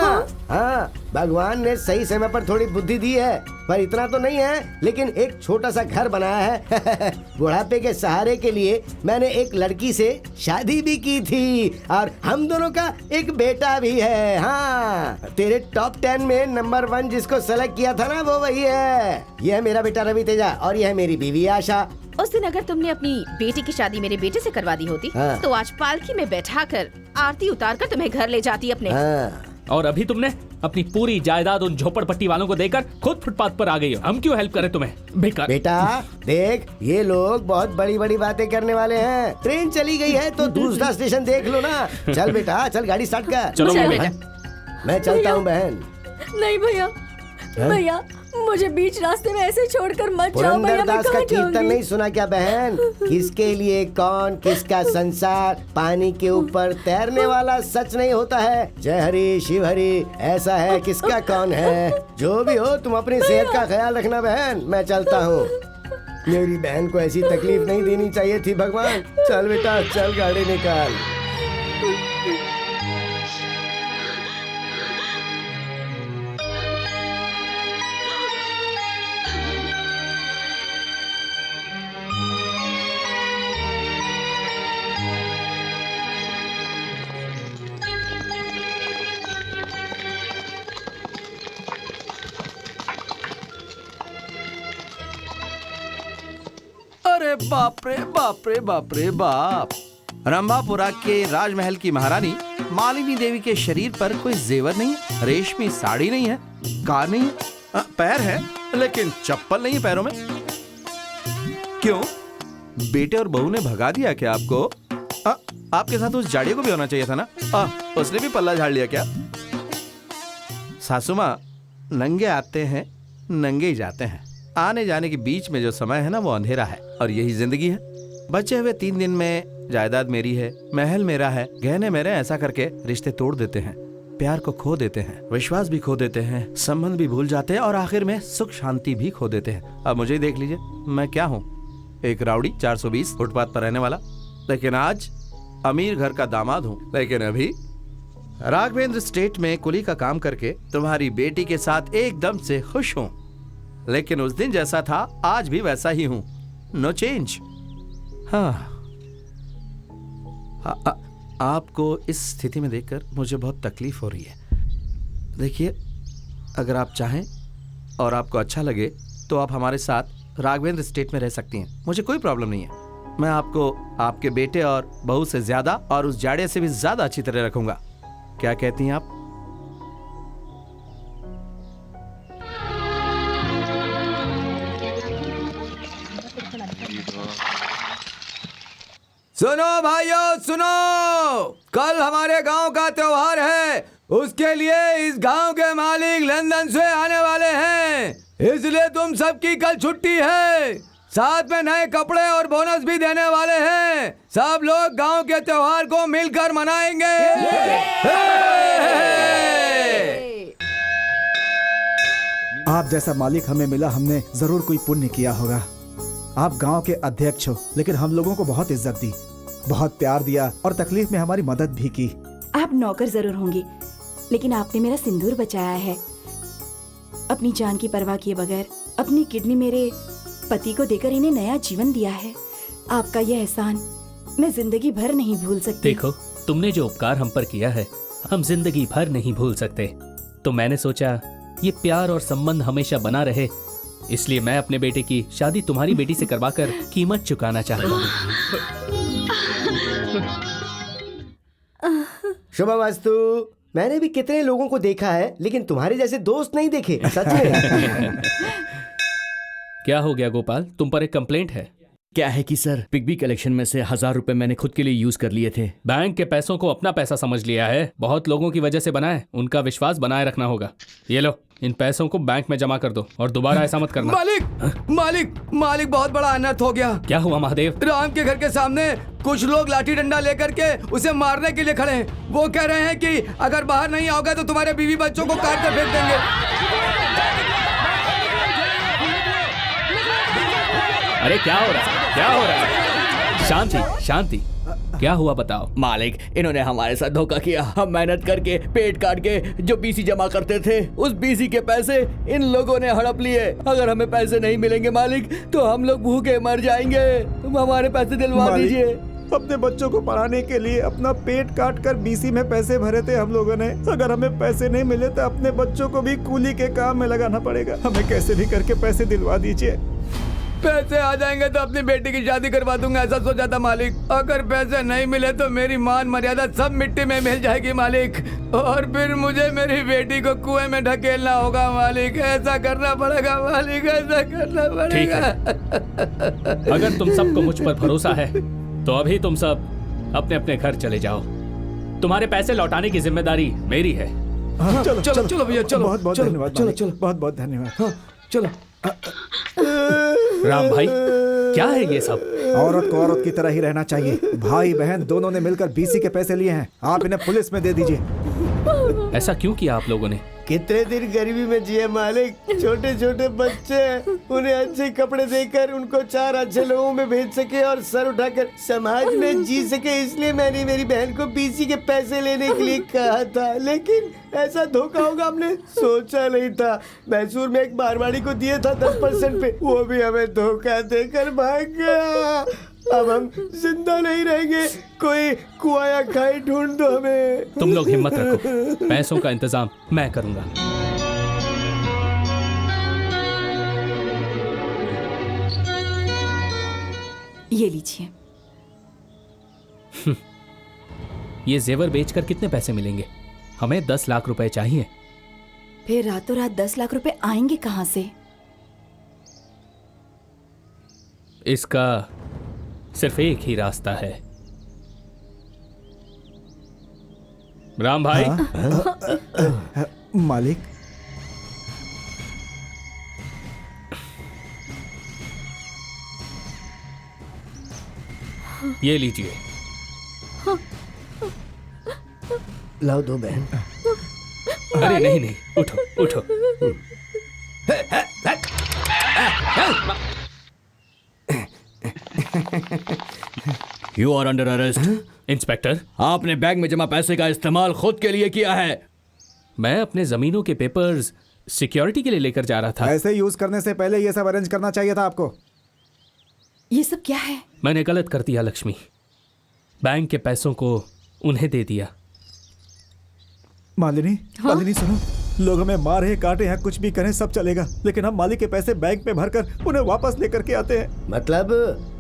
हाँ, भगवान ने सही समय पर थोड़ी बुद्धि दी है, पर इतना तो नहीं है। लेकिन एक छोटा सा घर बनाया है। बुढ़ापे के सहारे के लिए मैंने एक लड़की से शादी भी की थी और हम दोनों का एक बेटा भी है। हाँ, तेरे टॉप 10 में नंबर 1 जिसको सेलेक्ट किया था ना, वो वही है। यह है मेरा बेटा रवि तेजा और यह है मेरी बीवी आशा। उस दिन अगर तुमने अपनी बेटी की शादी मेरे बेटे से करवा दी होती, तो आज पालकी में बैठाकर आरती उतारकर तुम्हें घर ले जाती अपने। और अभी तुमने अपनी पूरी जायदाद उन झोपड़पट्टी वालों को देकर खुद फुटपाथ पर आ गई हो। हम क्यों हेल्प करें तुम्हें? बेकार। बेटा देख, ये लोग बहुत बड़ी बड़ी बातें करने वाले हैं। ट्रेन चली गई है तो दूसरा स्टेशन देख लो ना। चल बेटा, चल गाड़ी स्टार्ट कर। चलो मैं चलता हूँ बहन। नहीं भैया, भैया मुझे बीच रास्ते में ऐसे छोड़कर मत जाओ भैया। मैं का कीर्तन नहीं सुना क्या बहन? किसके लिए कौन, किसका संसार, पानी के ऊपर तैरने वाला सच नहीं होता है। जय हरि शिव हरि, ऐसा है किसका कौन है। जो भी हो, तुम अपनी सेहत का ख्याल रखना बहन। मैं चलता हूँ। मेरी बहन को ऐसी तकलीफ नहीं देनी चाहिए थी भगवान। चल बेटा चल, गाड़ी निकाल। अरे बाप रे बाप रे बाप रे बाप। रंभापुरा के राजमहल की महारानी मालिनी देवी के शरीर पर कोई जेवर नहीं है, रेशमी साड़ी नहीं है, कार नहीं है, पैर है लेकिन चप्पल नहीं है पैरों में। क्यों, बेटे और बहू ने भगा दिया क्या आपको? आपके साथ उस जाड़िया को भी होना चाहिए था ना। उसने भी पल्ला झाड़ लिया क्या? सासू माँ, नंगे आते हैं नंगे ही जाते हैं। आने जाने के बीच में जो समय है ना, वो अंधेरा है और यही जिंदगी है। बचे हुए 3 दिन में जायदाद मेरी है, महल मेरा है, गहने मेरे, ऐसा करके रिश्ते तोड़ देते हैं। प्यार को खो देते हैं, विश्वास भी खो देते हैं, संबंध भी भूल जाते हैं और आखिर में सुख शांति भी खो देते हैं। अब मुझे ही देख लीजिए, मैं क्या हूँ, एक राउडी 420 फुटपाथ पर रहने वाला, लेकिन आज अमीर घर का दामाद हूँ। लेकिन अभी राघवेंद्र स्टेट में कुली का काम करके तुम्हारी बेटी के साथ एकदम से खुश हूँ। लेकिन उस दिन जैसा था आज भी वैसा ही हूँ, नो चेंज। हाँ, आपको इस स्थिति में देखकर मुझे बहुत तकलीफ हो रही है। देखिए, अगर आप चाहें और आपको अच्छा लगे तो आप हमारे साथ राघवेंद्र स्टेट में रह सकती हैं, मुझे कोई प्रॉब्लम नहीं है। मैं आपको आपके बेटे और बहू से ज्यादा और उस जाड़े से भी ज्यादा अच्छी तरह रखूंगा। क्या कहती हैं आप? सुनो भाइयों सुनो, कल हमारे गांव का त्योहार है, उसके लिए इस गांव के मालिक लंदन से आने वाले हैं, इसलिए तुम सबकी कल छुट्टी है। साथ में नए कपड़े और बोनस भी देने वाले हैं। सब लोग गांव के त्योहार को मिलकर मनाएंगे। आप जैसा मालिक हमें मिला, हमने जरूर कोई पुण्य किया होगा। आप गांव के अध्यक्ष हो, लेकिन हम लोगों को बहुत इज्जत दी, बहुत प्यार दिया और तकलीफ में हमारी मदद भी की। आप नौकर जरूर होंगे, लेकिन आपने मेरा सिंदूर बचाया है। अपनी जान की परवाह किए बगैर अपनी किडनी मेरे पति को देकर इन्हें नया जीवन दिया है। आपका यह एहसान मैं जिंदगी भर नहीं भूल सकती। देखो, तुमने जो उपकार हम पर किया है हम जिंदगी भर नहीं भूल सकते। तो मैंने सोचा ये प्यार और संबंध हमेशा बना रहे, इसलिए मैं अपने बेटे की शादी तुम्हारी बेटी से करवाकर कीमत चुकाना चाहता हूँ। शुभमस्तु। मैंने भी कितने लोगों को देखा है, लेकिन तुम्हारे जैसे दोस्त नहीं देखे, सच में। क्या हो गया गोपाल, तुम पर एक कंप्लेंट है? क्या है कि सर, पिग्बी कलेक्शन में से 1000 रुपए मैंने खुद के लिए यूज कर लिए थे। बैंक के पैसों को अपना पैसा समझ लिया है, बहुत लोगों की वजह से बना है, उनका विश्वास बनाए रखना होगा। ये लो, इन पैसों को बैंक में जमा कर दो और दोबारा ऐसा मत करना। मालिक बहुत बड़ा अनर्थ हो गया। क्या हुआ महादेव? राम के घर के सामने कुछ लोग लाठी डंडा लेकर के उसे मारने के लिए खड़े हैं। वो कह रहे हैं कि अगर बाहर नहीं आओगे तो तुम्हारे बीवी बच्चों को काट कर फेंक देंगे। अरे क्या हो रहा है, क्या हो रहा है? शांति शांति, क्या हुआ बताओ। मालिक, इन्होंने हमारे साथ धोखा किया। हम मेहनत करके पेट काट के जो बीसी जमा करते थे, उस बीसी के पैसे इन लोगों ने हड़प लिए। अगर हमें पैसे नहीं मिलेंगे मालिक तो हम लोग भूखे मर जाएंगे। तुम हमारे पैसे दिलवा दीजिए। अपने बच्चों को पढ़ाने के लिए अपना पेट काट कर बीसी में पैसे भरे थे हम लोगों ने। अगर हमें पैसे नहीं मिले तो अपने बच्चों को भी कूली के काम में लगाना पड़ेगा। हमें कैसे भी करके पैसे दिलवा दीजिए। पैसे आ जाएंगे तो अपनी बेटी की शादी करवा दूंगा, ऐसा सोचा था मालिक। अगर पैसे नहीं मिले तो मेरी मान मर्यादा सब मिट्टी में मिल जाएगी मालिक, और फिर मुझे मेरी बेटी को कुएं में ढकेलना होगा मालिक। ऐसा करना पड़ेगा मालिक, ऐसा करना पड़ेगा। अगर तुम सबको मुझ पर भरोसा है तो अभी तुम सब अपने अपने घर चले जाओ। तुम्हारे पैसे लौटाने की जिम्मेदारी मेरी है। चलो चलो चलो भैया, चलो बहुत बहुत धन्यवाद। चलो चलो, बहुत बहुत धन्यवाद। चलो। राम भाई, क्या है ये सब? औरत को औरत की तरह ही रहना चाहिए। भाई बहन दोनों ने मिलकर बीसी के पैसे लिए हैं, आप इन्हें पुलिस में दे दीजिए। ऐसा क्यों किया आप लोगों ने? कितने दिन गरीबी में जिए मालिक। छोटे छोटे बच्चे, उन्हें अच्छे कपड़े देकर उनको 4 अच्छे लोगों में भेज सके और सर उठाकर समाज में जी सके, इसलिए मैंने मेरी बहन को बीसी के पैसे लेने के लिए कहा था। लेकिन ऐसा धोखा होगा हमने सोचा नहीं था। मैसूर में एक मारवाड़ी को दिए था 10% पे, वो भी हमें धोखा देकर भाग गया। अब हम जिंदा नहीं रहेंगे, कोई कुआया खाई ढूंढ दो हमें। तुम लोग हिम्मत रखो, पैसों का इंतजाम मैं करूंगा। ये लीजिए। ये जेवर बेचकर कितने पैसे मिलेंगे? हमें 10 लाख रुपए चाहिए। फिर रातों रात 10 लाख रुपए आएंगे कहां से? इसका सिर्फ एक ही रास्ता है। राम भाई। मालिक, ये लीजिए। लाओ दो बहन। अरे नहीं नहीं, उठो उठो। You are under arrest. Inspector, आपने बैंक में जमा पैसे का इस्तेमाल खुद के लिए किया है। मैं अपने जमीनों के पेपर्स सिक्योरिटी के लिए लेकर जा रहा था। ऐसे यूज करने से पहले ये सब अरेंज करना चाहिए था आपको। ये सब क्या है? मैंने गलत कर दिया लक्ष्मी, बैंक के पैसों को उन्हें दे दिया। मालिनी, मालिनी सुनो, लोग हमें मारे काटे हैं, कुछ भी करें सब चलेगा, लेकिन हम मालिक के पैसे बैंक में भरकर उन्हें वापस लेकर के आते हैं। मतलब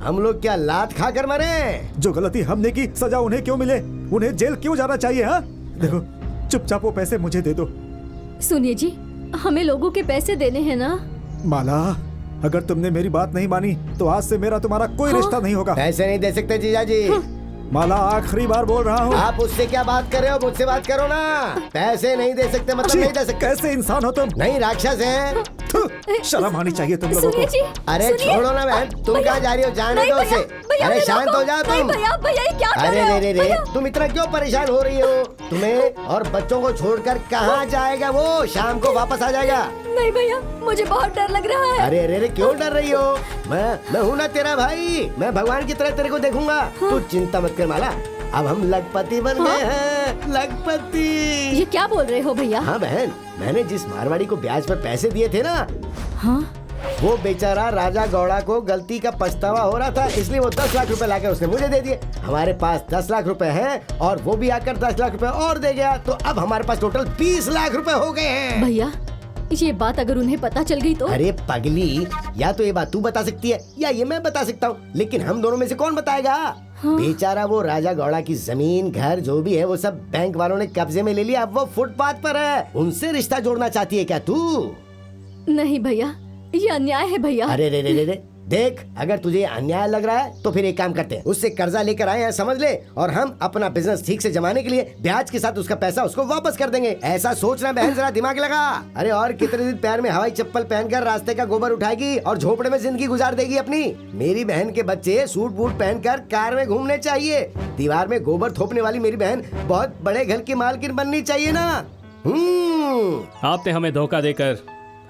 हम लोग क्या लात खा कर मरे? जो गलती हमने की सजा उन्हें क्यों मिले? उन्हें जेल क्यों जाना चाहिए? हाँ देखो, चुपचाप वो पैसे मुझे दे दो। सुनिए जी, हमें लोगों के पैसे देने हैं ना। माला, अगर तुमने मेरी बात नहीं मानी तो आज से मेरा तुम्हारा कोई रिश्ता नहीं होगा। पैसे नहीं दे सकते जीजा जी। माला, आखिरी बार बोल रहा हूँ। आप उससे क्या बात कर रहे हो? मुझसे बात करो ना। पैसे नहीं दे सकते मतलब नहीं दे सकते। कैसे इंसान हो तुम? नहीं, राक्षस है। शर्म आनी चाहिए तुम लोगों को। अरे छोड़ो ना बहन, तुम कहाँ जा रही हो? जाने दो उसे। अरे शांत हो जाओ तुम। भैया ये क्या कर रहे हो? अरे रे, तुम इतना क्यों परेशान हो रही हो? तुम्हें और बच्चों को छोड़कर कहाँ जाएगा वो? शाम को वापस आ जाएगा। नहीं भैया, मुझे बहुत डर लग रहा है। अरे क्यों डर रही हो? मैं हूँ ना तेरा भाई, मैं भगवान की तरह तेरे को देखूंगा। तू चिंता मत कर माला, अब हम लखपति बन गए हैं। लखपति। ये क्या बोल रहे हो भैया? हाँ बहन, मैंने जिस मारवाड़ी को ब्याज पर पैसे दिए थे ना, हाँ? वो बेचारा राजा गौड़ा को गलती का पछतावा हो रहा था, इसलिए वो 10 लाख रुपए लाकर उसने मुझे दे दिए। हमारे पास 10 लाख रुपए हैं और वो भी आकर 10 लाख रुपए और दे गया, तो अब हमारे पास टोटल 20 लाख रुपए हो गए हैं। भैया, ये बात अगर उन्हें पता चल गई तो? अरे पगली, या तो ये बात तू बता सकती है या ये मैं बता सकता हूँ, लेकिन हम दोनों में से कौन बताएगा? हाँ? बेचारा वो राजा गौड़ा की जमीन घर जो भी है वो सब बैंक वालों ने कब्जे में ले लिया, अब वो फुटपाथ पर है। उनसे रिश्ता जोड़ना चाहती है क्या तू? नहीं भैया, ये अन्याय है भैया। अरे रे, देख, अगर तुझे अन्याय लग रहा है तो फिर एक काम करते हैं, उससे कर्जा लेकर आए हैं समझ ले, और हम अपना बिजनेस ठीक से जमाने के लिए ब्याज के साथ उसका पैसा उसको वापस कर देंगे। ऐसा सोचना बहन, जरा दिमाग लगा। अरे और कितने दिन पैर में हवाई चप्पल पहनकर रास्ते का गोबर उठाएगी और झोपड़े में जिंदगी गुजार देगी अपनी? मेरी बहन के बच्चे सूट बूट पहनकर कार में घूमने चाहिए, दीवार में गोबर थोपने वाली मेरी बहन बहुत बड़े घर की मालकिन बननी चाहिए ना। आपने हमें धोखा देकर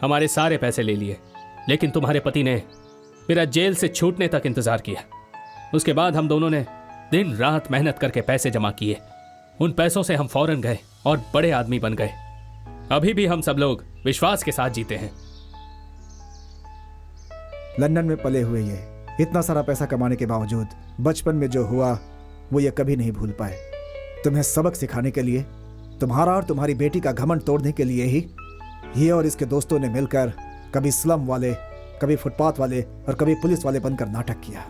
हमारे सारे पैसे ले लिए, लेकिन तुम्हारे पति ने मेरा जेल से छूटने तक इंतजार किया। उसके बाद हम दोनों ने दिन रात मेहनत करके पैसे जमा किए। उन पैसों से हम फौरन गए और बड़े आदमी बन गए। अभी भी हम सब लोग विश्वास के साथ जीते हैं। लंदन में पले हुए ये इतना सारा पैसा कमाने के बावजूद बचपन में जो हुआ वो ये कभी नहीं भूल पाए। तुम्हें सबक सिखाने के लिए, तुम्हारा और तुम्हारी बेटी का घमंड तोड़ने के लिए ही ये और इसके दोस्तों ने मिलकर कभी स्लम वाले, कभी फुटपाथ वाले और कभी पुलिस वाले बनकर नाटक किया।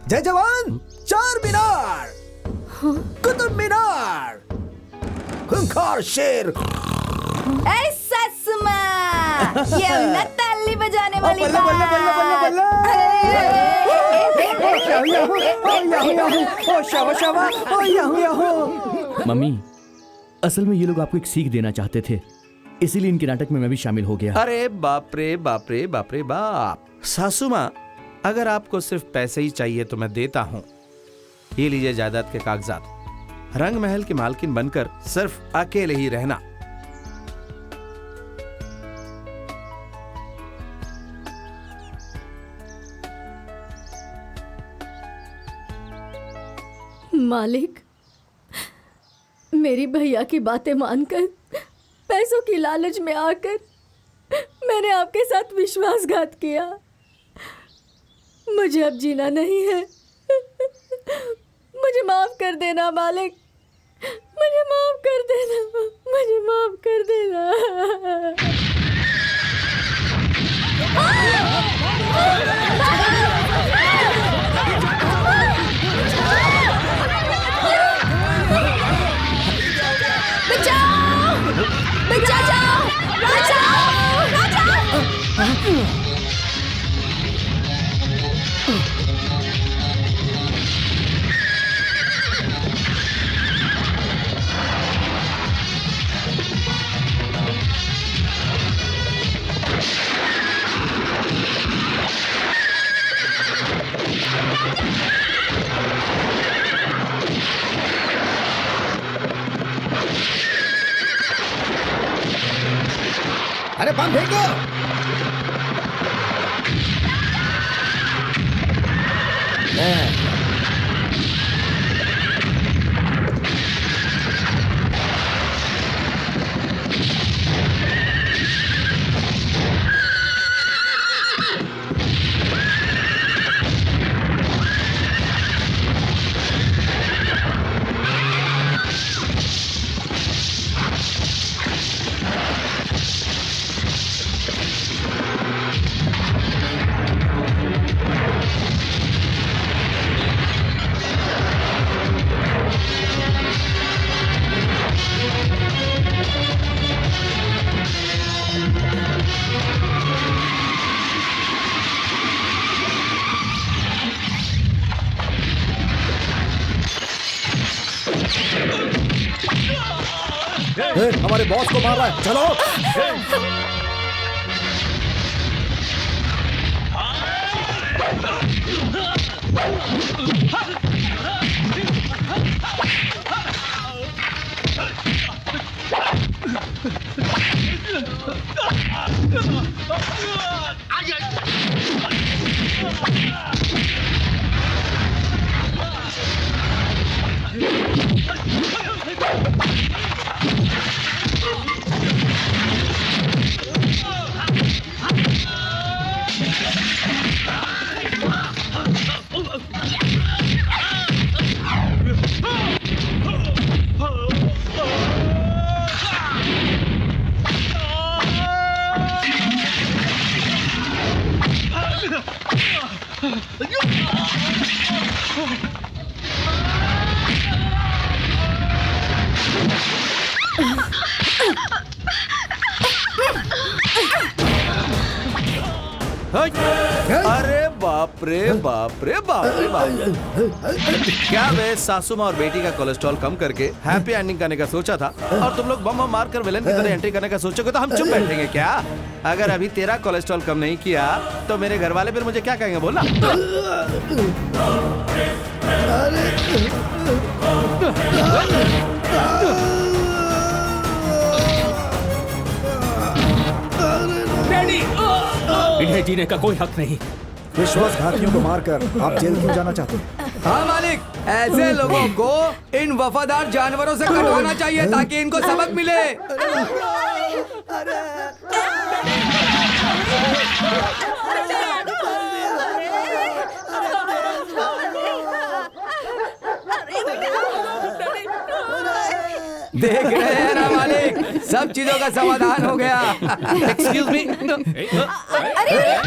जय जवान, चार मीनार, कुतुब मीनार, खूंखार शेर। ऐसा सुमा, ये ना ताली बजाने वाली बात। मम्मी, असल में ये लोग आपको एक सीख देना चाहते थे, इसीलिए इनके नाटक में मैं भी शामिल हो गया। अरे बाप रे बाप रे बाप रे बाप। सासू माँ, अगर आपको सिर्फ पैसे ही चाहिए तो मैं देता हूँ। ये लीजिए जायदाद के कागजात, रंग महल की मालकिन बनकर सिर्फ अकेले ही रहना। मालिक, मेरी भैया की बातें मानकर, पैसों की लालच में आकर मैंने आपके साथ विश्वासघात किया। मुझे अब जीना नहीं है। मुझे माफ कर देना मालिक, मुझे माफ कर देना, मुझे माफ कर देना। अरे बम फेंको। हमारे बॉस को मार रहा है, चलो। अरे बाप रे बाप रे बाप रे बाप। क्या मैं सासू माँ और बेटी का कोलेस्ट्रॉल कम करके हैप्पी एंडिंग करने का सोचा था और तुम लोग बम मार कर विलेन की तरह एंट्री करने का सोचोगे तो हम चुप बैठेंगे क्या? अगर अभी तेरा कोलेस्ट्रॉल कम नहीं किया तो मेरे घर वाले फिर मुझे क्या कहेंगे बोलना? इन्हें जीने का कोई हक नहीं। विश्वासघातियों को मारकर आप जेल क्यों जाना चाहते हैं? हाँ मालिक, ऐसे लोगों को इन वफादार जानवरों से कटवाना चाहिए ताकि इनको सबक मिले। देख रहे हैं ना मालिक, सब चीजों का समाधान हो गया। Excuse me. अरे